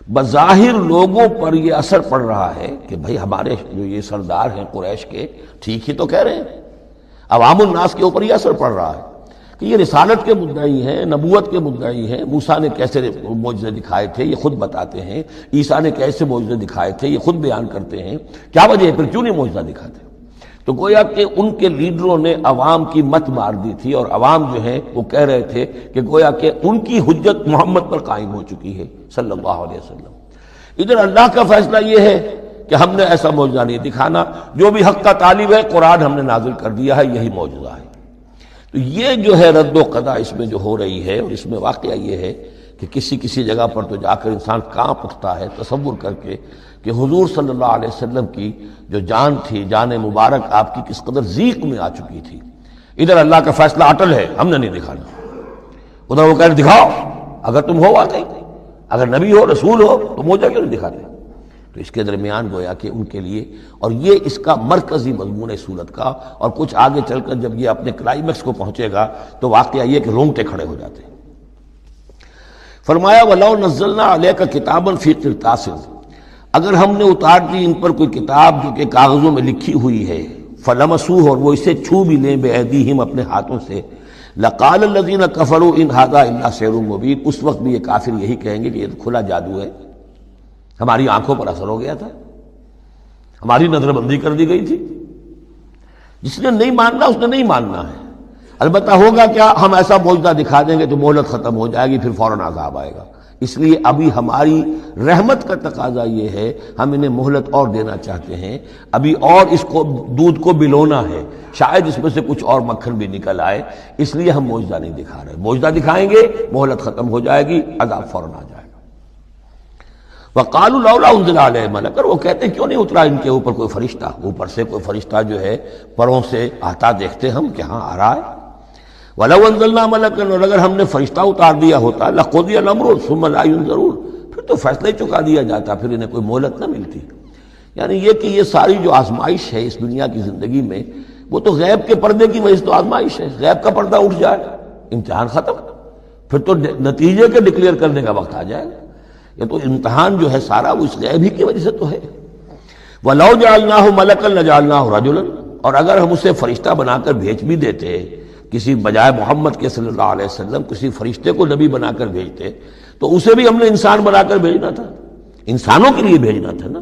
بظاہر لوگوں پر یہ اثر پڑ رہا ہے کہ بھئی ہمارے جو یہ سردار ہیں قریش کے ٹھیک ہی تو کہہ رہے ہیں، عوام الناس کے اوپر یہ اثر پڑ رہا ہے کہ یہ رسالت کے مدعی ہیں، نبوت کے مدعی ہیں۔ موسیٰ نے کیسے معجزے دکھائے تھے یہ خود بتاتے ہیں، عیسیٰ نے کیسے معجزے دکھائے تھے یہ خود بیان کرتے ہیں، کیا وجہ ہے پھر کیوں نہیں معجزہ دکھاتے؟ تو گویا کہ ان کے لیڈروں نے عوام کی مت مار دی تھی، اور عوام جو ہیں وہ کہہ رہے تھے کہ گویا کہ ان کی حجت محمد پر قائم ہو چکی ہے صلی اللہ علیہ وسلم۔ ادھر اللہ کا فیصلہ یہ ہے کہ ہم نے ایسا معجزہ نہیں دکھانا، جو بھی حق کا طالب ہے قرآن ہم نے نازل کر دیا ہے، یہی معجزہ ہے۔ تو یہ جو ہے رد و قضا اس میں جو ہو رہی ہے، اور اس میں واقعہ یہ ہے کہ کسی جگہ پر تو جا کر انسان کانپ اٹھتا ہے تصور کر کے کہ حضور صلی اللہ علیہ وسلم کی جو جان تھی، جان مبارک آپ کی کس قدر ضیق میں آ چکی تھی۔ ادھر اللہ کا فیصلہ اٹل ہے، ہم نے نہیں دکھانا، ادھر وہ کہہ رہے دکھاؤ، اگر تم ہو واقعی، اگر نبی ہو رسول ہو تو معجزہ کیوں نہیں دکھاتے؟ تو اس کے درمیان گویا کہ ان کے لیے، اور یہ اس کا مرکزی مضمون ہے سورت کا، اور کچھ آگے چل کر جب یہ اپنے کلائمیکس کو پہنچے گا تو واقعہ یہ کہ رونگٹے کھڑے ہو جاتے ہیں۔ فرمایا وَلَوْ نَزَّلْنَا عَلَيْكَ كِتَابًا فِي قِرْطَاسٍ، اگر ہم نے اتار دی ان پر کوئی کتاب جو کہ کاغذوں میں لکھی ہوئی ہے، فَلَمَسُوهُ، اور وہ اسے چھو بھی لیں بِأَيْدِيهِمْ اپنے ہاتھوں سے، لَقَالَ الَّذِينَ كَفَرُوا إِنْ هَذَا إِلَّا سِحْرٌ مُبِينٌ، اس وقت بھی یہ کافر یہی کہیں گے کہ یہ تو کھلا جادو ہے، ہماری آنکھوں پر اثر ہو گیا تھا، ہماری نظر بندی کر دی گئی تھی۔ جس نے نہیں ماننا اس نے نہیں ماننا ہے، البتہ ہوگا کیا، ہم ایسا معجزہ دکھا دیں گے تو مہلت ختم ہو جائے گی، پھر فوراً عذاب آئے گا۔ اس لیے ابھی ہماری رحمت کا تقاضا یہ ہے، ہم انہیں مہلت اور دینا چاہتے ہیں، ابھی اور اس کو دودھ کو بلونا ہے، شاید اس میں سے کچھ اور مکھن بھی نکل آئے، اس لیے ہم معجزہ نہیں دکھا رہے۔ معجزہ دکھائیں گے مہلت ختم ہو جائے گی، عذاب فوراً آ جائے گا۔ وَقَالُوا لَوْلَا أُنزِلَ عَلَيْهِ مَلَكٌ، وہ کہتے ہیں کیوں نہیں اترا ان کے اوپر کوئی فرشتہ، اوپر سے کوئی فرشتہ جو ہے پروں سے آتا دیکھتے ہم کہ ہاں آ رہا ہے۔ وَلَوْ أَنزَلْنَا مَلَكًا، اور اگر ہم نے فرشتہ اتار دیا ہوتا، لَقُضِيَ الْأَمْرُ ثُمَّ لَا يُنظَرُونَ، پھر تو فیصلہ ہی چکا دیا جاتا، پھر انہیں کوئی مہلت نہ ملتی۔ یعنی یہ کہ یہ ساری جو آزمائش ہے اس دنیا کی زندگی میں، وہ تو غیب کے پردے کی وجہ سے تو آزمائش ہے، غیب کا پردہ اٹھ جائے امتحان ختم، پھر تو نتیجے کے ڈکلیئر کرنے کا وقت آ جائے گا۔ یہ تو امتحان جو ہے سارا وہ اس غیب ہی کی وجہ سے تو ہے۔ وَلَوْ جَعَلْنَاهُ مَلَكًا لَجَعَلْنَاهُ رَجُلًا، اور اگر ہم اسے فرشتہ بنا کر بھیج بھی دیتے، کسی بجائے محمد کے صلی اللہ علیہ وسلم کسی فرشتے کو نبی بنا کر بھیجتے، تو اسے بھی ہم نے انسان بنا کر بھیجنا تھا، انسانوں کے لیے بھیجنا تھا نا۔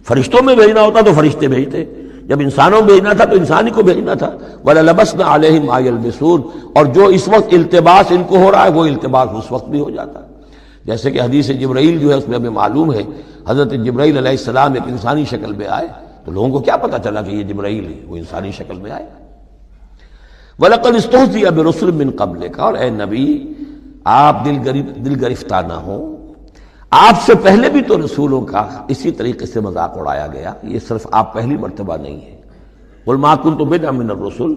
فرشتوں میں بھیجنا ہوتا تو فرشتے بھیجتے، جب انسانوں میں بھیجنا تھا تو انسانی کو بھیجنا تھا۔ وَلَلَبَسْنَا عَلَيْهِمْ مَا يَلْبِسُونَ، اور جو اس وقت التباس ان کو ہو رہا ہے وہ التباس اس وقت بھی ہو جاتا، جیسے کہ حدیث جبرائیل جو ہے اس میں ہمیں معلوم ہے، حضرت جبرائیل علیہ السلام ایک انسانی شکل میں آئے تو لوگوں کو کیا پتہ چلا کہ یہ جبرائیل ہے، وہ انسانی شکل میں آئے۔ وَلَقَدِ اسْتُهْزِئَ بِرُسُلٍ مِّن قَبْلِكَ، اور اے نبی آپ دل گرفتہ نہ ہوں، آپ سے پہلے بھی تو رسولوں کا اسی طریقے سے مذاق اڑایا گیا، یہ صرف آپ پہلی مرتبہ نہیں ہے۔ قُلْ مَا كُنْتُ بِدْعًا مِّنَ الرُّسُلِ،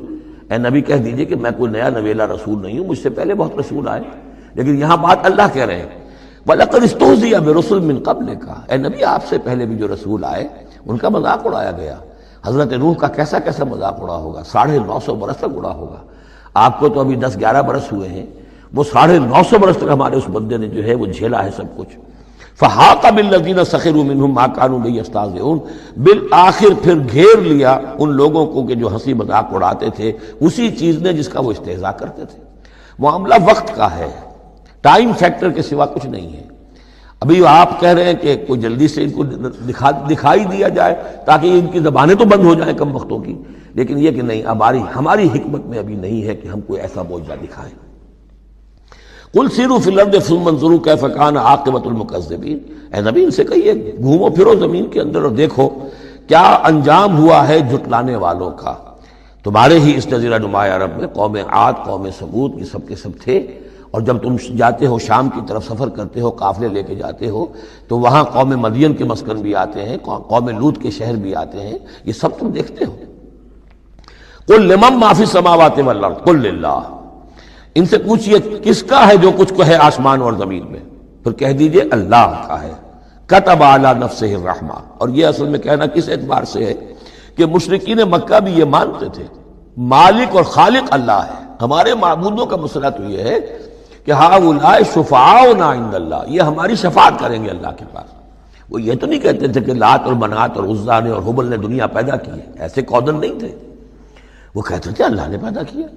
اے نبی کہہ دیجئے کہ میں کوئی نیا نویلا رسول نہیں ہوں، مجھ سے پہلے بہت رسول آئے، لیکن یہاں بات اللہ کہہ رہے ہیں وَلَقَدِ اسْتُهْزِئَ بِرُسُلٍ مِّن قَبْلِكَ، اے نبی آپ سے پہلے بھی جو رسول آئے ان کا مذاق اڑایا گیا۔ حضرت نوح کا کیسا مذاق اڑا ہوگا، 950 برس تک اڑا ہوگا۔ آپ کو تو ابھی 10-11 برس ہوئے ہیں، وہ 950 برس تک ہمارے اس بندے نے جو ہے وہ جھیلا ہے سب کچھ۔ فَحَاقَ بِالَّذِينَ سَخِرُوا مِنْهُمْ مَا كَانُوا بِهِ يَسْتَهْزِئُونَ، بالآخر پھر گھیر لیا ان لوگوں کو کہ جو ہنسی مذاق اڑاتے تھے اسی چیز نے جس کا وہ استہزاء کرتے تھے۔ معاملہ وقت کا ہے، ٹائم فیکٹر کے سوا کچھ نہیں ہے۔ ابھی آپ کہہ رہے ہیں کہ کوئی جلدی سے ان کو دکھائی دیا جائے تاکہ ان کی زبانیں تو بند ہو جائیں کم وقتوں کی، لیکن یہ کہ نہیں، ہماری حکمت میں ابھی نہیں ہے کہ ہم کوئی ایسا معجزہ دکھائیں۔ قُلْ سِیرُوا فِی الْأَرْضِ ثُمَّ انظُرُوا کیف کان عاقبۃ المکذبین، اے نبی ان سے کہیے گھومو پھرو زمین کے اندر اور دیکھو کیا انجام ہوا ہے جھٹلانے والوں کا۔ تمہارے ہی اس جزیرہ نما عرب میں قوم عاد، قوم ثمود، یہ سب کے سب تھے، اور جب تم جاتے ہو شام کی طرف سفر کرتے ہو، قافلے لے کے جاتے ہو، تو وہاں قوم مدین کے مسکن بھی آتے ہیں، قوم لوط کے شہر بھی آتے ہیں، یہ سب تم دیکھتے ہو۔ قُلْ لِمَن مَّا فِی السَّمَاوَاتِ وَالْأَرْضِ قُلْ لِلَّهِ، ان سے پوچھئے کس کا ہے جو کچھ کو ہے آسمان اور زمین میں، پھر کہہ دیجئے اللہ کا ہے۔ كَتَبَ عَلَى نَفْسِهِ الرَّحْمَةَ، اور یہ اصل میں کہنا کس اعتبار سے ہے کہ مشرکین مکہ بھی یہ مانتے تھے مالک اور خالق اللہ ہے، ہمارے معبودوں کا مسئلہ تو یہ ہے کہ ہؤلاء شفعاؤنا عند اللہ، یہ ہماری شفاعت کریں گے اللہ کے پاس۔ وہ یہ تو نہیں کہتے تھے کہ لات اور منات اور عزا نے اور حبل نے دنیا پیدا کی ہے، ایسے قودن نہیں تھے، وہ کہتے تھے اللہ نے پیدا کیا۔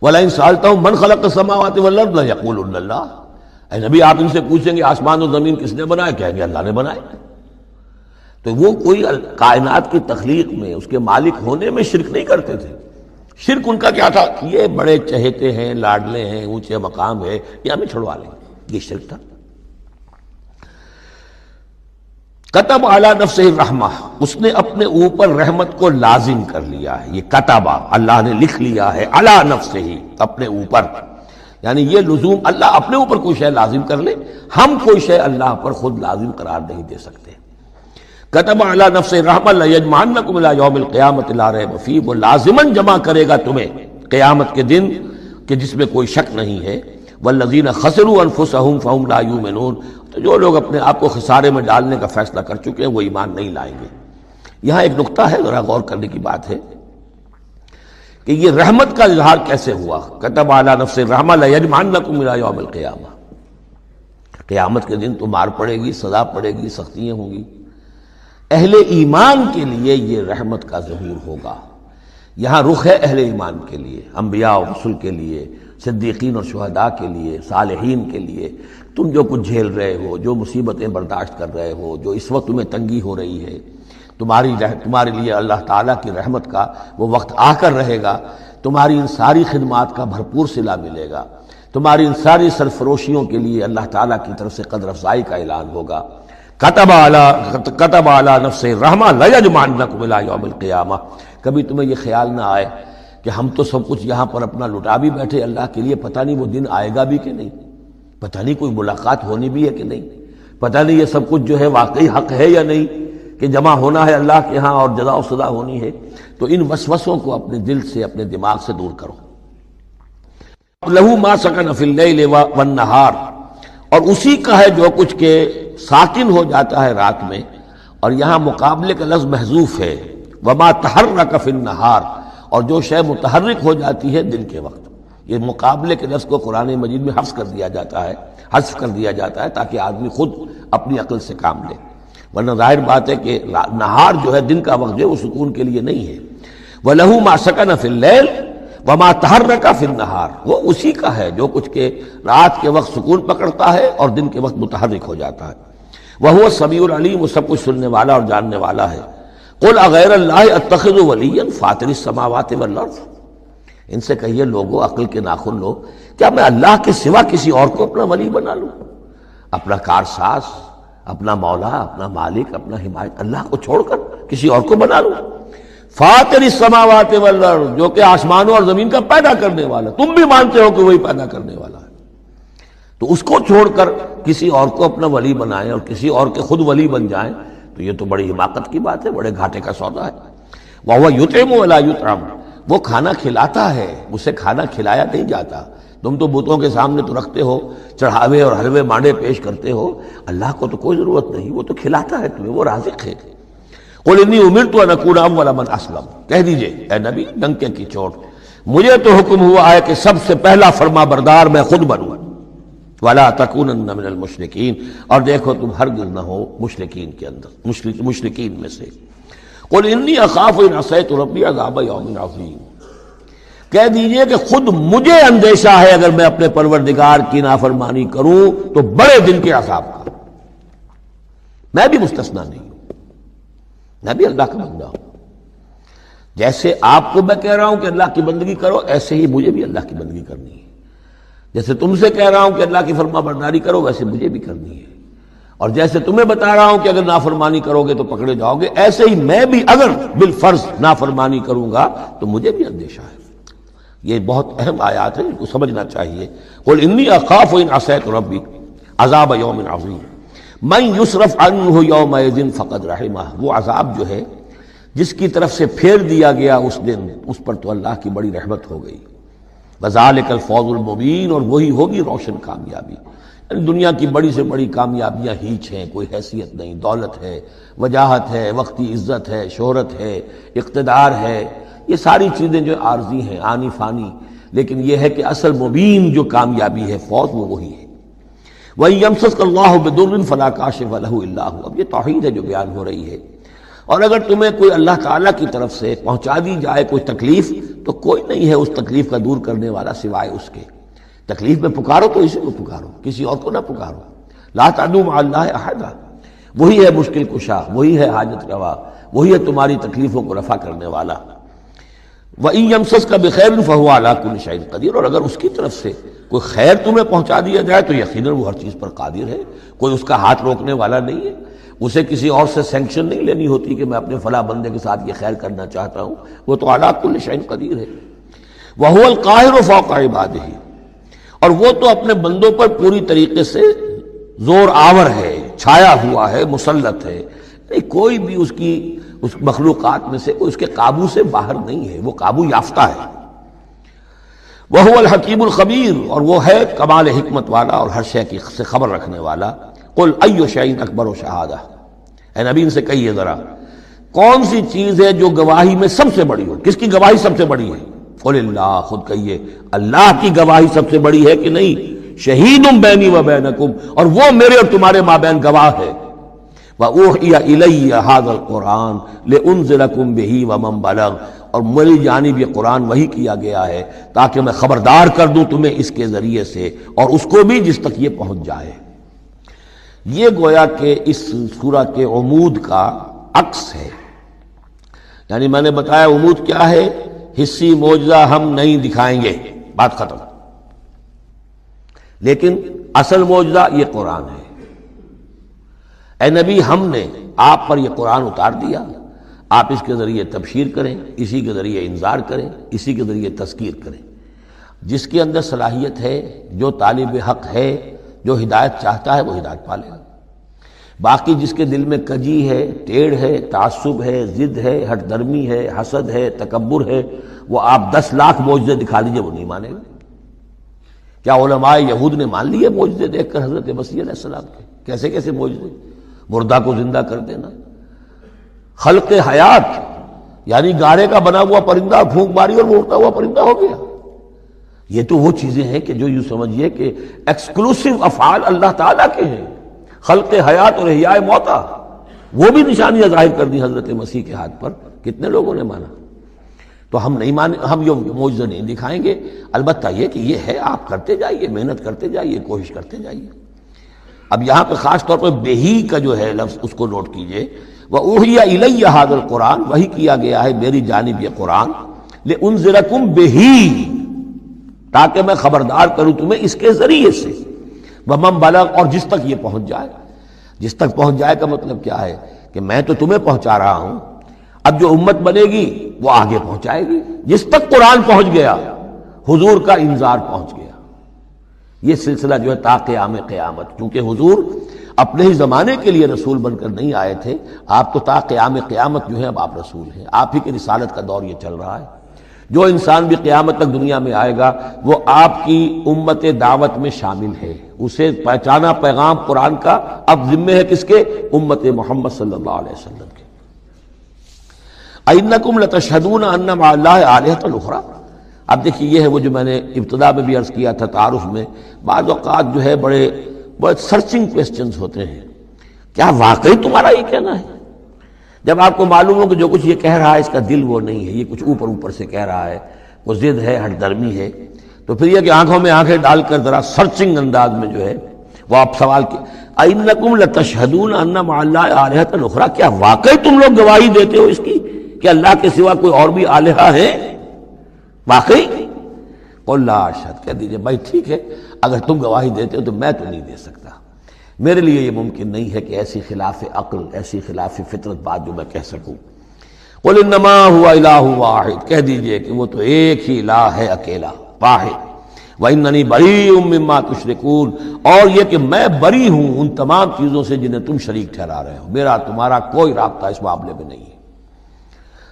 وَلَئِن سَأَلْتَهُم مَّنْ خَلَقَ السَّمَاوَاتِ وَالْأَرْضَ لَيَقُولُنَّ اللَّهُ، اے نبی آپ ان سے پوچھیں گے آسمان و زمین کس نے بنائے، کہیں گے اللہ نے بنائے۔ تو وہ کوئی کائنات کی تخلیق میں اس کے مالک ہونے میں شرک نہیں کرتے تھے۔ شرک ان کا کیا تھا، یہ بڑے چہیتے ہیں، لاڈلے ہیں، اونچے مقام ہے، یہ ہمیں چھڑوا لیں، یہ شرک تھا۔ کتب علی نفسہ الرحمہ، اس نے اپنے اوپر رحمت کو لازم کر لیا ہے. یہ کتبہ اللہ نے لکھ لیا ہے، علی نفسہ ہی، اپنے اوپر. یعنی یہ لزوم اللہ اپنے اوپر کوئی شے لازم کر لے، ہم کوئی شے اللہ پر خود لازم قرار نہیں دے سکتے. کتب علی نفسہ الرحمہ لیجمعنکم الی یوم القیامۃ لا ریب فیہ، وہ لازماً جمع کرے گا تمہیں قیامت کے دن کہ جس میں کوئی شک نہیں ہے. والذین خسروا انفسہم فہم لا یؤمنون، تو جو لوگ اپنے آپ کو خسارے میں ڈالنے کا فیصلہ کر چکے ہیں وہ ایمان نہیں لائیں گے. یہاں ایک نقطہ ہے، ذرا غور کرنے کی بات ہے کہ یہ رحمت کا اظہار کیسے ہوا. کتب علی نفسہ الرحمہ لیجمعنکم الی یوم القیامہ، قیامت کے دن تو مار پڑے گی، سزا پڑے گی، سختیاں ہوں گی. اہل ایمان کے لیے یہ رحمت کا ظہور ہوگا. یہاں رخ ہے اہل ایمان کے لیے، انبیاء و رسل کے لیے، صدیقین اور شہداء کے لیے، صالحین کے لیے. تم جو کچھ جھیل رہے ہو، جو مصیبتیں برداشت کر رہے ہو، جو اس وقت تمہیں تنگی ہو رہی ہے، تمہارے لیے اللہ تعالیٰ کی رحمت کا وہ وقت آ کر رہے گا. تمہاری ان ساری خدمات کا بھرپور صلہ ملے گا. تمہاری ان ساری سرفروشیوں کے لیے اللہ تعالیٰ کی طرف سے قدر افزائی کا اعلان ہوگا. کتب علی نفسہ الرحمہ لیجمعنکم الی یوم القیامہ. کبھی تمہیں یہ خیال نہ آئے کہ ہم تو سب کچھ یہاں پر اپنا لٹا بھی بیٹھے اللہ کے لیے، پتہ نہیں وہ دن آئے گا بھی کہ نہیں، پتہ نہیں کوئی ملاقات ہونی بھی ہے کہ نہیں، پتہ نہیں یہ سب کچھ جو ہے واقعی حق ہے یا نہیں کہ جمع ہونا ہے اللہ کے ہاں اور جزا و سزا ہونی ہے. تو ان وسوسوں کو اپنے دل سے، اپنے دماغ سے دور کرو. لہ ما سکن فی اللیل والنہار، اور اسی کا ہے جو کچھ کہ ساکن ہو جاتا ہے رات میں. اور یہاں مقابلے کا لفظ محذوف ہے، وما تحرک فی النہار، اور جو شے متحرک ہو جاتی ہے دن کے وقت. یہ مقابلے کے لفظ کو قرآن مجید میں حذف کر دیا جاتا ہے تاکہ آدمی خود اپنی عقل سے کام لے. ورنہ ظاہر بات ہے کہ نہار جو ہے دن کا وقت جو ہے وہ سکون کے لیے نہیں ہے. وَلَهُ مَا سَكَنَ فِي اللَّيْلِ وَمَا تَحَرَّكَ فِي النَّهَارِ، وہ اسی کا ہے جو کچھ کہ رات کے وقت سکون پکڑتا ہے اور دن کے وقت متحرک ہو جاتا ہے. وَهُوَ السَّمِيعُ الْعَلِيمُ، وہ سب کچھ سننے والا اور جاننے والا ہے. قُلْ أَغَيْرَ اللَّهِ أَتَّخِذُ وَلِيًّا فَاطِرِ السَّمَاوَاتِ وَالْأَرْضِ، ان سے کہیے لوگو، عقل کے ناخن لو، کیا میں اللہ کے سوا کسی اور کو اپنا ولی بنا لوں، اپنا کارساز، اپنا مولا، اپنا مالک، اپنا حمایت، اللہ کو چھوڑ کر کسی اور کو بنا لوں. فاطر السماوات والارض، جو کہ آسمانوں اور زمین کا پیدا کرنے والا، تم بھی مانتے ہو کہ وہی پیدا کرنے والا ہے، تو اس کو چھوڑ کر کسی اور کو اپنا ولی بنائیں اور کسی اور کے خود ولی بن جائیں، تو یہ تو بڑی حماقت کی بات ہے، بڑے گھاٹے کا سودا ہے. وَهُوَ يُطْعِمُ وَلَا يُطْعَمُ، وہ کھانا کھلاتا ہے، اسے کھانا کھلایا نہیں جاتا. تم تو بتوں کے سامنے تو رکھتے ہو، چڑھاوے اور حلوے مانڈے پیش کرتے ہو، اللہ کو تو کوئی ضرورت نہیں، وہ تو کھلاتا ہے تمہیں، وہ رازق ہے. قُلْ إِنِّي أُمِرْتُ أَنْ أَكُونَ أَوَّلَ مَنْ أَسْلَمَ، کہہ دیجئے اے نبی ڈنکے کی چوٹ، مجھے تو حکم ہوا ہے کہ سب سے پہلا فرما بردار میں خود بنوں. وَلَا تَكُونَنَّ مِنَ الْمُشْرِكِينَ، اور دیکھو تم ہرگز نہ ہو مشرکین کے اندر، مشرکین میں سے. قُلْ إِنِّي أَخَافُ إِنْ عَصَيْتُ رَبِّي عَذَابَ يَوْمٍ عَظِيمٍ، کہہ دیجئے کہ خود مجھے اندیشہ ہے اگر میں اپنے پروردگار کی نافرمانی کروں تو بڑے دن کے عذاب کا. میں بھی مستثنا نہیں ہوں، میں بھی اللہ کا بندہ ہوں. جیسے آپ کو میں کہہ رہا ہوں کہ اللہ کی بندگی کرو، ایسے ہی مجھے بھی اللہ کی بندگی کرنی ہے. جیسے تم سے کہہ رہا ہوں کہ اللہ کی فرما برداری کرو، ویسے مجھے بھی کرنی ہے. اور جیسے تمہیں بتا رہا ہوں کہ اگر نافرمانی کرو گے تو پکڑے جاؤ گے، ایسے ہی میں بھی اگر بالفرض نافرمانی کروں گا تو مجھے بھی اندیشہ ہے. یہ بہت اہم آیات ہے، ان کو سمجھنا چاہیے. قل انی اخاف ان عصیت ربی عذاب یوم عظیم من یصرف عنہ یومئذ فقد رحمہ، وہ عذاب جو ہے جس کی طرف سے پھیر دیا گیا اس دن، اس پر تو اللہ کی بڑی رحمت ہو گئی. وذالک الفوز المبین، اور وہی ہوگی روشن کامیابی. دنیا کی بڑی سے بڑی کامیابیاں ہیچ ہیں، کوئی حیثیت نہیں، دولت ہے، وجاہت ہے، وقتی عزت ہے، شہرت ہے، اقتدار ہے، یہ ساری چیزیں جو عارضی ہیں، آنی فانی. لیکن یہ ہے کہ اصل مبین جو کامیابی ہے، فوز، وہ وہی ہے. وَإِن يَمْسَسْكَ اللَّهُ بِضُرٍّ فَلَا كَاشِفَ لَهُ إِلَّا هُوَ، اب یہ توحید ہے جو بیان ہو رہی ہے. اور اگر تمہیں کوئی اللہ تعالیٰ کی طرف سے پہنچا دی جائے کوئی تکلیف، تو کوئی نہیں ہے اس تکلیف کا دور کرنے والا سوائے اس کے. تکلیف میں پکارو تو اسی کو پکارو، کسی اور کو نہ پکارو. لا تدعوا مع اللہ احدا، وہی ہے مشکل کشا، وہی ہے حاجت روا، وہی ہے تمہاری تکلیفوں کو رفع کرنے والا. وَإِن يَمْسَسْكَ بِخَيْرٍ فَهُوَ عَلَىٰ كُلِّ شَيْءٍ قَدِيرٌ، اور اگر اس کی طرف سے کوئی خیر تمہیں پہنچا دیا جائے تو یقیناً وہ ہر چیز پر قادر ہے، کوئی اس کا ہاتھ روکنے والا نہیں ہے. اسے کسی اور سے سینکشن نہیں لینی ہوتی کہ میں اپنے فلاں بندے کے ساتھ یہ خیر کرنا چاہتا ہوں، وہ تو علی کل شیء قدیر ہے۔ وَهُوَ الْقَاهِرُ فَوْقَ عِبَادِهِ، اور وہ تو اپنے بندوں پر پوری طریقے سے زور آور ہے، چھایا ہوا ہے، مسلط ہے، نہیں کوئی بھی اس مخلوقات میں سے کوئی اس کے قابو سے باہر نہیں ہے، وہ قابو یافتہ ہے۔ وَهُوَ الْحَكِيمُ الْخَبِيرُ، اور وہ ہے کمال حکمت والا اور ہر شے کی سے خبر رکھنے والا۔ قُلْ أَيُّ شَيْءٍ أَكْبَرُ شَهَادَةً، اے نبی ان سے کہیے ذرا کون سی چیز ہے جو گواہی میں سب سے بڑی ہو؟ کس کی گواہی سب سے بڑی ہے؟ قُلِ اللَّهُ، خود کہیے اللہ کی گواہی سب سے بڑی ہے کہ نہیں؟ شہید بینی و بینکم، اور وہ میرے اور تمہارے مابین گواہ ہے۔ وَأُوحِيَ إِلَيَّ هَذَا الْقُرْآنُ لِأُنذِرَكُم بِهِ وَمَن بَلَغَ، اور میری جانب یہ قرآن وحی کیا گیا ہے تاکہ میں خبردار کر دوں تمہیں اس کے ذریعے سے اور اس کو بھی جس تک یہ پہنچ جائے۔ یہ گویا کہ اس سورہ کے عمود کا عکس ہے، یعنی میں نے بتایا عمود کیا ہے، حصی معجزہ ہم نہیں دکھائیں گے، بات ختم، لیکن اصل معجزہ یہ قرآن ہے۔ اے نبی ہم نے آپ پر یہ قرآن اتار دیا، آپ اس کے ذریعے تبشیر کریں، اسی کے ذریعے انذار کریں، اسی کے ذریعے تذکیر کریں۔ جس کے اندر صلاحیت ہے، جو طالب حق ہے، جو ہدایت چاہتا ہے، وہ ہدایت پالے گا۔ باقی جس کے دل میں کجی ہے، ٹیڑھ ہے، تعصب ہے، ضد ہے، ہٹ درمی ہے، حسد ہے، تکبر ہے، وہ آپ 10 لاکھ معجزے دکھا لیجئے وہ نہیں مانے گا۔ کیا علماء یہود نے مان لیے معجزے دیکھ کر حضرت مسیح علیہ السلام کے؟ کیسے کیسے معجزے، مردہ کو زندہ کر دینا، خلق حیات، یعنی گارے کا بنا ہوا پرندہ پھونک ماری اور وہ اڑتا ہوا پرندہ ہو گیا۔ یہ تو وہ چیزیں ہیں کہ جو یوں سمجھیے کہ ایکسکلوسیو افعال اللہ تعالیٰ کے ہیں، خلق حیات اور احیاء موتا، وہ بھی نشانیاں ظاہر کر دی حضرت مسیح کے ہاتھ پر، کتنے لوگوں نے مانا؟ تو ہم نہیں مانے، ہم یہ معجزہ نہیں دکھائیں گے، البتہ یہ کہ یہ ہے، آپ کرتے جائیے، محنت کرتے جائیے، کوشش کرتے جائیے۔ اب یہاں پہ خاص طور پر بہی کا جو ہے لفظ اس کو نوٹ کیجئے، وَأُوحِيَ إِلَيَّ هَذَا الْقُرْآنُ، وحی کیا گیا ہے میری جانب یہ قرآن، لِأُنذِرَكُم بِهِ، تاکہ میں خبردار کروں تمہیں اس کے ذریعے سے، وَمَن بَلَغَ، اور جس تک یہ پہنچ جائے۔ جس تک پہنچ جائے کا مطلب کیا ہے کہ میں تو تمہیں پہنچا رہا ہوں، اب جو امت بنے گی وہ آگے پہنچائے گی۔ جس تک قرآن پہنچ گیا حضور کا انذار پہنچ گیا۔ یہ سلسلہ جو ہے تا قیام قیامت، کیونکہ حضور اپنے ہی زمانے کے لیے رسول بن کر نہیں آئے تھے، آپ تو تا قیام قیامت جو ہے اب آپ رسول ہیں، آپ ہی کی رسالت کا دور یہ چل رہا ہے۔ جو انسان بھی قیامت تک دنیا میں آئے گا وہ آپ کی امت دعوت میں شامل ہے، اسے پہچانا پیغام قرآن کا اب ذمہ ہے کس کے؟ امت محمد صلی اللہ علیہ وسلم کے۔ اِنَّكُمْ لَتَشْهَدُونَ أَنَّ مَعَ اللَّهِ آلِهَةً أُخْرَىٰ، اب دیکھیے یہ ہے وہ جو میں نے ابتدا میں بھی عرض کیا تھا تعارف میں، بعض اوقات جو ہے بڑے سرچنگ کویسچنز ہوتے ہیں، کیا واقعی تمہارا یہ کہنا ہے؟ جب آپ کو معلوم ہو کہ جو کچھ یہ کہہ رہا ہے اس کا دل وہ نہیں ہے، یہ کچھ اوپر اوپر سے کہہ رہا ہے، وہ ضد ہے، ہٹ درمی ہے، تو پھر یہ کہ آنکھوں میں آنکھیں ڈال کر ذرا سرچنگ انداز میں جو ہے وہ آپ سوال کی، اِنَّكُمْ لَتَشْهَدُونَ أَنَّ مَعَ اللَّهِ آلِهَةً أُخْرَىٰ، کیا واقعی تم لوگ گواہی دیتے ہو اس کی کہ اللہ کے سوا کوئی اور بھی الہہ ہے؟ واقعی؟ قُل لَا أَشْهَدُ، کہہ دیجئے بھائی ٹھیک ہے، اگر تم گواہی دیتے ہو تو میں تو نہیں دے سکتا، میرے لیے یہ ممکن نہیں ہے کہ ایسی خلاف عقل، ایسی خلاف فطرت بات جو میں کہہ سکوں۔ قُلْ إِنَّمَا هُوَ إِلَٰهٌ وَاحِدٌ، کہہ دیجئے کہ وہ تو ایک ہی الہ ہے، اکیلا، واحد۔ وَإِنَّنِي بَرِيءٌ مِّمَّا تُشْرِكُونَ، اور یہ کہ میں بری ہوں ان تمام چیزوں سے جنہیں تم شریک ٹھہرا رہے ہو، میرا تمہارا کوئی رابطہ اس معاملے میں نہیں ہے۔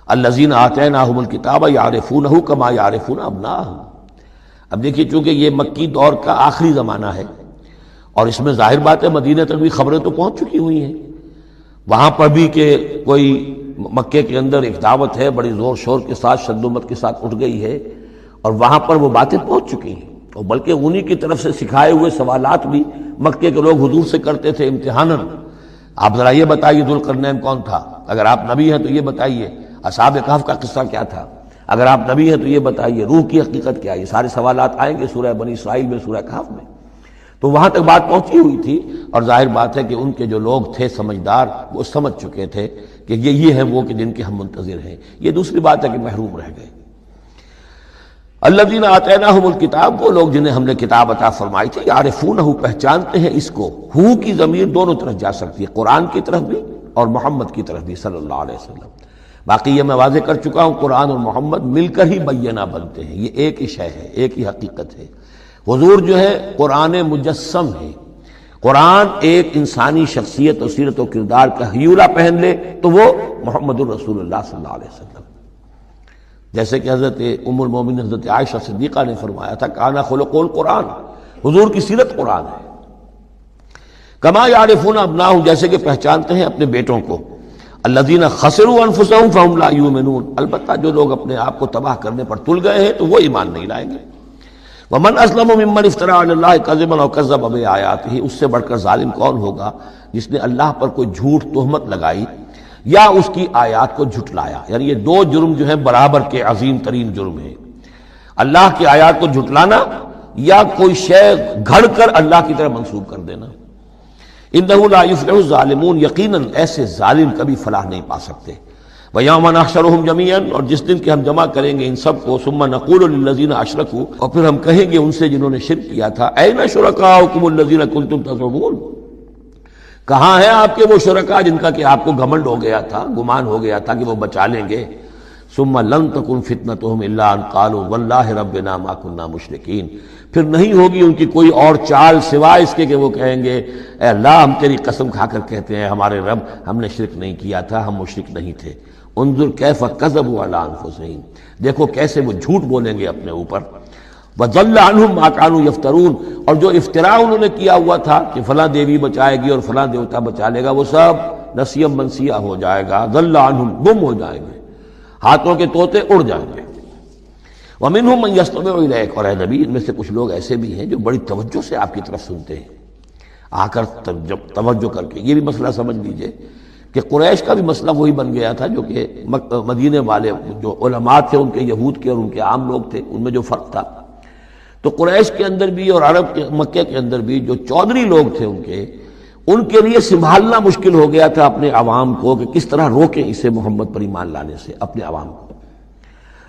الَّذِينَ آتَيْنَاهُمُ الْكِتَابَ يَعْرِفُونَهُ كَمَا يَعْرِفُونَ أَبْنَاءَهُمْ، اب دیکھیے چونکہ یہ مکی دور کا آخری زمانہ ہے اور اس میں ظاہر بات ہے مدینہ تک بھی خبریں تو پہنچ چکی ہوئی ہیں، وہاں پر بھی کہ کوئی مکے کے اندر ایک دعوت ہے بڑی زور شور کے ساتھ، شدومت کے ساتھ اٹھ گئی ہے، اور وہاں پر وہ باتیں پہنچ چکی ہیں، اور بلکہ انہی کی طرف سے سکھائے ہوئے سوالات بھی مکے کے لوگ حضور سے کرتے تھے امتحاناً۔ آپ ذرا یہ بتائیے ذوالقرنین کون تھا؟ اگر آپ نبی ہیں تو یہ بتائیے، اصحاب کہف کا قصہ کیا تھا؟ اگر آپ نبی ہیں تو یہ بتائیے، روح کی حقیقت کیا ہے؟ یہ سارے سوالات آئیں گے سورہ بنی اسرائیل میں، سورہ کہف میں۔ تو وہاں تک بات پہنچی ہوئی تھی، اور ظاہر بات ہے کہ ان کے جو لوگ تھے سمجھدار وہ سمجھ چکے تھے کہ یہ ہیں وہ کہ جن کے ہم منتظر ہیں۔ یہ دوسری بات ہے کہ محروم رہ گئے۔ الذین آتیناہم الکتاب، وہ لوگ جنہیں ہم نے کتاب عطا فرمائی تھی، یعرفونہ، پہچانتے ہیں اس کو. ہو کی ضمیر دونوں طرف جا سکتی ہے، قرآن کی طرف بھی اور محمد کی طرف بھی صلی اللہ علیہ وسلم. باقی یہ میں واضح کر چکا ہوں، قرآن اور محمد مل کر ہی بینہ بنتے ہیں، یہ ایک ہی شے ہے، ایک ہی حقیقت ہے. حضور جو ہے قرآن مجسم ہے. قرآن ایک انسانی شخصیت اور سیرت و کردار کا ہیولہ پہن لے تو وہ محمد الرسول اللہ صلی اللہ علیہ وسلم. جیسے کہ حضرت ام المومنین حضرت عائشہ صدیقہ نے فرمایا تھا، کانا خلق القرآن، حضور کی سیرت قرآن ہے. کما یعرفون ابناہم، جیسے کہ پہچانتے ہیں اپنے بیٹوں کو. الذین خسروا انفسہم فہم لا یؤمنون، البتہ جو لوگ اپنے آپ کو تباہ کرنے پر تل گئے ہیں تو وہ ایمان نہیں لائیں گے. ومن اسلم ممن افترى علی اللہ کذبا او کذب بآیاتہ، اس سے بڑھ کر ظالم کون ہوگا جس نے اللہ پر کوئی جھوٹ تہمت لگائی یا اس کی آیات کو جھٹلایا. یعنی یہ دو جرم جو ہیں برابر کے عظیم ترین جرم ہیں، اللہ کی آیات کو جھٹلانا یا کوئی شے گھڑ کر اللہ کی طرف منسوب کر دینا. انہ لا یفلح الظالمون، یقیناً ایسے ظالم کبھی فلاح نہیں پا سکتے. وَيَوْمَ نَحْشُرُهُمْ جَمِيعًا، اور جس دن کہ ہم جمع کریں گے ان سب کو. ثُمَّ نَقُولُ لِلَّذِينَ أَشْرَكُوا، اور پھر ہم کہیں گے ان سے جنہوں نے شرک کیا تھا، أَيْنَ شُرَكَاؤُكُمُ الَّذِينَ كُنتُمْ تَزْعُمُونَ، کہاں ہیں آپ کے وہ شرکاء جن کا کہ آپ کو گھمنڈ ہو گیا تھا، گمان ہو گیا تھا کہ وہ بچا لیں گے. ثُمَّ لَن تَكُنْ فِتْنَتُهُمْ إِلَّا أَن قَالُوا وَاللَّهِ رَبِّنَا مَا كُنَّا مُشْرِكِينَ، پھر نہیں ہوگی ان کی کوئی اور چال سوائے اس کے کہ وہ کہیں گے اے اللہ ہم تیری قسم کھا کر کہتے ہیں ہمارے رب ہم نے شرک نہیں کیا تھا، ہم مشرک نہیں تھے. انظر کیف کذبوا علی انفسہم، دیکھو کیسے وہ جھوٹ بولیں گے اپنے اوپر. وضل عنہم ما کانوا یفترون، اور جو افتراء انہوں نے کیا ہوا تھا کہ فلاں دیوی بچائے گی اور فلاں دیوتا بچا لے گا، وہ سب نسیم منسیہ ہو جائے گا. ضل عنہم، گم ہو جائیں گے، ہاتھوں کے طوطے اڑ جائیں گے. ومنہم من یستمع الیک، اور اے نبی ان میں سے کچھ لوگ ایسے بھی ہیں جو بڑی توجہ سے آپ کی طرف سنتے ہیں، آ کر توجہ کر کے. یہ بھی مسئلہ سمجھ لیجئے کہ قریش کا بھی مسئلہ وہی بن گیا تھا جو کہ مدینے والے جو علماء تھے ان کے، یہود کے اور ان کے عام لوگ تھے، ان میں جو فرق تھا. تو قریش کے اندر بھی اور عرب کے مکے کے اندر بھی جو چودھری لوگ تھے ان کے لیے سنبھالنا مشکل ہو گیا تھا اپنے عوام کو کہ کس طرح روکیں اسے محمد پر ایمان لانے سے اپنے عوام کو.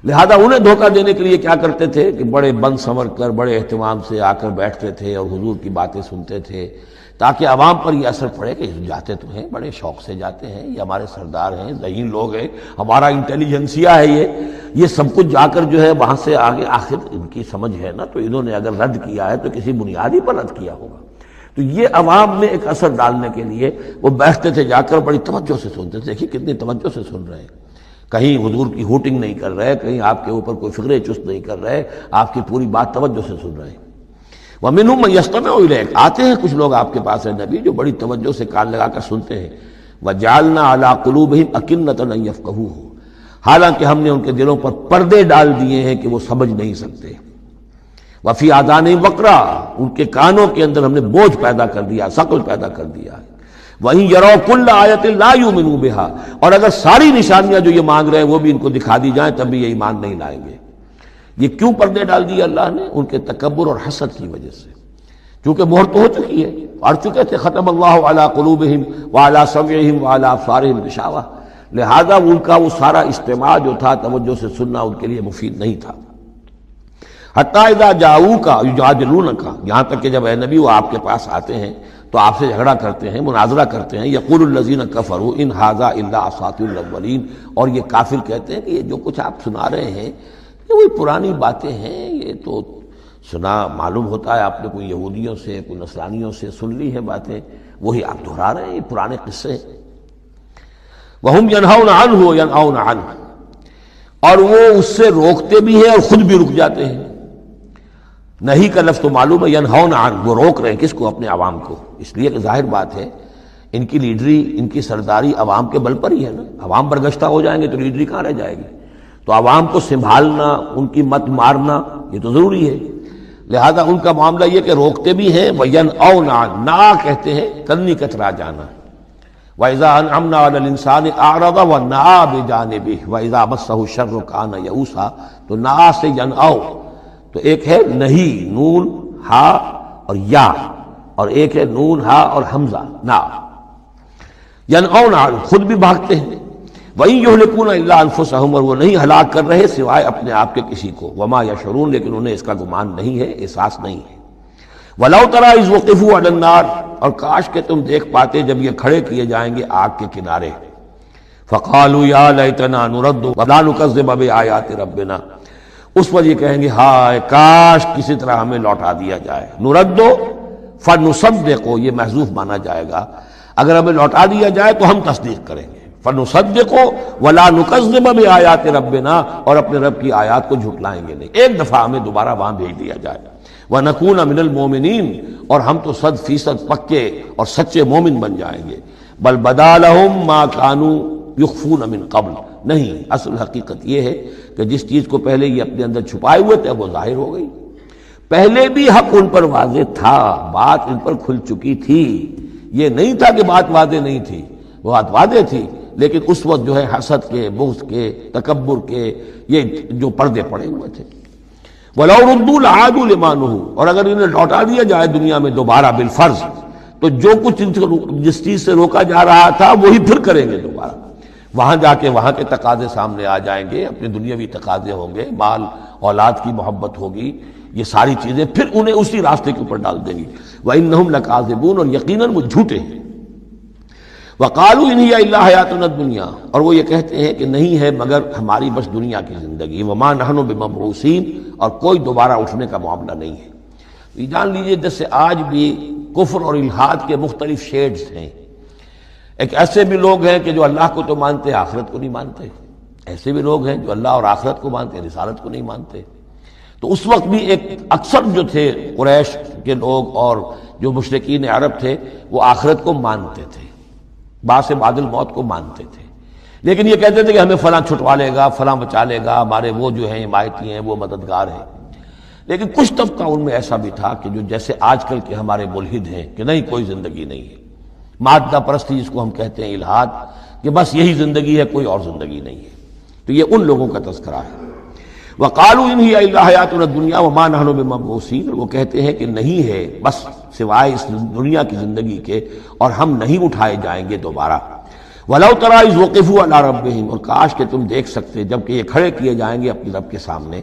لہذا انہیں دھوکہ دینے کے لیے کیا کرتے تھے کہ بڑے بند سنور کر بڑے اہتمام سے آ کر بیٹھتے تھے اور حضور کی باتیں سنتے تھے تاکہ عوام پر یہ اثر پڑے کہ جاتے تو ہیں، بڑے شوق سے جاتے ہیں، یہ ہمارے سردار ہیں، ذہین لوگ ہیں، ہمارا انٹیلیجنسیا ہے، یہ سب کچھ جا کر جو ہے وہاں سے آگے آخر ان کی سمجھ ہے نا، تو انہوں نے اگر رد کیا ہے تو کسی بنیادی پر رد کیا ہوگا. تو یہ عوام میں ایک اثر ڈالنے کے لیے وہ بیٹھتے تھے جا کر بڑی توجہ سے سنتے تھے. دیکھیے کتنی توجہ سے سن رہے ہیں، کہیں حضور کی ہوٹنگ نہیں کر رہے، کہیں آپ کے اوپر کوئی فکرے چست نہیں کر رہے، آپ کی پوری بات توجہ سے سن رہے ہیں. وَمِنْهُمْ مَن يَسْتَمِعُ إِلَيْكَ، آتے ہیں کچھ لوگ آپ کے پاس ہے نبی جو بڑی توجہ سے کان لگا کر سنتے ہیں. وَجَعَلْنَا عَلَىٰ قُلُوبِهِمْ أَكِنَّةً أَن يَفْقَهُوهُ، حالانکہ ہم نے ان کے دلوں پر پردے ڈال دیے ہیں کہ وہ سمجھ نہیں سکتے. وَفِي آذَانِهِمْ وَقْرًا، ان کے کانوں کے اندر ہم نے بوجھ پیدا کر دیا، ثقل پیدا کر دیا ہے. وَإِن يَرَوْا كُلَّ آیَةٍ لَا يُؤْمِنُوا بِهَا، اور اگر ساری نشانیاں جو یہ مانگ رہے ہیں وہ بھی ان کو دکھا دی جائیں تب بھی یہ ایمان نہیں لائیں گے. یہ کیوں پردے ڈال دیے اللہ نے؟ ان کے تکبر اور حسد کی وجہ سے، کیونکہ مہر تو ہو چکی ہے، پڑھ چکے تھے ختم اللہ علی قلوبہم وعلی سمعہم وعلی ابصارہم غشاوہ. لہذا ان کا وہ سارا استماع جو تھا توجہ سے سننا ان کے لیے مفید نہیں تھا. حتی اذا جاؤوک یجادلونک، یہاں تک کہ جب اے نبی وہ آپ کے پاس آتے ہیں تو آپ سے جھگڑا کرتے ہیں، مناظرہ کرتے ہیں. یقول الذین کفروا ان ھذا الا اساطیر الاولین، اور یہ کافر کہتے ہیں کہ یہ جو کچھ آپ سنا رہے ہیں یہ وہی پرانی باتیں ہیں، یہ تو سنا معلوم ہوتا ہے آپ نے کوئی یہودیوں سے کوئی نصرانیوں سے سن لی ہے باتیں، وہی آپ دہرا رہے ہیں، یہ پرانے قصے ہیں. وَهُمْ يَنْهَوْنَ عَنْهُ وَيَنْأَوْنَ عَنْهُ، اور وہ اس سے روکتے بھی ہیں اور خود بھی رک جاتے ہیں. نہیں کا لفظ تو معلوم ہے، يَنْهَوْنَ عَنْهُ، وہ روک رہے ہیں کس کو؟ اپنے عوام کو. اس لیے کہ ظاہر بات ہے ان کی لیڈری، ان کی سرداری عوام کے بل پر ہی ہے نا. عوام برگشتہ ہو جائیں گے تو لیڈری کہاں رہ جائے گی؟ تو عوام کو سنبھالنا، ان کی مت مارنا یہ تو ضروری ہے. لہذا ان کا معاملہ یہ کہ روکتے بھی ہیں. وَيَنْأَوْنَ عَنْهُ، نا کہتے ہیں کنی کترا جانا. وَإِذَا أَنْعَمْنَا عَلَى الْإِنسَانِ أَعْرَضَ وَنَأَىٰ بِجَانِبِهِ وَإِذَا مَسَّهُ الشَّرُّ كَانَ يَئُوسًا، تو نا سے ینعو، تو ایک ہے نہیں نون ہا اور یا، اور ایک ہے نون ہا اور حمزہ نا. ینعون عنہ، خود بھی بھاگتے ہیں. وَإِن يُهْلِكُونَ إِلَّا أَنفُسَهُمْ، اور وہ نہیں ہلاک کر رہے سوائے اپنے آپ کے کسی کو، وما یشعرون، لیکن انہیں اس کا گمان نہیں ہے، احساس نہیں ہے۔ وَلَوْ تَرَىٰ إِذْ وُقِفُوا عَلَى النَّارِ، اور کاش کہ تم دیکھ پاتے جب یہ کھڑے کیے جائیں گے آگ کے کنارے، فَقَالُوا يَا لَيْتَنَا نُرَدُّ وَلَا نُكَذِّبَ بِآيَاتِ رَبِّنَا، اس پر یہ کہیں گے ہائے کاش کسی طرح ہمیں لوٹا دیا جائے۔ نُرَدُّ فَنُصَدِّقُ، یہ محذوف مانا جائے گا، اگر ہمیں لوٹا دیا جائے تو ہم تصدیق کریں گے، فَنُصَدِّقُ وَلَا نُكَذِّبَ بِآيَاتِ رَبِّنَا، اور اپنے رب کی آیات کو جھٹلائیں گے نہیں، ایک دفعہ ہمیں دوبارہ وہاں بھیج دیا جائے۔ وَنَكُونَ مِنَ الْمُؤْمِنِينَ، اور ہم تو 100% پکے اور سچے مومن بن جائیں گے۔ بل بدا لهم ما كانوا يخفون من قبل، نہیں، اصل حقیقت یہ ہے کہ جس چیز کو پہلے یہ اپنے اندر چھپائے ہوئے تھے وہ ظاہر ہو گئی۔ پہلے بھی حق ان پر واضح تھا، بات ان پر کھل چکی تھی، یہ نہیں تھا کہ بات واضح نہیں تھی، وہ بات واضح تھی، لیکن اس وقت جو ہے حسد کے، بغض کے، تکبر کے یہ جو پردے پڑے ہوئے تھے۔ وَلَوْ رُدُّوا لَعَادُوا لِمَا نُهُوا، اور اگر انہیں لوٹا دیا جائے دنیا میں دوبارہ بالفرض، تو جو کچھ جس چیز سے روکا جا رہا تھا وہی پھر کریں گے دوبارہ، وہاں جا کے وہاں کے تقاضے سامنے آ جائیں گے، اپنے دنیاوی تقاضے ہوں گے، مال اولاد کی محبت ہوگی، یہ ساری چیزیں پھر انہیں اسی راستے کے اوپر ڈال دیں گی۔ وَإِنَّهُمْ لَكَاذِبُونَ، اور یقیناً وہ جھوٹے ہیں۔ وَقَالُوا إِنْ هِيَ إِلَّا حَيَاتُنَا الدُّنْيَا، اور وہ یہ کہتے ہیں کہ نہیں ہے مگر ہماری بس دنیا کی زندگی، وَمَا نَحْنُ بِمَبْعُوثِينَ، اور کوئی دوبارہ اٹھنے کا معاملہ نہیں ہے۔ یہ جان لیجئے جیسے آج بھی کفر اور الحاد کے مختلف شیڈز ہیں، ایک ایسے بھی لوگ ہیں کہ جو اللہ کو تو مانتے آخرت کو نہیں مانتے، ایسے بھی لوگ ہیں جو اللہ اور آخرت کو مانتے رسالت کو نہیں مانتے۔ تو اس وقت بھی ایک اکثر جو تھے قریش کے لوگ اور جو مشرکین عرب تھے وہ آخرت کو مانتے تھے، بعث بعد الموت کو مانتے تھے، لیکن یہ کہتے تھے کہ ہمیں فلاں چھٹوا لے گا، فلاں بچا لے گا، ہمارے وہ جو ہیں حمایتی ہیں، وہ مددگار ہیں۔ لیکن کچھ طبقہ ان میں ایسا بھی تھا کہ جو جیسے آج کل کے ہمارے ملحد ہیں کہ نہیں کوئی زندگی نہیں ہے، مادہ پرستی جس کو ہم کہتے ہیں الحاد، کہ بس یہی زندگی ہے، کوئی اور زندگی نہیں ہے۔ تو یہ ان لوگوں کا تذکرہ ہے۔ وَقَالُوا إِنْ هِيَ إِلَّا حَيَاتُنَا الدُّنْيَا وَمَا نَحْنُ بِمَبْعُوثِينَ، وہ کہتے ہیں کہ نہیں ہے بس سوائے اس دنیا کی زندگی کے، اور ہم نہیں اٹھائے جائیں گے دوبارہ۔ وَلَوْ تَرَىٰ إِذْ وُقِفُوا عَلَىٰ رَبِّهِمْ، اور کاش کہ تم دیکھ سکتے جب کہ یہ کھڑے کیے جائیں گے اپنے رب کے سامنے۔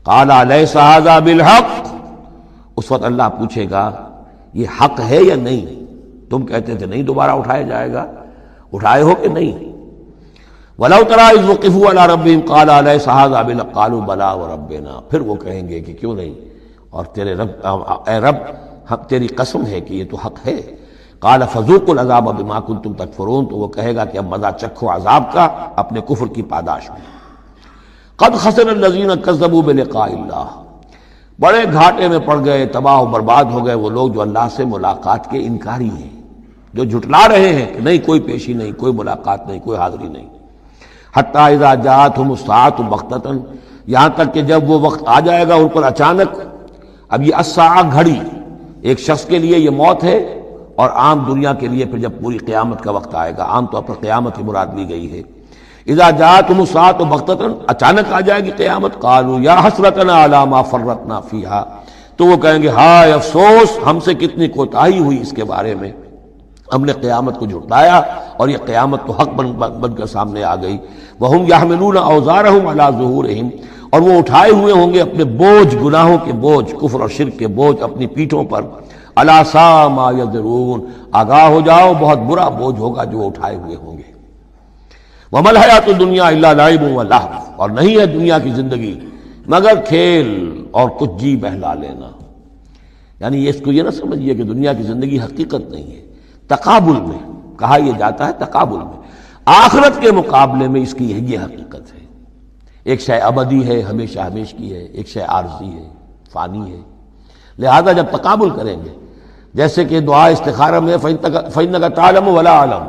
قَالَ أَلَيْسَ هَٰذَا بِالْحَقِّ، اس وقت اللہ پوچھے گا یہ حق ہے یا نہیں؟ تم کہتے تھے نہیں دوبارہ اٹھایا جائے گا، اٹھائے ہو کہ نہیں؟ وَلَوْ تَرَىٰ إِذْ وُقِفُوا عَلَىٰ رَبِّهِمْ قَالَ أَلَيْسَ هَٰذَا بِالْحَقِّ قَالُوا بَلَىٰ وَرَبِّنَا، پھر وہ کہیں گے کہ کیوں نہیں، اور تیرے رب، اے رب تیری قسم ہے کہ یہ تو حق ہے۔ قَالَ فَذُوقُوا الْعَذَابَ بِمَا كُنتُمْ تَكْفُرُونَ، تو وہ کہے گا کہ اب مزہ چکھو عذاب کا اپنے کفر کی پاداش میں۔ قَدْ خَسِرَ الَّذِينَ كَذَّبُوا بِلِقَاءِ اللَّهِ، بڑے گھاٹے میں پڑ گئے، تباہ و برباد ہو گئے وہ لوگ جو اللہ سے ملاقات کے انکاری ہیں، جو جھٹلا رہے ہیں کہ نہیں کوئی پیشی نہیں، کوئی ملاقات نہیں، کوئی حاضری نہیں۔ حتیٰ اذا جاءتهم الساعة بغتة، یہاں تک کہ جب وہ وقت آ جائے گا ان پر اچانک۔ اب یہ الساعہ گھڑی ایک شخص کے لیے یہ موت ہے، اور عام دنیا کے لیے پھر جب پوری قیامت کا وقت آئے گا، عام طور پر قیامت ہی مراد لی گئی ہے۔ اذا جاءتهم الساعة بغتة، اچانک آ جائے گی قیامت۔ قالوا یا حسرتنا علی ما فرطنا فیہا، تو وہ کہیں گے ہائے افسوس ہم سے کتنی کوتاہی ہوئی اس کے بارے میں، ہم نے قیامت کو جھٹلایا اور یہ قیامت تو حق بن کر سامنے آ گئی۔ وَهُمْ يَحْمِلُونَ أَوْزَارَهُمْ عَلَىٰ ظُهُورِهِمْ، اور وہ اٹھائے ہوئے ہوں گے اپنے بوجھ، گناہوں کے بوجھ، کفر اور شرک کے بوجھ اپنی پیٹھوں پر۔ أَلَا سَاءَ مَا يَزِرُونَ، آگاہ ہو جاؤ بہت برا بوجھ ہوگا جو اٹھائے ہوئے ہوں گے۔ وَمَا الْحَيَاةُ الدُّنْيَا إِلَّا لَعِبٌ وَلَهْوٌ، اور نہیں ہے دنیا کی زندگی مگر کھیل اور کچھ جی بہلا لینا۔ یعنی اس کو یہ نہ سمجھیے کہ دنیا کی زندگی حقیقت نہیں ہے، تقابل میں کہا یہ جاتا ہے، تقابل میں آخرت کے مقابلے میں اس کی یہ حقیقت ہے۔ ایک شے ابدی ہے، ہمیشہ ہمیش کی ہے، ایک شے عارضی ہے، فانی ہے۔ لہذا جب تقابل کریں گے، جیسے کہ دعا استخارہ میں فَإِنَّكَ تَعْلَمُ وَلَا أَعْلَمُ،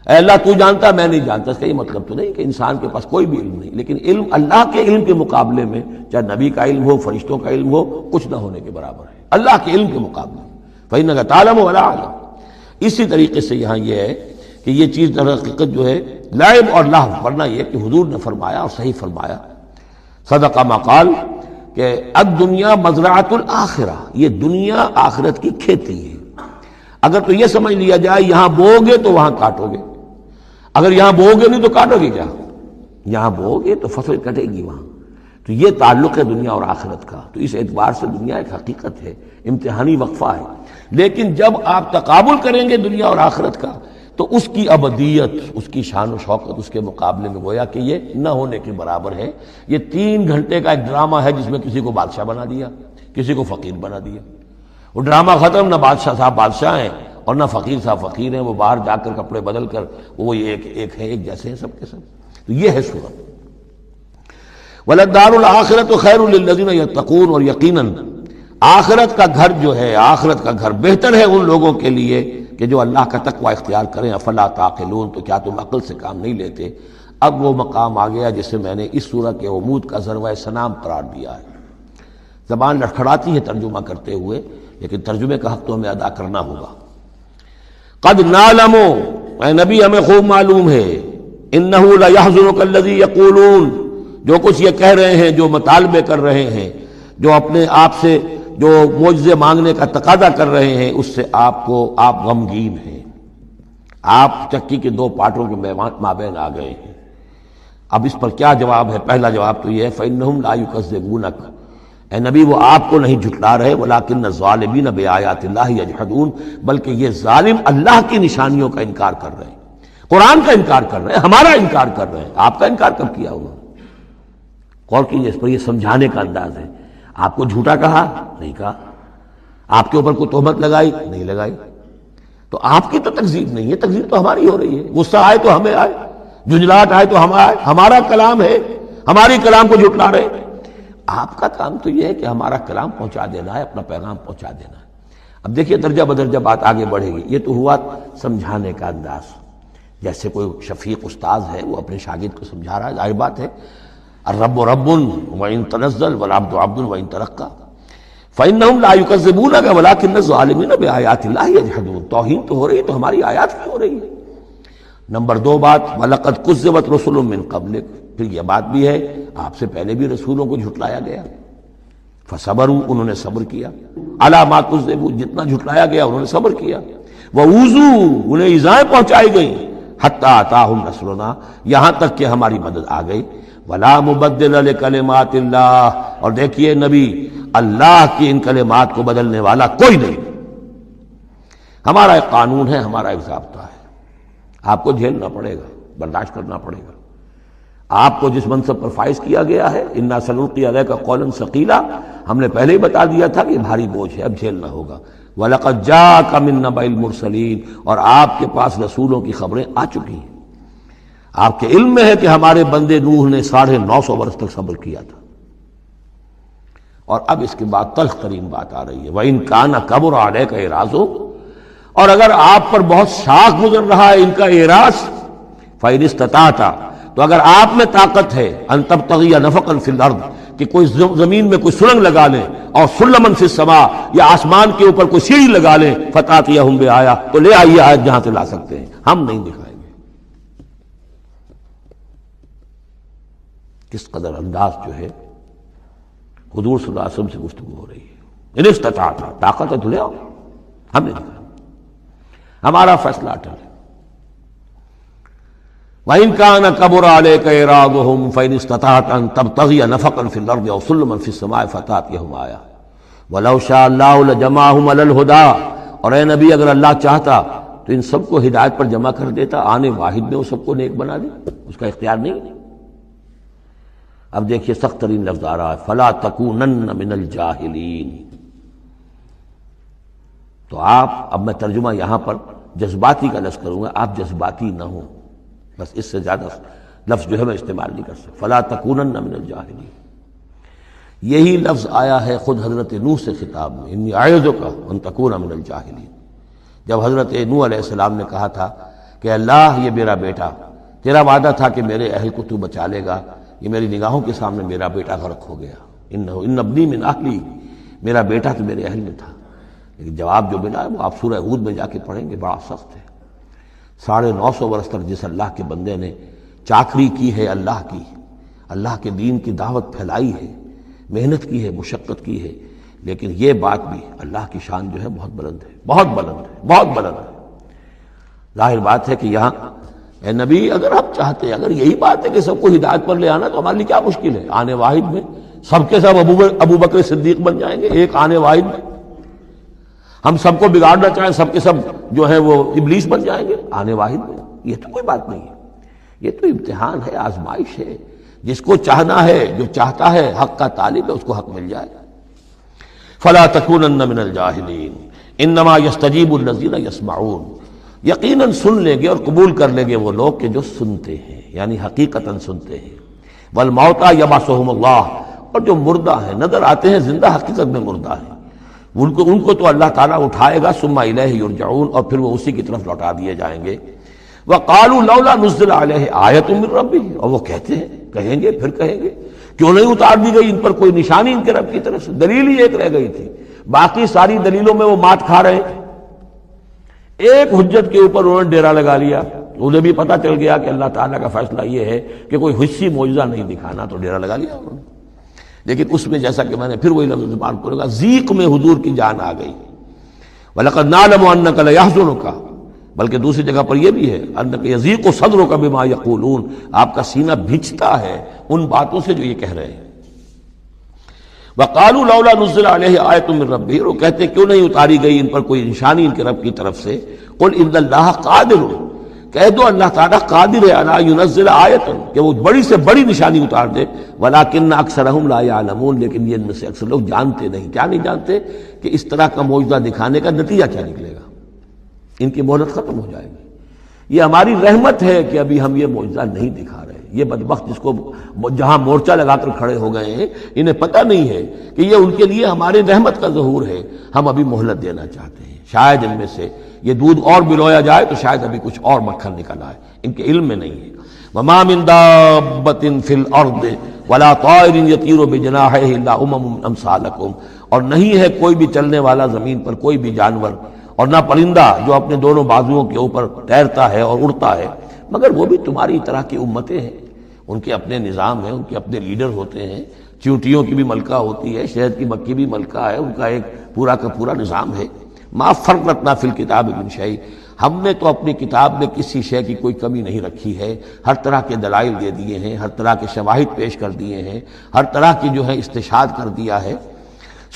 اے اللہ تو جانتا میں نہیں جانتا، اس کا یہ مطلب تو نہیں کہ انسان کے پاس کوئی بھی علم نہیں، لیکن علم اللہ کے علم کے مقابلے میں، چاہے نبی کا علم ہو، فرشتوں کا علم ہو، کچھ نہ ہونے کے برابر ہے اللہ کے علم کے مقابلے میں۔ فَإِنَّكَ تَعْلَمُ وَلَا أَعْلَمُ، اسی طریقے سے یہاں یہ ہے کہ یہ چیز در حقیقت جو ہے لعب اور لہو، ورنہ یہ کہ حضور نے فرمایا اور صحیح فرمایا، صدق ما قال، کہ الدنیا مزرعۃ الآخرہ، یہ دنیا آخرت کی کھیتی ہے۔ اگر تو یہ سمجھ لیا جائے یہاں بو گے تو وہاں کاٹو گے، اگر یہاں بو گے نہیں تو کاٹو گے کیا؟ یہاں بو گے تو فصل کٹے گی وہاں. تو یہ تعلق ہے دنیا اور آخرت کا. تو اس اعتبار سے دنیا ایک حقیقت ہے، امتحانی وقفہ ہے. لیکن جب آپ تقابل کریں گے دنیا اور آخرت کا تو اس کی ابدیت، اس کی شان و شوکت اس کے مقابلے میں گویا کہ یہ نہ ہونے کے برابر ہے. یہ 3 گھنٹے کا ایک ڈرامہ ہے جس میں کسی کو بادشاہ بنا دیا، کسی کو فقیر بنا دیا. وہ ڈرامہ ختم، نہ بادشاہ صاحب بادشاہ ہیں اور نہ فقیر صاحب فقیر ہیں. وہ باہر جا کر کپڑے بدل کر وہ ایک ہے، ایک جیسے ہیں سب کے سب. تو یہ ہے صورت. وَلَلدَّارُ الْآخِرَةُ خَيْرٌ لِلَّذِينَ يَتَّقُونَ، اور یقیناً آخرت کا گھر جو ہے، آخرت کا گھر بہتر ہے ان لوگوں کے لیے کہ جو اللہ کا تقوی اختیار کریں. افلا تعقلون، تو کیا تم عقل سے کام نہیں لیتے؟ اب وہ مقام آ گیا جسے میں نے اس سورہ کے عمود کا ذروہ سنام قرار دیا ہے. زبان لڑکھڑاتی ہے ترجمہ کرتے ہوئے، لیکن ترجمے کا حق تو ہمیں ادا کرنا ہوگا. قد نعلم، اے نبی ہمیں خوب معلوم ہے، انہ لیحزنک الذی یقولون، جو کچھ یہ کہہ رہے ہیں، جو مطالبے کر رہے ہیں، جو اپنے آپ سے جو معجزے مانگنے کا تقاضا کر رہے ہیں، اس سے آپ غمگین ہیں. آپ چکی کے 2 پارٹوں کے مابین آ گئے ہیں. اب اس پر کیا جواب ہے؟ پہلا جواب تو یہ ہے فإنہم لا یکذبونک، اے نبی وہ آپ کو نہیں جھٹلا رہے، ولکن الظالمین بآیات اللہ یجحدون، بلکہ یہ ظالم اللہ کی نشانیوں کا انکار کر رہے ہیں، قرآن کا انکار کر رہے ہیں، ہمارا انکار کر رہے ہیں. آپ کا انکار کب کیا انہوں نے؟ غور کیجیے، اس پر یہ سمجھانے کا انداز ہے. آپ کو جھوٹا کہا؟ نہیں کہا. آپ کے اوپر کوئی تہمت لگائی؟ نہیں لگائی. تو آپ کی تو تکذیب نہیں ہے، تکذیب تو ہماری ہو رہی ہے. غصہ آئے تو ہمیں آئے، جھنجھلاہٹ آئے تو ہمیں آئے. ہمارا کلام ہے، ہماری کلام کو جھٹلا رہے. آپ کا کام تو یہ ہے کہ ہمارا کلام پہنچا دینا ہے، اپنا پیغام پہنچا دینا ہے. اب دیکھیے درجہ بدرجہ بات آگے بڑھے گی. یہ تو ہوا سمجھانے کا انداز، جیسے کوئی شفیق استاذ ہے وہ اپنے شاگرد کو سمجھا رہا ہے. ظاہر بات ہے الرب رب وإن تنزل والعبد عبد وإن ترقى فإنهم لا يكذبونك ولكن الظالمين بآيات الله يجحدون. توہین تو ہو رہی ہے تو ہماری آیات کی ہو رہی ہے. نمبر 2 بات وَلَقَدْ كُذِّبَتْ رُسُلٌ مِّن قَبْلِكَ، پھر یہ بات بھی ہے آپ سے پہلے بھی رسولوں کو جھٹلایا گیا. فَصَبَرُوا، انہوں نے صبر کیا. عَلَىٰ مَا كُذِّبُوا، جتنا جھٹلایا گیا انہوں نے صبر کیا. وَأُوذُوا، انہیں ایذائیں پہنچائی گئیں. حَتَّىٰ أَتَاهُمْ نَصْرُنَا، یہاں تک کہ ہماری مدد آ گئی. وَلَا مُبَدِّلَ لِكَلِمَاتِ اللَّهِ، اور دیکھیے نبی اللہ کی ان کلمات کو بدلنے والا کوئی نہیں. ہمارا ایک قانون ہے، ہمارا ایک ضابطہ ہے. آپ کو جھیلنا پڑے گا، برداشت کرنا پڑے گا. آپ کو جس منصب پر فائز کیا گیا ہے اِنَّا سَنُلْقِي عَلَيْكَ قَوْلًا ثَقِيلًا، ہم نے پہلے ہی بتا دیا تھا کہ بھاری بوجھ ہے، اب جھیلنا ہوگا. وَلَقَدْ جَاءَكَ مِن نَّبَإِ الْمُرْسَلِينَ، اور آپ کے پاس رسولوں کی خبریں آ چکی ہیں. آپ کے علم میں ہے کہ ہمارے بندے نوح نے 950 برس تک صبر کیا تھا. اور اب اس کے بعد تلخ ترین بات آ رہی ہے وَإِن كَانَ كَبُرَ عَلَيْكَ إِعْرَاضُهُ، اور اگر آپ پر بہت شاخ گزر رہا ہے ان کا اعراض، فَإِنِ اسْتَطَعْتَ، تو اگر آپ میں طاقت ہے ان تبتغی نفقا فی الارض، کہ کوئی زمین میں کوئی سرنگ لگا لیں، اور سلمن فی السماء، یا آسمان کے اوپر کوئی سیڑھی لگا لیں، فتاتیہم بآیہ، تو لے آئیے آیت جہاں سے لا سکتے ہیں، ہم نہیں دکھائیں گے. کس قدر انداز جو ہے حضور صلی اللہ علیہ وسلم سے گفتگو ہو رہی ہے. ان استطاعت، طاقت ہے تو لے آؤ، ہم نہیں دکھائیں گے، ہمارا فیصلہ اٹل ہے. وَإِن كَانَ كَبُرَ عَلَيْكَ إِعْرَاضُهُمْ فَإِنِ اسْتَطَعْتَ أَن تَبْتَغِيَ نَفَقًا فِي الْأَرْضِ أَوْ سُلَّمًا فِي السَّمَاءِ فَتَأْتِيَهُمْ آیَةٌ وَلَوْ شَاءَ اللَّهُ لَجَمَعَهُمْ عَلَى الْهُدَىٰ، اور اے نبی اگر اللہ چاہتا تو ان سب کو ہدایت پر جمع کر دیتا، آنے واحد میں وہ سب کو نیک بنا دے، اس کا اختیار نہیں. اب دیکھیے سخت ترین لفظ آ رہا ہے فَلَا تَكُونَنَّ مِنَ الْجَاهِلِينَ. تو اب میں ترجمہ یہاں پر جذباتی کا لفظ کروں گا، آپ جذباتی نہ ہوں، بس اس سے زیادہ لفظ جو ہے میں استعمال نہیں کر سکتا. فَلَا تَكُونَنَّ مِنَ الْجَاهِلِينَ، یہی لفظ آیا ہے خود حضرت نوح سے خطاب میں، اِنِّی أَعِظُكَ أَن تَكُونَ مِنَ الْجَاهِلِينَ. جب حضرت نوح علیہ السلام نے کہا تھا کہ اللہ یہ میرا بیٹا، تیرا وعدہ تھا کہ میرے اہل کو تو بچا لے گا، یہ میری نگاہوں کے سامنے میرا بیٹا غرق ہو گیا. ان ابنی من اہلی، میرا بیٹا تو میرے اہل میں تھا. لیکن جواب جو ملا ہے وہ آپ سورہ ہود میں جا کے پڑھیں گے، بڑا سخت ہے. 950 برس تک جس اللہ کے بندے نے چاکری کی ہے اللہ کی، اللہ کے دین کی دعوت پھیلائی ہے، محنت کی ہے، مشقت کی ہے، لیکن یہ بات بھی اللہ کی شان جو ہے بہت بلند ہے، بہت بلند ہے، بہت بلند ہے. ظاہر بات ہے کہ یہاں اے نبی اگر ہم چاہتے ہیں، اگر یہی بات ہے کہ سب کو ہدایت پر لے آنا، تو ہمارے لیے کیا مشکل ہے؟ آنے واحد میں سب کے سب ابو بکر صدیق بن جائیں گے، ایک آنے واحد میں ہم سب کو بگاڑنا چاہیں، سب کے سب جو ہے وہ ابلیس بن جائیں گے آنے واحد میں۔ یہ تو کوئی بات نہیں ہے، یہ تو امتحان ہے، آزمائش ہے۔ جس کو چاہنا ہے، جو چاہتا ہے، حق کا طالب ہے، اس کو حق مل جائے۔ فلا تکونن من الجاہلین انما یستجیب الذین یسمعون، یقیناً سن لیں گے اور قبول کر لیں گے وہ لوگ کہ جو سنتے ہیں، یعنی حقیقتاً سنتے ہیں۔ والموتى یبعثهم اللہ، اور جو مردہ ہیں نظر آتے ہیں زندہ، حقیقت میں مردہ ہیں، ان کو تو اللہ تعالیٰ اٹھائے گا، ثم الیہ یرجعون، اور پھر وہ اسی کی طرف لوٹا دیے جائیں گے۔ وقالوا لولا نزل علیہ آیۃ من ربہ، اور وہ کہتے ہیں، کہیں گے پھر کہیں گے، کیوں نہیں اتار دی گئی ان پر کوئی نشانی ان کے رب کی طرف سے؟ دلیل ہی ایک رہ گئی تھی، باقی ساری دلیلوں میں وہ مات کھا رہے ہیں۔ ایک حجت کے اوپر انہوں نے ڈیرا لگا لیا، انہیں بھی پتہ چل گیا کہ اللہ تعالیٰ کا فیصلہ یہ ہے کہ کوئی حسی معجزہ نہیں دکھانا، تو ڈیرا لگا لیا انہوں نے۔ لیکن اس میں جیسا کہ میں نے پھر وہی لفظ زبان کو لگا، ذیق میں حضور کی جان آ گئی۔ وَلَقَدْ نَعْلَمُ أَنَّكَ لَيَحْزُنُكَ، بلکہ دوسری جگہ پر یہ بھی ہے، أَنَّكَ يَضِيقُ صَدْرُكَ بِمَا يَقُولُونَ، آپ کا سینہ بھیجتا ہے ان باتوں سے جو یہ کہہ رہے ہیں۔ وَقَالُوا لَوْلَا نُزِّلَ عَلَيْهِ آیَةٌ مِّن رَبِّهِ، وہ کہتے کیوں نہیں اتاری گئی ان پر کوئی نشانی ان کے رب کی طرف سے۔ قُلْ إِنَّ اللَّهَ قَادِرٌ، کہہ دو اللہ تعالیٰ قادر ہے علی ينزل آیۃ، کہ وہ بڑی سے بڑی نشانی اتار دے، ولیکن اکثرہم لا یعلمون، لیکن یہ ان میں سے اکثر لوگ جانتے نہیں۔ کیا نہیں جانتے؟ کہ اس طرح کا معجزہ دکھانے کا نتیجہ کیا نکلے گا، ان کی مہلت ختم ہو جائے گی۔ یہ ہماری رحمت ہے کہ ابھی ہم یہ معجزہ نہیں دکھا رہے۔ یہ بدبخت جس کو جہاں مورچہ لگا کر کھڑے ہو گئے ہیں، انہیں پتہ نہیں ہے کہ یہ ان کے لیے ہمارے رحمت کا ظہور ہے، ہم ابھی مہلت دینا چاہتے ہیں، شاید ان میں سے یہ دودھ اور بلویا جائے تو شاید ابھی کچھ اور مکھن نکل آئے، ان کے علم میں نہیں ہے۔ وَمَا مِن دَابَّةٍ فِي الْأَرْضِ وَلَا طَائِرٍ يَطِيرُ بِجَنَاحَيْهِ إِلَّا أُمَمٌ أَمْثَالُكُمْ، اور نہیں ہے کوئی بھی چلنے والا زمین پر، کوئی بھی جانور اور نہ پرندہ جو اپنے دونوں بازوؤں کے اوپر تیرتا ہے اور اڑتا ہے، مگر وہ بھی تمہاری طرح کی امتیں ہیں، ان کے اپنے نظام ہیں، ان کے اپنے لیڈر ہوتے ہیں، چیونٹیوں کی بھی ملکہ ہوتی ہے، شہد کی مکھی بھی ملکہ ہے، ان کا ایک پورا کا پورا نظام ہے۔ ما فرطنا فی الکتاب من شیء، ہم نے تو اپنی کتاب میں کسی شے کی کوئی کمی نہیں رکھی ہے، ہر طرح کے دلائل دے دیے ہیں، ہر طرح کے شواہد پیش کر دیے ہیں، ہر طرح کی جو ہے استشہاد کر دیا ہے۔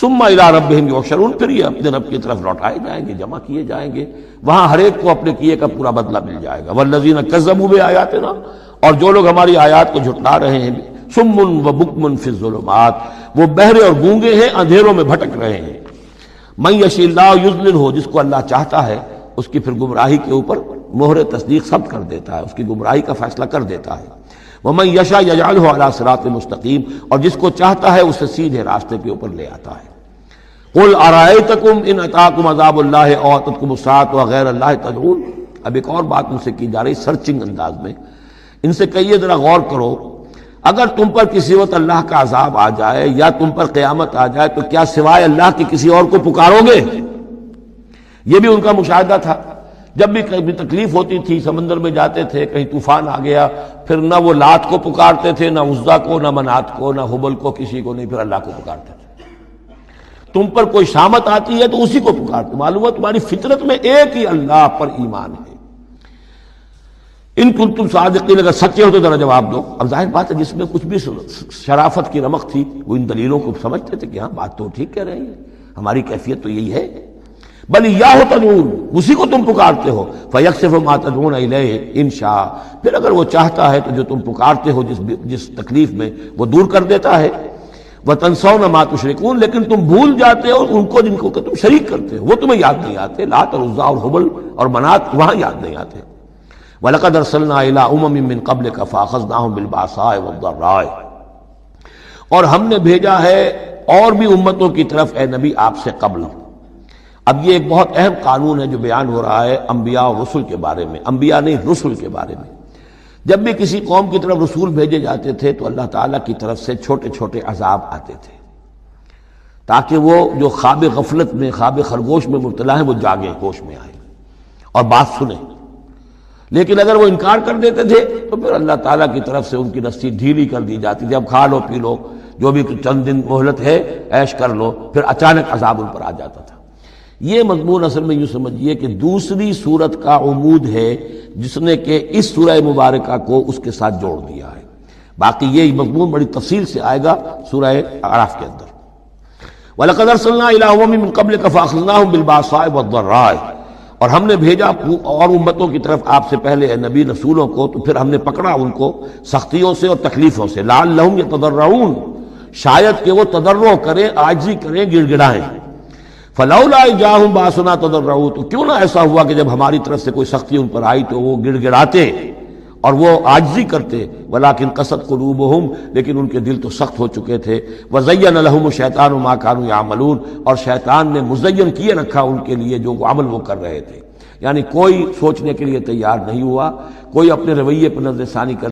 ثم الی ربہم یحشرون، پھر یہ اپنے رب کی طرف لوٹائے جائیں گے، جمع کیے جائیں گے، وہاں ہر ایک کو اپنے کیے کا پورا بدلہ مل جائے گا۔ والذین کذبوا بآیاتنا، اور جو لوگ ہماری آیات کو جھٹلا رہے ہیں، صم و بکم فی الظلمات، وہ بہرے اور گونگے ہیں، اندھیروں میں بھٹک رہے ہیں۔ من یشاء اللہ یضللہ، جس کو اللہ چاہتا ہے اس کی پھر گمراہی کے اوپر مہر تصدیق ثبت کر دیتا ہے، اس کی گمراہی کا فیصلہ کر دیتا ہے۔ ومن یشاء یجعلہ علی صراط مستقیم، اور جس کو چاہتا ہے اسے سیدھے راستے کے اوپر لے آتا ہے۔ قل ارأیتکم ان اتاکم عذاب اللہ او اتتکم الساعۃ وغیر اللہ تدعون، اب ایک اور بات ان سے کی جا رہی سرچنگ انداز میں، ان سے کہیے ذرا غور کرو، اگر تم پر کسی وقت اللہ کا عذاب آ جائے یا تم پر قیامت آ جائے تو کیا سوائے اللہ کے کسی اور کو پکارو گے؟ یہ بھی ان کا مشاہدہ تھا، جب بھی کبھی تکلیف ہوتی تھی سمندر میں جاتے تھے، کہیں طوفان آ گیا، پھر نہ وہ لات کو پکارتے تھے، نہ عزا کو، نہ منات کو، نہ حبل کو، کسی کو نہیں، پھر اللہ کو پکارتے تھے۔ تم پر کوئی شامت آتی ہے تو اسی کو پکارتے، معلوم ہے تمہاری فطرت میں ایک ہی اللہ پر ایمان ہے۔ ان کنتم صادقین، اگر سچے ہو تو ذرا جواب دو۔ اب ظاہر بات ہے جس میں کچھ بھی شرافت کی رمق تھی وہ ان دلیلوں کو سمجھتے تھے کہ ہاں بات تو ٹھیک کہہ رہے ہیں، ہماری کیفیت تو یہی ہے۔ بل ایاہ تدعون، اسی کو تم پکارتے ہو، فیکشف ما تدعون الیہ ان شاء، پھر اگر وہ چاہتا ہے تو جو تم پکارتے ہو جس تکلیف میں وہ دور کر دیتا ہے۔ وتنسون ما تشرکون، لیکن تم بھول جاتے ہو ان کو جن کو کہ تم شریک کرتے ہو، وہ تمہیں یاد نہیں آتے، لات اور عزا اور حبل اور منات وہاں یاد نہیں آتے۔ وَلَقَدْ أَرْسَلْنَا إِلَىٰ أُمَمٍ مِّن قَبْلِكَ فَأَخَذْنَاهُم بِالْبَأْسَاءِ وَالضَّرَّاءِ، اور ہم نے بھیجا ہے اور بھی امتوں کی طرف اے نبی آپ سے قبل۔ اب یہ ایک بہت اہم قانون ہے جو بیان ہو رہا ہے انبیاء اور رسل کے بارے میں، انبیاء نہیں رسل کے بارے میں۔ جب بھی کسی قوم کی طرف رسول بھیجے جاتے تھے تو اللہ تعالیٰ کی طرف سے چھوٹے چھوٹے عذاب آتے تھے تاکہ وہ جو خواب غفلت میں، خواب خرگوش میں مبتلا ہیں، وہ جاگیں، ہوش میں آئیں اور بات سنیں۔ لیکن اگر وہ انکار کر دیتے تھے تو پھر اللہ تعالیٰ کی طرف سے ان کی رسی ڈھیلی کر دی جاتی تھی، اب کھا لو پی لو، جو بھی چند دن مہلت ہے عیش کر لو، پھر اچانک عذاب ان پر آ جاتا تھا۔ یہ مضمون اصل میں یوں سمجھیے کہ دوسری سورت کا عمود ہے جس نے کہ اس سورہ مبارکہ کو اس کے ساتھ جوڑ دیا ہے. باقی یہ مضمون بڑی تفصیل سے آئے گا سورہ اعراف کے اندر. وَلَقَدْ أَرْسَلْنَا إِلَىٰ أُمَمٍ مِّن قَبْلِكَ فَأَخَذْنَاهُم بِالْبَأْسَاءِ وَالضَّرَّاءِ، اور ہم نے بھیجا اور امتوں کی طرف آپ سے پہلے اے نبی رسولوں کو، تو پھر ہم نے پکڑا ان کو سختیوں سے اور تکلیفوں سے. لَعَلَّهُمْ يَتَضَرَّعُونَ، شاید کہ وہ تضرع کریں، عاجزی کریں، گڑ گڑائیں. فَلَوْلَا إِذْ جَاءَهُم بَأْسُنَا تَضَرَّعُوا، تو کیوں نہ ایسا ہوا کہ جب ہماری طرف سے کوئی سختی ان پر آئی تو وہ گڑ گڑاتے اور وہ عاجزی کرتے. ولیکن قست قلوبہم، لیکن ان کے دل تو سخت ہو چکے تھے. وزین لہم الشیطان ما کانوا یعملون، اور شیطان نے مزین کیے رکھا ان کے لیے جو عمل وہ کر رہے تھے. یعنی کوئی سوچنے کے لیے تیار نہیں ہوا، کوئی اپنے رویے پر نظر ثانی کر